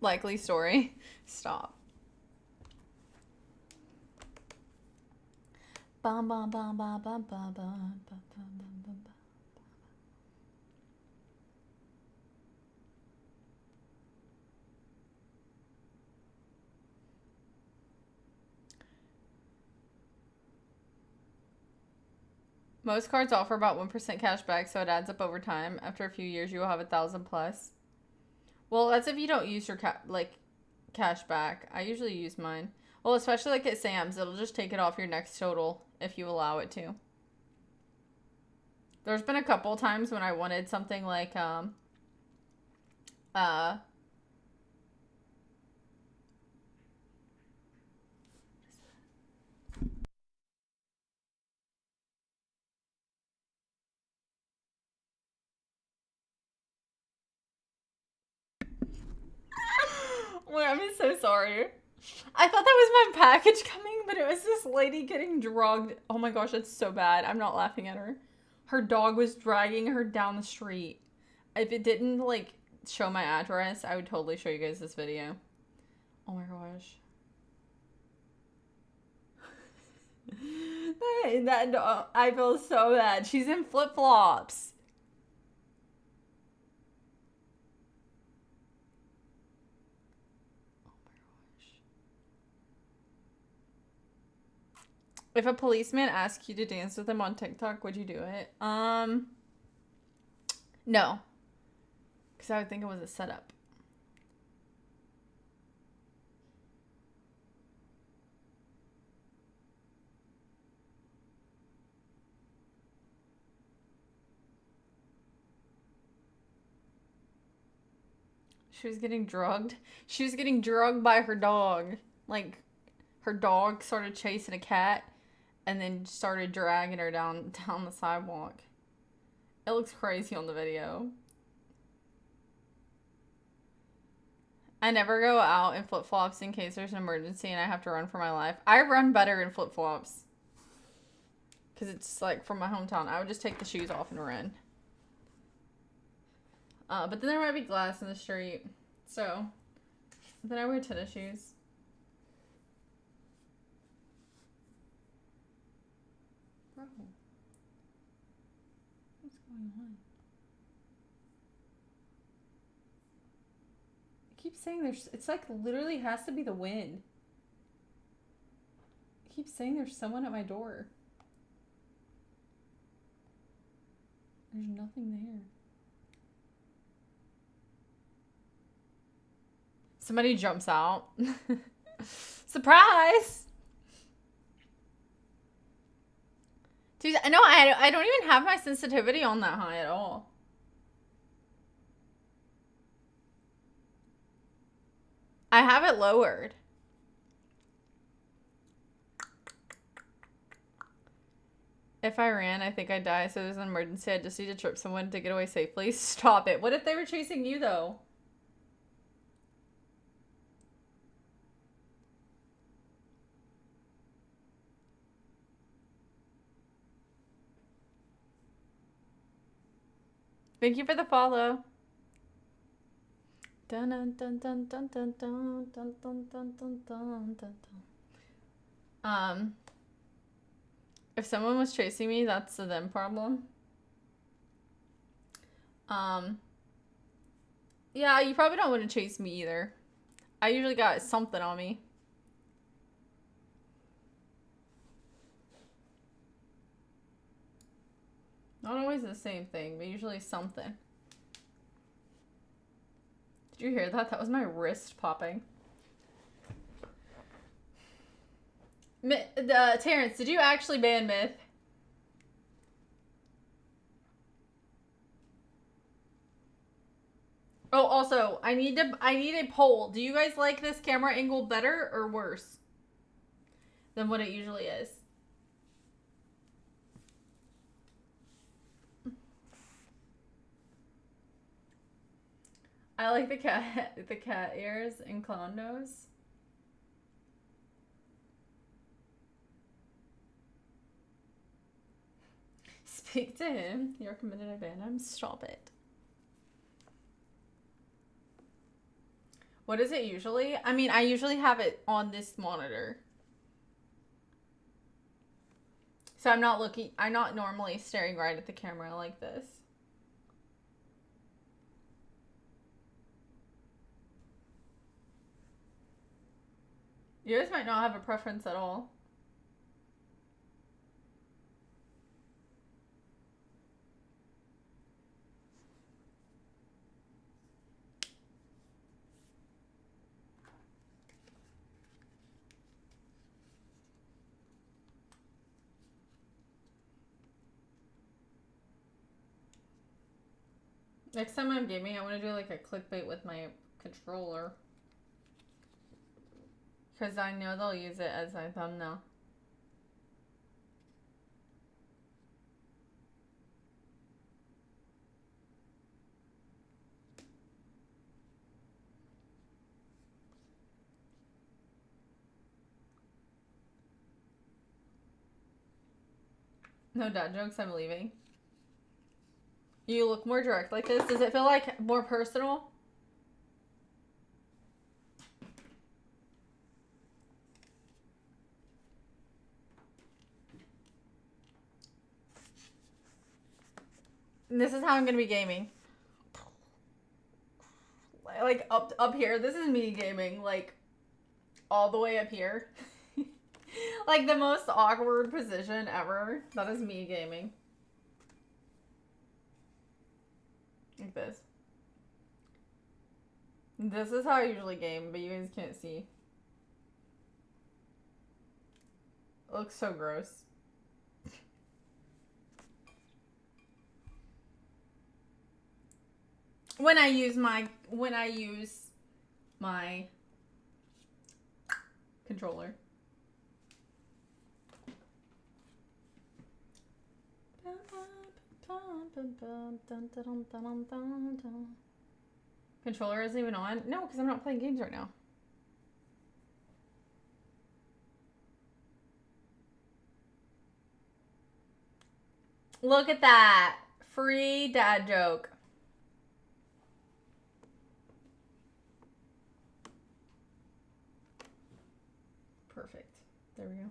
Likely story. Stop. Bum bum bum bum bum bum bum bum bum bum. Most cards offer about 1% cash back, so it adds up over time. After a few years, you will have 1,000 plus. Well, that's if you don't use your cash back. I usually use mine. Well, especially like at Sam's, it'll just take it off your next total if you allow it to. There's been a couple times when I wanted something like Wait, I'm so sorry. I thought that was my package coming, but it was this lady getting drugged. Oh my gosh, that's so bad. I'm not laughing at her. Her dog was dragging her down the street. If it didn't, like, show my address, I would totally show you guys this video. Oh my gosh. That dog, I feel so bad. She's in flip-flops. If a policeman asked you to dance with him on TikTok, would you do it? No. Because I would think it was a setup. She was getting drugged. She was getting drugged by her dog. Like, her dog started chasing a cat and then started dragging her down the sidewalk. It looks crazy on the video. I never go out in flip-flops in case there's an emergency and I have to run for my life. I run better in flip-flops. Because it's like from my hometown. I would just take the shoes off and run. But then there might be glass in the street. So then I wear tennis shoes. Bro. What's going on? I keep saying there's, it's like literally has to be the wind. I keep saying there's someone at my door. There's nothing there. Somebody jumps out. Surprise! Dude, no, I don't even have my sensitivity on that high at all. I have it lowered. If I ran, I think I'd die. So there's an emergency. I just need to trip someone to get away safely. Stop it. What if they were chasing you, though? Thank you for the follow. Dun dun dun dun dun dun dun dun dun dun dun dun dun. If someone was chasing me, that's a them problem. Yeah, you probably don't want to chase me either. I usually got something on me. Not always the same thing, but usually something. Did you hear that? That was my wrist popping. Terrence, did you actually ban Myth? Oh, also, I need a poll. Do you guys like this camera angle better or worse than what it usually is? I like the cat ears and clown nose. Speak to him. You recommended I ban him. Stop it. What is it usually? I mean, I usually have it on this monitor. So I'm not normally staring right at the camera like this. You guys might not have a preference at all. Next time I'm gaming, I want to do like a clickbait with my controller. Because I know they'll use it as a thumbnail. No dad jokes, I'm leaving. You look more direct like this. Does it feel like more personal? This is how I'm gonna be gaming. Like up here. This is me gaming. Like all the way up here. Like the most awkward position ever. That is me gaming. Like this. This is how I usually game, but you guys can't see. It looks so gross. When I use my controller. Controller isn't even on? No, because I'm not playing games right now. Look at that. Free dad joke. Perfect. There we go.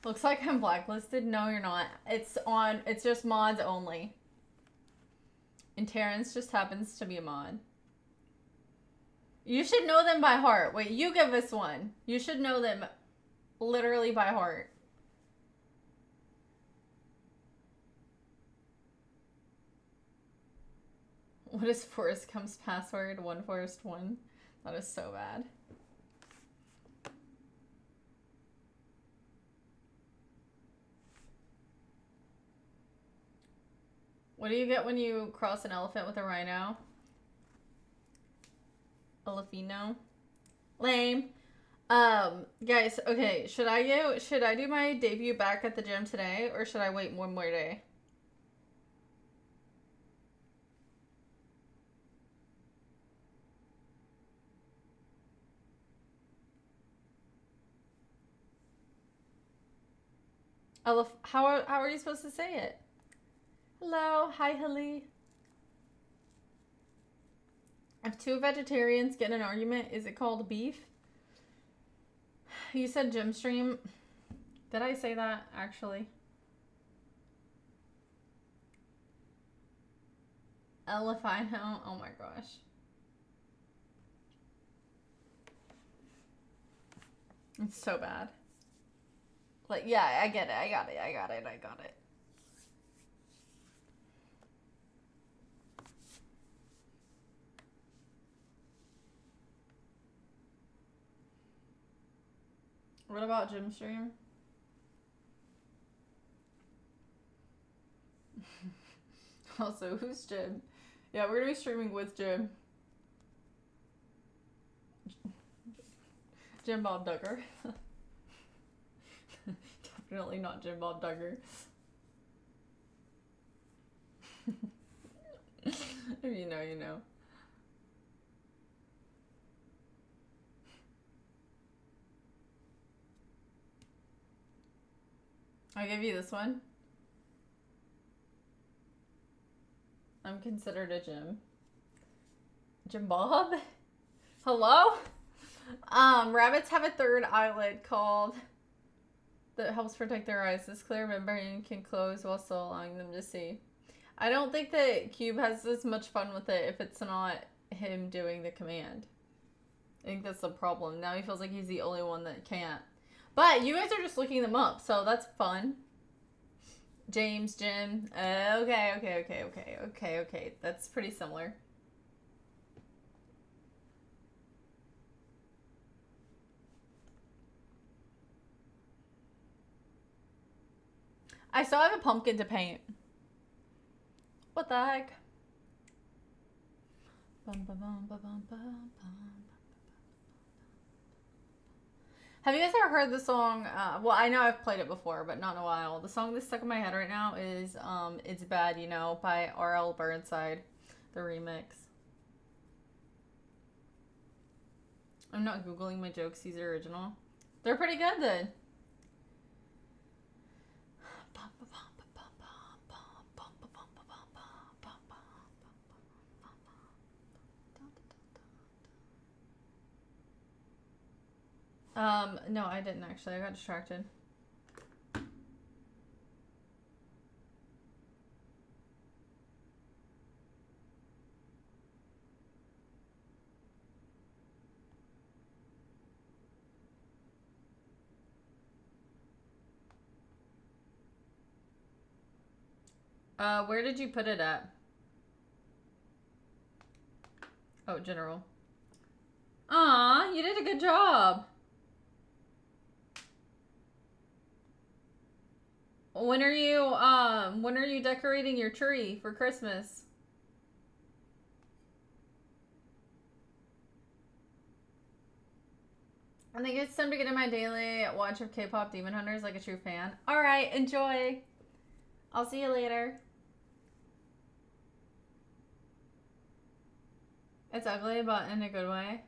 Looks like I'm blacklisted. No, you're not. It's just mods only. And Terrence just happens to be a mod. You should know them by heart. Wait, you give us one. You should know them literally by heart. What is Forrest Gump's password? 1Forrest1. That is so bad. What do you get when you cross an elephant with a rhino? Elefino. Lame. Guys, okay, should I do my debut back at the gym today, or should I wait one more day? How are you supposed to say it? Hello, hi Hallie. If two vegetarians get in an argument, is it called beef? You said gym stream. Did I say that actually? Elefino. Oh my gosh. It's so bad. Like, yeah, I get it. I got it. What about gym stream? Also, who's Jim? Yeah, we're gonna be streaming with Jim. Jim Bob Duggar. Definitely not Jim Bob Duggar. If you know, you know. I'll give you this one. I'm considered a Jim. Jim Bob? Hello? Rabbits have a third eyelid called that helps protect their eyes. This clear membrane can close while still allowing them to see. I don't think that Cube has as much fun with it if it's not him doing the command. I think that's the problem. Now he feels like he's the only one that can't. But you guys are just looking them up, so that's fun. James, Jim. Okay. That's pretty similar. I still have a pumpkin to paint. What the heck? Have you guys ever heard the song? Well, I know I've played it before, but not in a while. The song that's stuck in my head right now is It's Bad, You Know, by R.L. Burnside, the remix. I'm not Googling my jokes, these are original. They're pretty good then. No, I didn't actually. I got distracted. Where did you put it at? Oh, general. Aw, you did a good job. When are you decorating your tree for Christmas? I think it's time to get in my daily watch of K-pop Demon Hunters like a true fan. All right, enjoy. I'll see you later. It's ugly, but in a good way.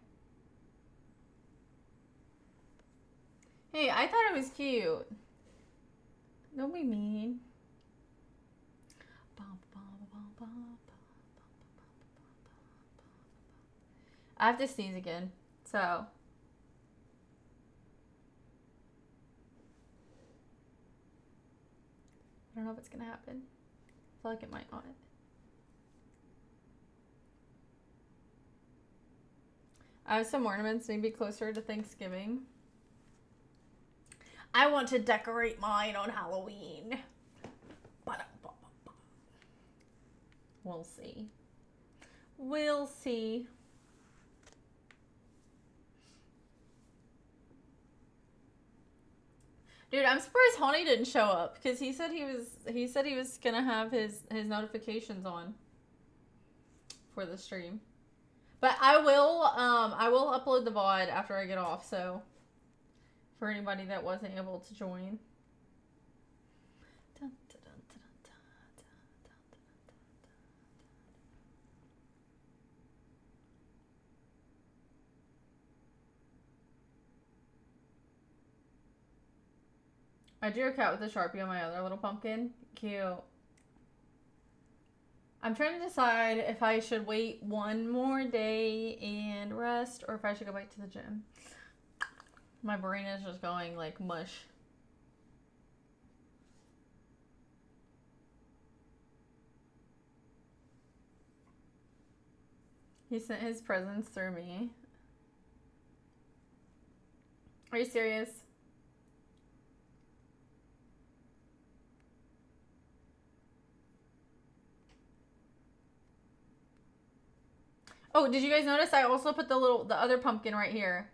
Hey, I thought it was cute. Don't be mean. I have to sneeze again, so. I don't know if it's gonna happen. I feel like it might not. I have some ornaments, maybe closer to Thanksgiving. I want to decorate mine on Halloween. We'll see. We'll see. Dude, I'm surprised Honey didn't show up because he said he was gonna have his notifications on for the stream. But I will upload the VOD after I get off, so for anybody that wasn't able to join. I drew a cat with a Sharpie on my other little pumpkin. Cute. I'm trying to decide if I should wait one more day and rest or if I should go back to the gym. My brain is just going like mush. He sent his presents through me. Are you serious? Oh, did you guys notice I also put the other pumpkin right here?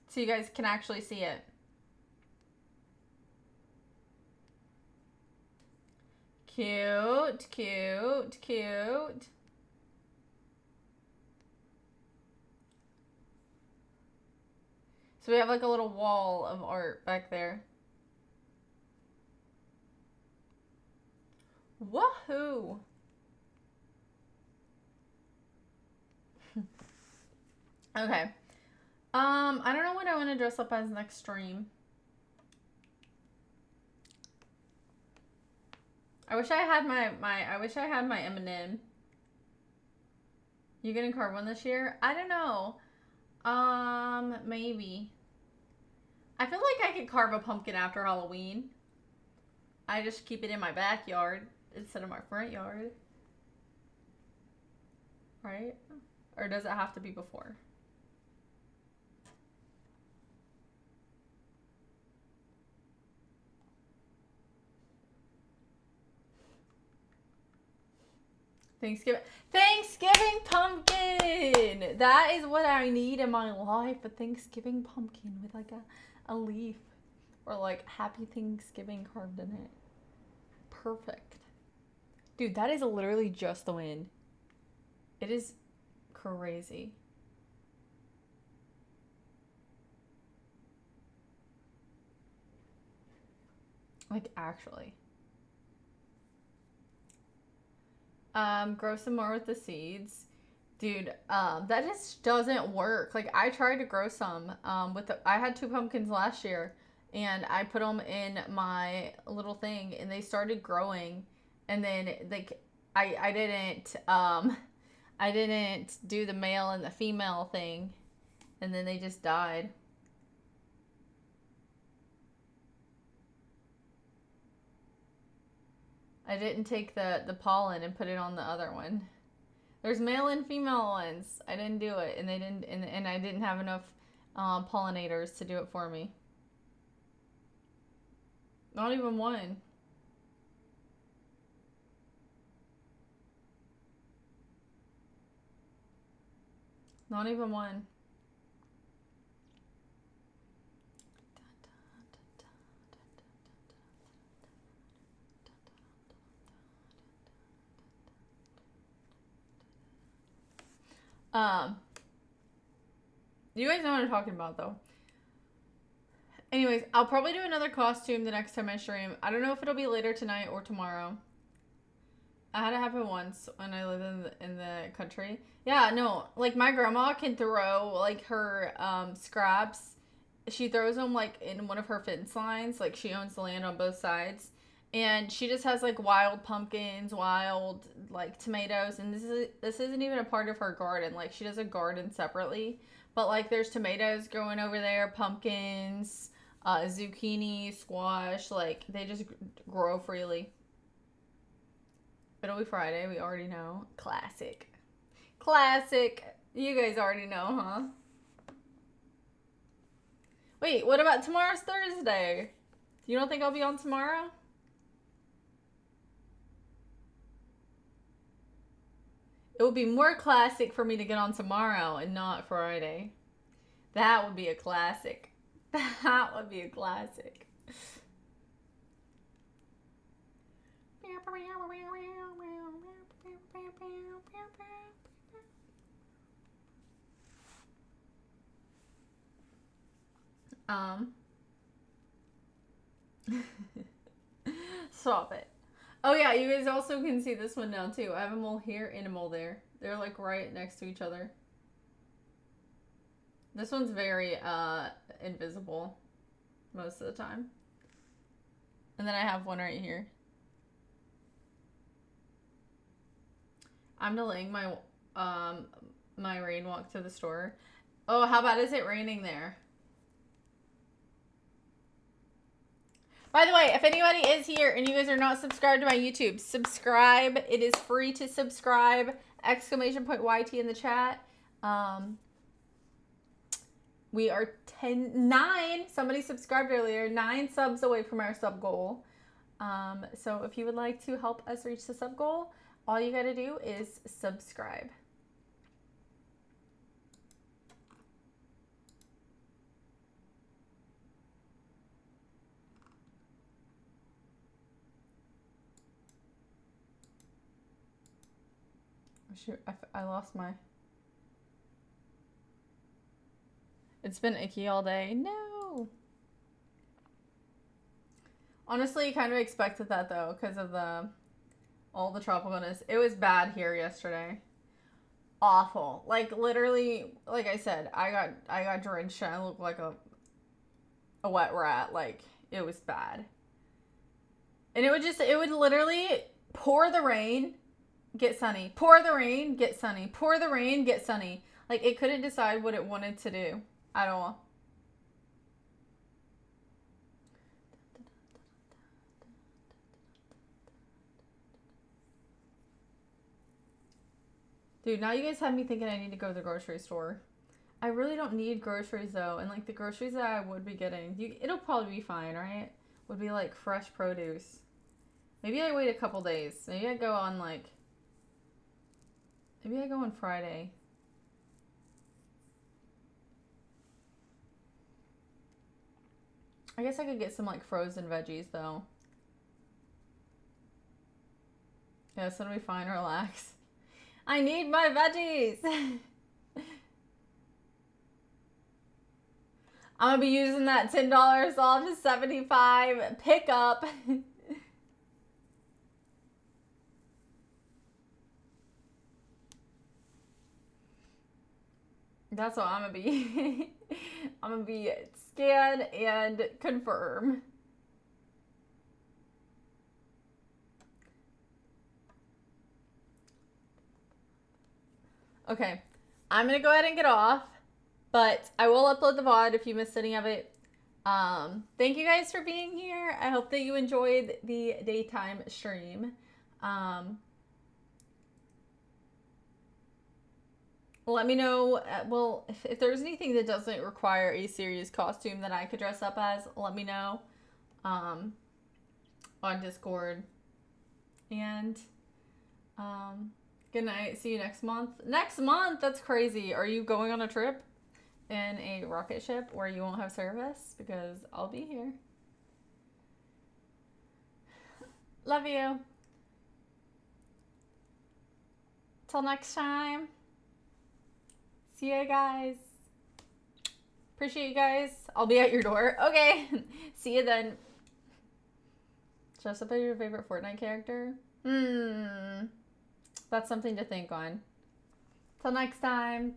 So you guys can actually see it. Cute, cute, cute. So we have like a little wall of art back there. Woohoo! Okay. I don't know what I want to dress up as next stream. I wish I had my M&M. You gonna carve one this year? I don't know. Maybe. I feel like I could carve a pumpkin after Halloween. I just keep it in my backyard instead of my front yard. Right? Or does it have to be before? Thanksgiving pumpkin! That is what I need in my life, a Thanksgiving pumpkin with like a leaf or like Happy Thanksgiving carved in it. Perfect. Dude, that is literally just the wind. It is crazy. Like actually. Grow some more with the seeds. Dude, that just doesn't work. Like, I tried to grow some, I had 2 pumpkins last year, and I put them in my little thing, and they started growing, and then, like, I didn't do the male and the female thing, and then they just died. I didn't take the pollen and put it on the other one. There's male and female ones. I didn't do it, and they didn't, and I didn't have enough pollinators to do it for me. Not even one. Not even one. You guys know what I'm talking about, though. Anyways, I'll probably do another costume the next time I stream. I don't know if it'll be later tonight or tomorrow. I had it happen once when I lived in the country. Yeah, no, like my grandma can throw like her scraps she throws them like in one of her fence lines. Like she owns the land on both sides. And she just has like wild pumpkins, wild like tomatoes, and this isn't even a part of her garden. Like she does a garden separately, but like there's tomatoes growing over there, pumpkins, zucchini, squash, like they just grow freely. It'll be Friday, we already know. Classic. You guys already know, huh? Wait, what about tomorrow's Thursday? You don't think I'll be on tomorrow? It would be more classic for me to get on tomorrow and not Friday. That would be a classic. That would be a classic. Stop it. Oh yeah, you guys also can see this one now too. I have a mole here and a mole there. They're like right next to each other. This one's very invisible most of the time. And then I have one right here. I'm delaying my my rain walk to the store. Oh, how bad is it raining there? By the way, if anybody is here and you guys are not subscribed to my YouTube, subscribe. It is free to subscribe. !YT in the chat. We are 9. Somebody subscribed earlier. 9 subs away from our sub goal. So if you would like to help us reach the sub goal, all you gotta do is subscribe. Shoot, I lost my... It's been icky all day. No! Honestly, kind of expected that though, because of all the tropicalness. It was bad here yesterday. Awful. Like literally, like I said, I got drenched and I looked like a wet rat. Like it was bad. And it would literally pour the rain, get sunny, pour the rain, get sunny, pour the rain, get sunny. Like it couldn't decide what it wanted to do at all. Dude, now you guys have me thinking I need to go to the grocery store. I really don't need groceries though, and like the groceries that I would be getting, it'll probably be fine, right? Would be like fresh produce. Maybe I wait a couple days. Maybe I go on like... Maybe I go on Friday. I guess I could get some like frozen veggies though. Yeah, so it'll be fine, relax. I need my veggies! I'm gonna be using that $10 off to $75 pickup. That's what I'm gonna be. I'm gonna be scan and confirm. Okay, I'm gonna go ahead and get off, but I will upload the VOD if you missed any of it. Thank you guys for being here. I hope that you enjoyed the daytime stream. Let me know, well, if there's anything that doesn't require a serious costume that I could dress up as, let me know on Discord. And good night. See you next month. Next month? That's crazy. Are you going on a trip in a rocket ship where you won't have service? Because I'll be here. Love you. Till next time. See you guys. Appreciate you guys. I'll be at your door. Okay. See you then. Dress up as your favorite Fortnite character? That's something to think on. Till next time.